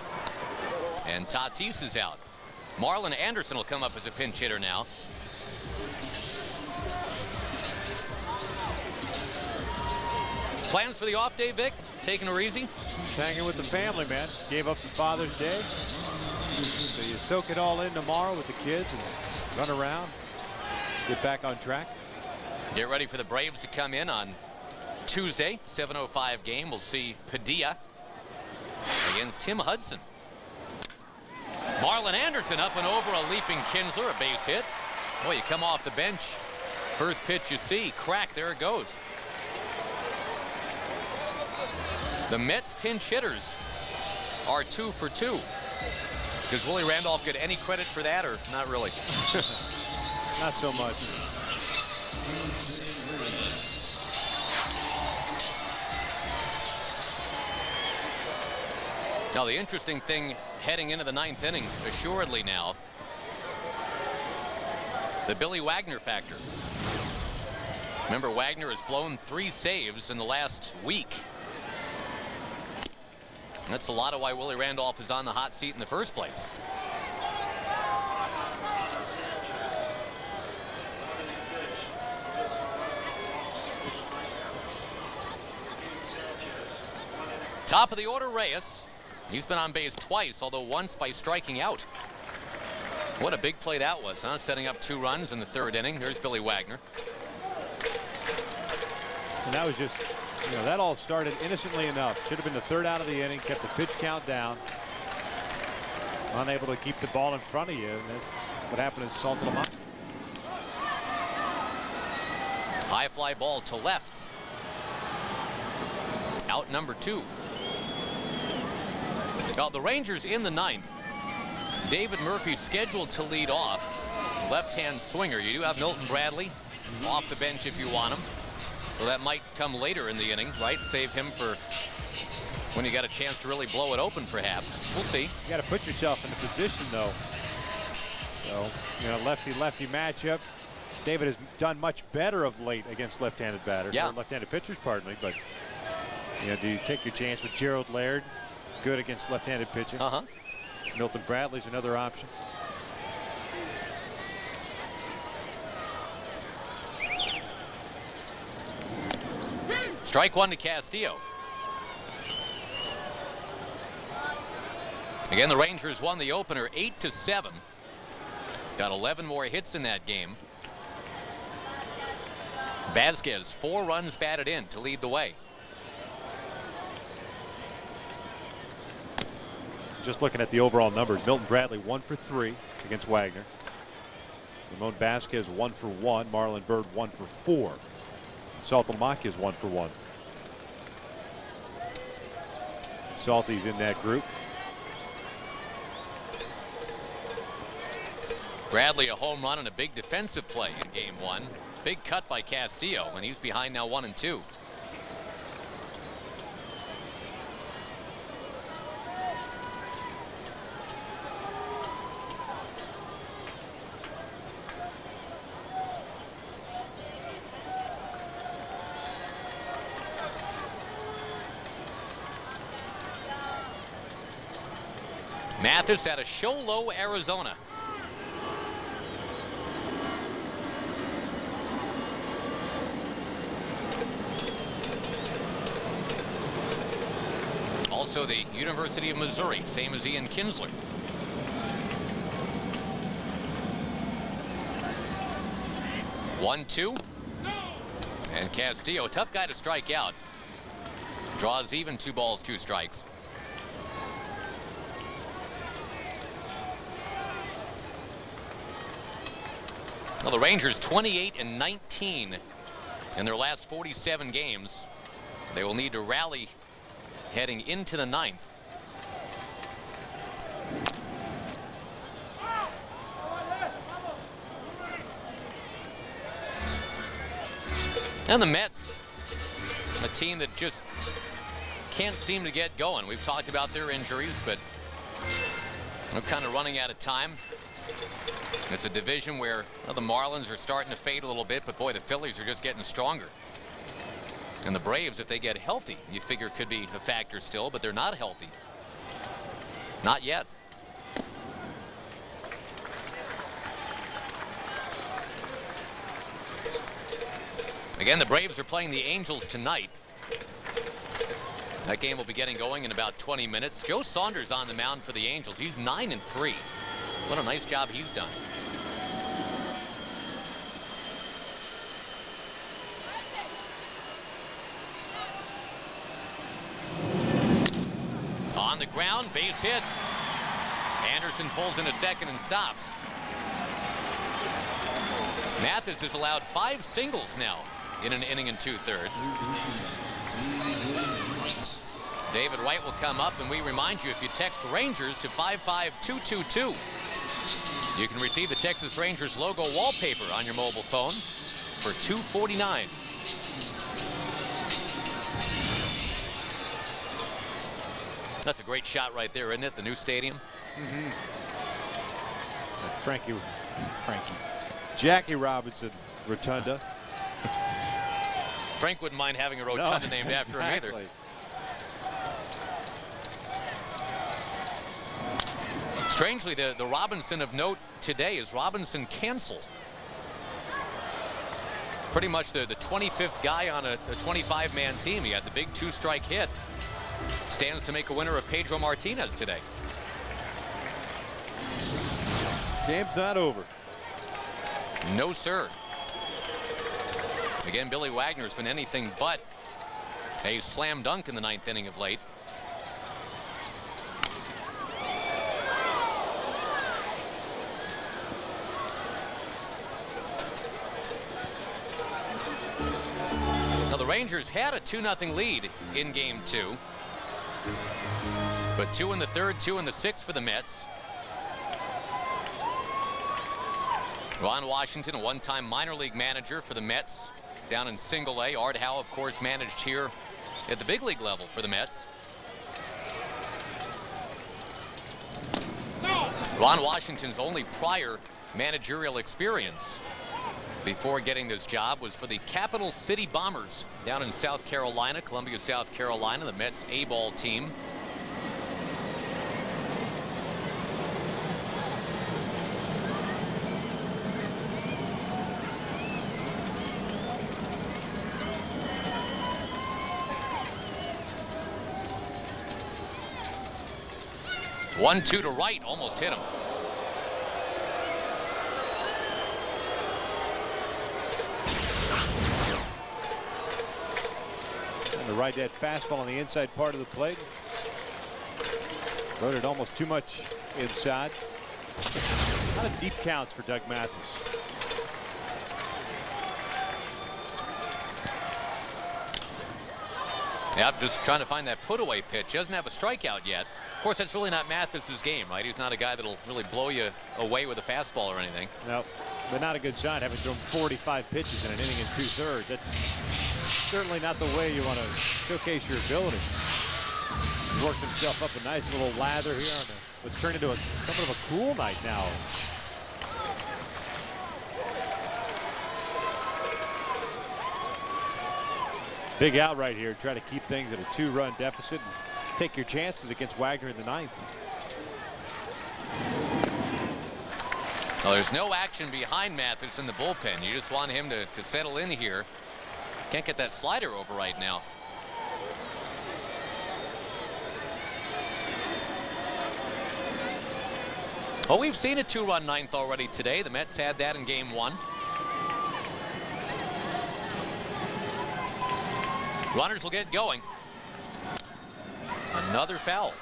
And Tatis is out. Marlon Anderson will come up as a pinch hitter now. Plans for the off day, Vic? Taking her easy? Hanging with the family, man. Gave up the Father's Day. So you soak it all in tomorrow with the kids and run around. Get back on track. Get ready for the Braves to come in on Tuesday, 7:05 game. We'll see Padilla against Tim Hudson. Marlon Anderson up and over a leaping Kinsler, a base hit. Boy, you come off the bench. First pitch you see, crack, there it goes. The Mets pinch hitters are 2 for 2. Does Willie Randolph get any credit for that, or not really? Not so much. Now, the interesting thing heading into the 9th inning, assuredly now, the Billy Wagner factor. Remember, Wagner has blown 3 saves in the last week. That's a lot of why Willie Randolph is on the hot seat in the first place. Top of the order, Reyes. He's been on base twice, although once by striking out. What a big play that was, huh? Setting up 2 runs in the 3rd inning. There's Billy Wagner. And that was just, you know, that all started innocently enough. Should have been the 3rd out of the inning, kept the pitch count down. Unable to keep the ball in front of you. And that's what happened to Salt Lamont. High fly ball to left. Out number 2. Now the Rangers in the 9th. David Murphy scheduled to lead off. Left-hand swinger. You do have Milton Bradley off the bench if you want him. So that might come later in the inning, right? Save him for when you got a chance to really blow it open, perhaps. We'll see. You got to put yourself in the position, though. So, you know, lefty-lefty matchup. David has done much better of late against left-handed batters. Yeah. Or left-handed pitchers, pardon me. But, you know, do you take your chance with Gerald Laird? Good against left-handed pitching. Milton Bradley's another option. Strike 1 to Castillo. Again, the Rangers won the opener 8-7. Got 11 more hits in that game. Vasquez, 4 runs batted in to lead the way. Just looking at the overall numbers, Milton Bradley 1 for 3 against Wagner. Ramon Vasquez 1 for 1. Marlon Byrd 1 for 4. Saltalamacchia is 1 for 1. Salty's in that group. Bradley a home run and a big defensive play in game 1. Big cut by Castillo, and he's behind now 1-2. Mathis out of Show Low, Arizona. Also the University of Missouri, same as Ian Kinsler. One, 2. And Castillo, tough guy to strike out. Draws even 2 balls, 2 strikes. Well, the Rangers 28-19 in their last 47 games. They will need to rally heading into the 9th. And the Mets, a team that just can't seem to get going. We've talked about their injuries, but they're kind of running out of time. It's a division where the Marlins are starting to fade a little bit, but boy, the Phillies are just getting stronger. And the Braves, if they get healthy, you figure could be a factor still, but they're not healthy. Not yet. Again, the Braves are playing the Angels tonight. That game will be getting going in about 20 minutes. Joe Saunders on the mound for the Angels. He's 9-3. What a nice job he's done. On the ground, base hit. Anderson pulls into second and stops. Mathis has allowed 5 singles now in an inning and 2/3. David Wright will come up, and we remind you, if you text Rangers to 55222, you can receive the Texas Rangers logo wallpaper on your mobile phone for $249. That's a great shot right there, isn't it? The new stadium. Jackie Robinson Rotunda. Frank wouldn't mind having a rotunda named after him either. Strangely, the Robinson of note today is Robinson Cancel. Pretty much the 25th guy on a 25-man team. He had the big 2-strike hit. Stands to make a winner of Pedro Martinez today. Game's not over. No, sir. Again, Billy Wagner has been anything but a slam dunk in the 9th inning of late. Rangers had a 2-0 lead in game 2. But 2 in the third, 2 in the sixth for the Mets. Ron Washington, a one-time minor league manager for the Mets down in Single A. Art Howe, of course, managed here at the big league level for the Mets. Ron Washington's only prior managerial experience before getting this job was for the Capital City Bombers down in South Carolina, Columbia, South Carolina, the Mets A-ball team. One-two to right, almost hit him. And the right dead fastball on the inside part of the plate. Loaded almost too much inside. A lot of deep counts for Doug Mathis. Yep, just trying to find that put-away pitch. Doesn't have a strikeout yet. Of course, that's really not Mathis's game, right? He's not a guy that'll really blow you away with a fastball or anything. No, but not a good sign, having thrown 45 pitches in an inning and 2/3. That's certainly not the way you want to showcase your ability. He worked himself up a nice little lather here on what's turned into somewhat of a cool night now. Big out right here. Try to keep things at a 2-run deficit and take your chances against Wagner in the ninth. Well, there's no action behind Mathis in the bullpen. You just want him to settle in here. Can't get that slider over right now. Well, we've seen a 2-run ninth already today. The Mets had that in game 1. Runners will get going. Another foul.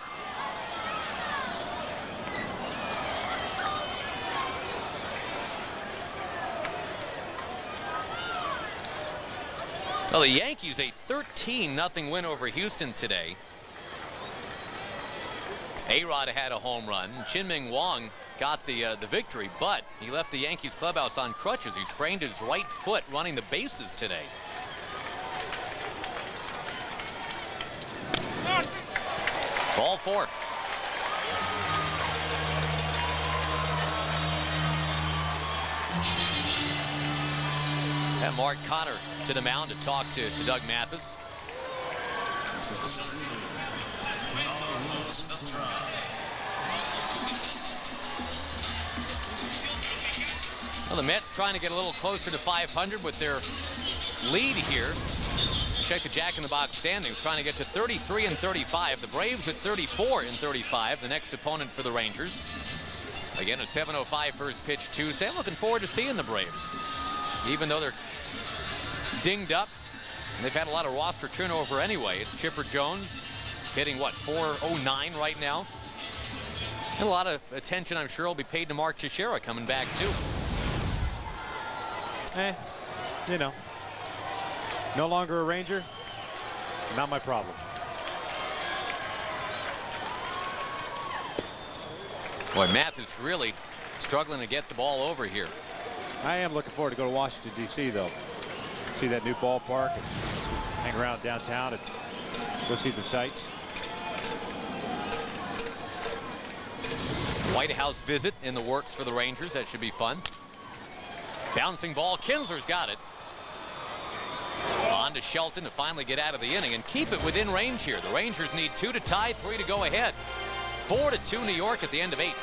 Well, the Yankees a 13-0 win over Houston today. A-Rod had a home run. Chin-Ming Wong got the victory, but he left the Yankees clubhouse on crutches. He sprained his right foot running the bases today. Ball 4. And Mark Connor to the mound to talk to Doug Mathis. Well, the Mets trying to get a little closer to 500 with their lead here. Check the Jack in the Box standings, trying to get to 33 and 35. The Braves at 34 and 35, the next opponent for the Rangers. Again, a 7:05 first pitch Tuesday. I'm looking forward to seeing the Braves. Even though they're dinged up, and they've had a lot of roster turnover anyway. It's Chipper Jones hitting, what, 409 right now? And a lot of attention, I'm sure, will be paid to Mark Teixeira coming back, too. You know. No longer a Ranger, not my problem. Boy, Mathis really struggling to get the ball over here. I am looking forward to go to Washington, D.C., though. See that new ballpark and hang around downtown and go see the sights. White House visit in the works for the Rangers. That should be fun. Bouncing ball. Kinsler's got it. On to Shelton to finally get out of the inning and keep it within range here. The Rangers need 2 to tie, 3 to go ahead. 4-2 New York at the end of 8.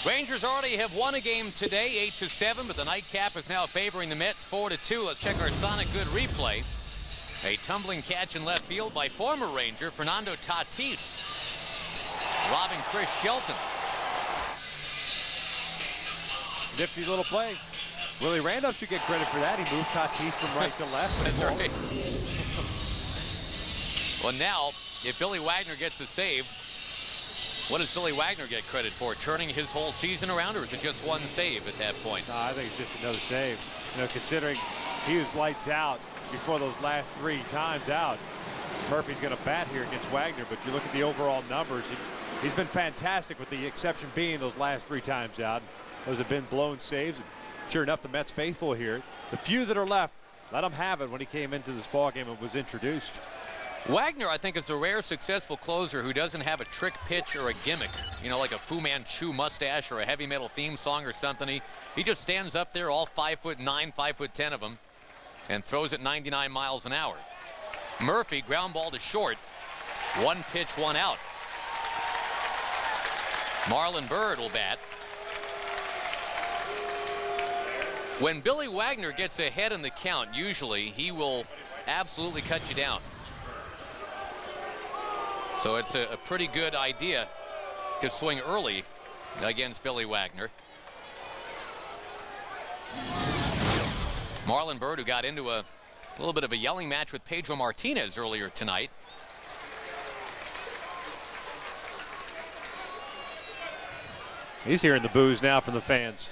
Rangers already have won a game today, 8-7, but the nightcap is now favoring the Mets 4-2. Let's check our Sonic Good replay. A tumbling catch in left field by former Ranger Fernando Tatis, robbing Chris Shelton. Nifty little play. Willie Randolph should get credit for that. He moved Tatis from right to left. That's right. Well, now, if Billy Wagner gets the save, What does Billy Wagner get credit for? Turning his whole season around, or is it just one save at that point? No, I think it's just another save. You know, considering he was lights out before those last 3 times out. Murphy's going to bat here against Wagner, but you look at the overall numbers, he's been fantastic, with the exception being those last 3 times out. Those have been blown saves. Sure enough, the Mets faithful here. The few that are left, let him have it when he came into this ballgame and was introduced. Wagner, I think, is a rare successful closer who doesn't have a trick pitch or a gimmick, you know, like a Fu Manchu mustache or a heavy metal theme song or something. He just stands up there, all 5'9", 5'10" of him, and throws it 99 miles an hour. Murphy, ground ball to short. 1 pitch, 1 out. Marlon Byrd will bat. When Billy Wagner gets ahead in the count, usually he will absolutely cut you down. So it's a pretty good idea to swing early against Billy Wagner. Marlon Byrd, who got into a little bit of a yelling match with Pedro Martinez earlier tonight. He's hearing the boos now from the fans.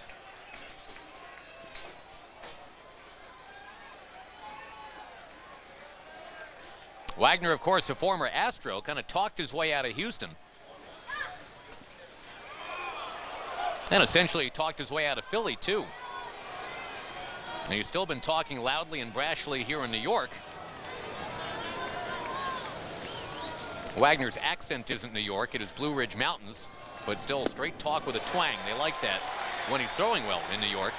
Wagner, of course, a former Astro, kind of talked his way out of Houston. And essentially he talked his way out of Philly, too. And he's still been talking loudly and brashly here in New York. Wagner's accent isn't New York, it is Blue Ridge Mountains, but still straight talk with a twang. They like that when he's throwing well in New York.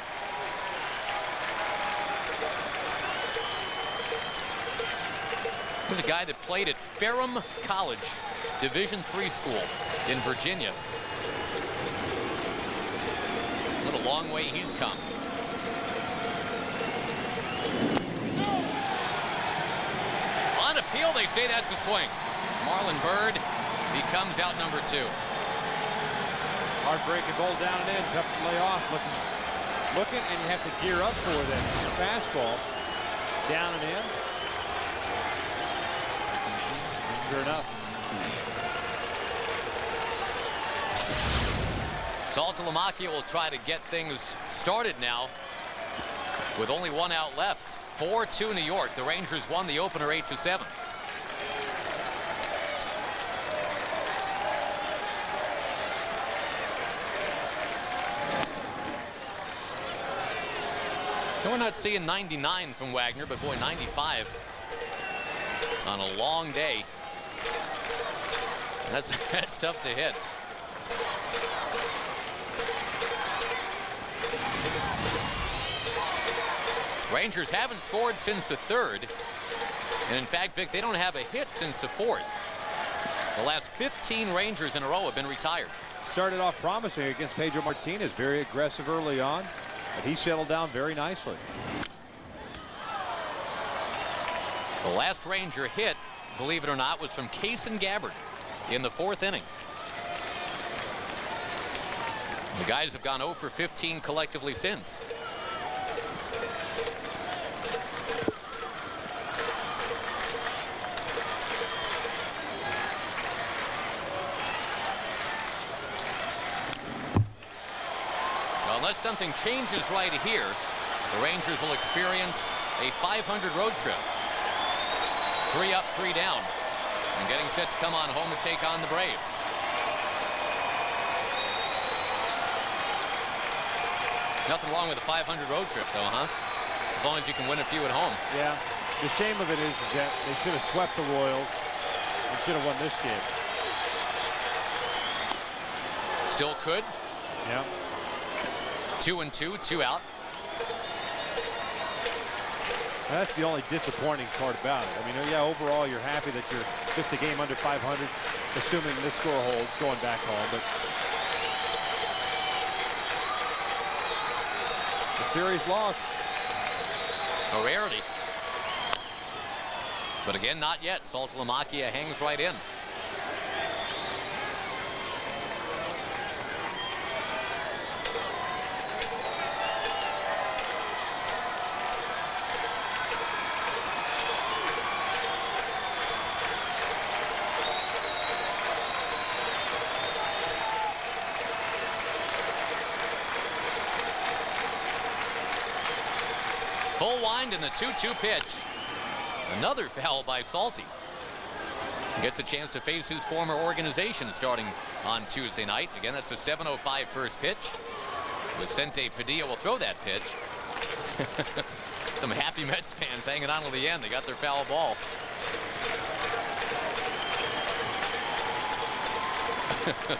He's a guy that played at Ferrum College, Division III school in Virginia. What a long way he's come. On appeal, they say that's a swing. Marlon Byrd becomes out number 2. Hard breaking ball down and in, tough to lay off. Looking, and you have to gear up for that fastball. Down and in. Sure enough. Saltalamacchia will try to get things started now with only 1 out left. 4-2 New York. The Rangers won the opener 8-7. We're not seeing 99 from Wagner, but boy, 95 on a long day. That's tough to hit. Rangers haven't scored since the 3rd. And in fact, Vic, they don't have a hit since the 4th. The last 15 Rangers in a row have been retired. Started off promising against Pedro Martinez. Very aggressive early on, but he settled down very nicely. The last Ranger hit, believe it or not, was from Kaysen Gabbard in the 4th inning. The guys have gone 0 for 15 collectively since. Unless something changes right here, the Rangers will experience a 500 road trip. 3 up, 3 down, and getting set to come on home to take on the Braves. Nothing wrong with a 500 road trip, though, huh? As long as you can win a few at home. Yeah. The shame of it is that they should have swept the Royals and should have won this game. Still could. Yeah. 2-2, 2 out. That's the only disappointing part about it. I mean, yeah, overall you're happy that you're just a game under 500, assuming this score holds going back home. But the series loss. A rarity. But again, not yet. Saltalamacchia hangs right in. Full wind in the 2-2 pitch. Another foul by Salty. Gets a chance to face his former organization starting on Tuesday night. Again, that's a 7:05 first pitch. Vicente Padilla will throw that pitch. Some happy Mets fans hanging on to the end. They got their foul ball.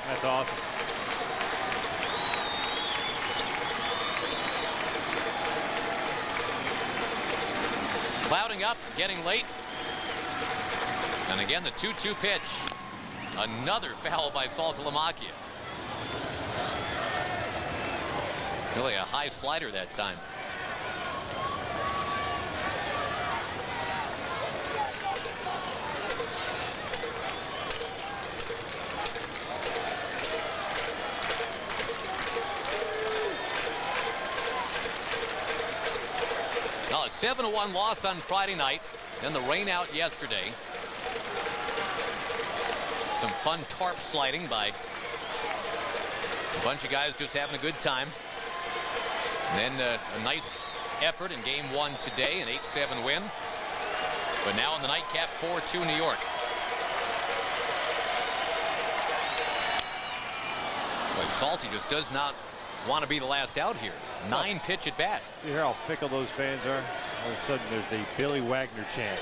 That's awesome. Clouding up, getting late. And again, the 2-2 pitch. Another foul by Saltalamacchia. Really a high slider that time. Now a 7-1 loss on Friday night. Then the rain out yesterday. Some fun tarp sliding by a bunch of guys just having a good time. And then a nice effort in game 1 today, an 8-7 win. But now in the nightcap, 4-2 New York. But Salty just does not want to be the last out here. 9-pitch at bat. You hear how fickle those fans are? All of a sudden there's a Billy Wagner chant.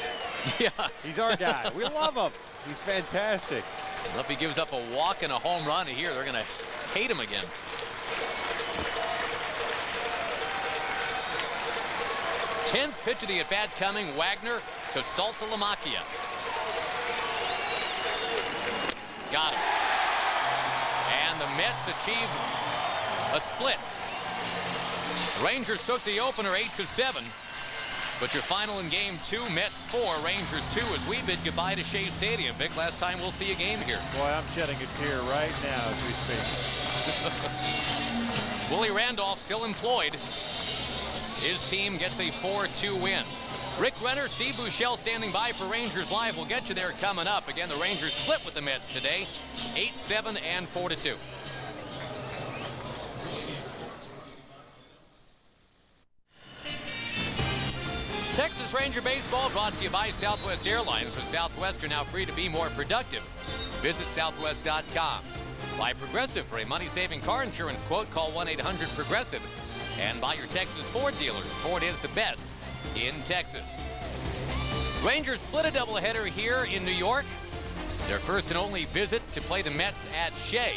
Yeah. He's our guy. We love him. He's fantastic. Well, if he gives up a walk and a home run here, they're going to hate him again. Tenth pitch of the at-bat coming. Wagner to Saltalamacchia. Got him. And the Mets achieved a split. Rangers took the opener 8-7. But your final in game 2, Mets 4, Rangers 2, as we bid goodbye to Shea Stadium. Vic, last time we'll see a game here. Boy, I'm shedding a tear right now as we speak. Willie Randolph still employed. His team gets a 4-2 win. Rick Renner, Steve Buechele standing by for Rangers Live. We'll get you there coming up. Again, the Rangers split with the Mets today, 8-7 and 4-2. Texas Ranger Baseball brought to you by Southwest Airlines. With Southwest, you're now free to be more productive. Visit Southwest.com. By Progressive. For a money-saving car insurance quote, call 1-800-PROGRESSIVE. And by your Texas Ford dealers. Ford is the best in Texas. Rangers split a doubleheader here in New York. Their first and only visit to play the Mets at Shea.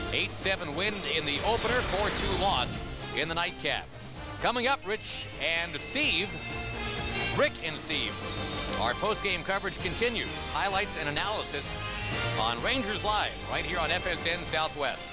8-7 win in the opener, 4-2 loss in the nightcap. Coming up, Rick and Steve. Our post-game coverage continues. Highlights and analysis on Rangers Live right here on FSN Southwest.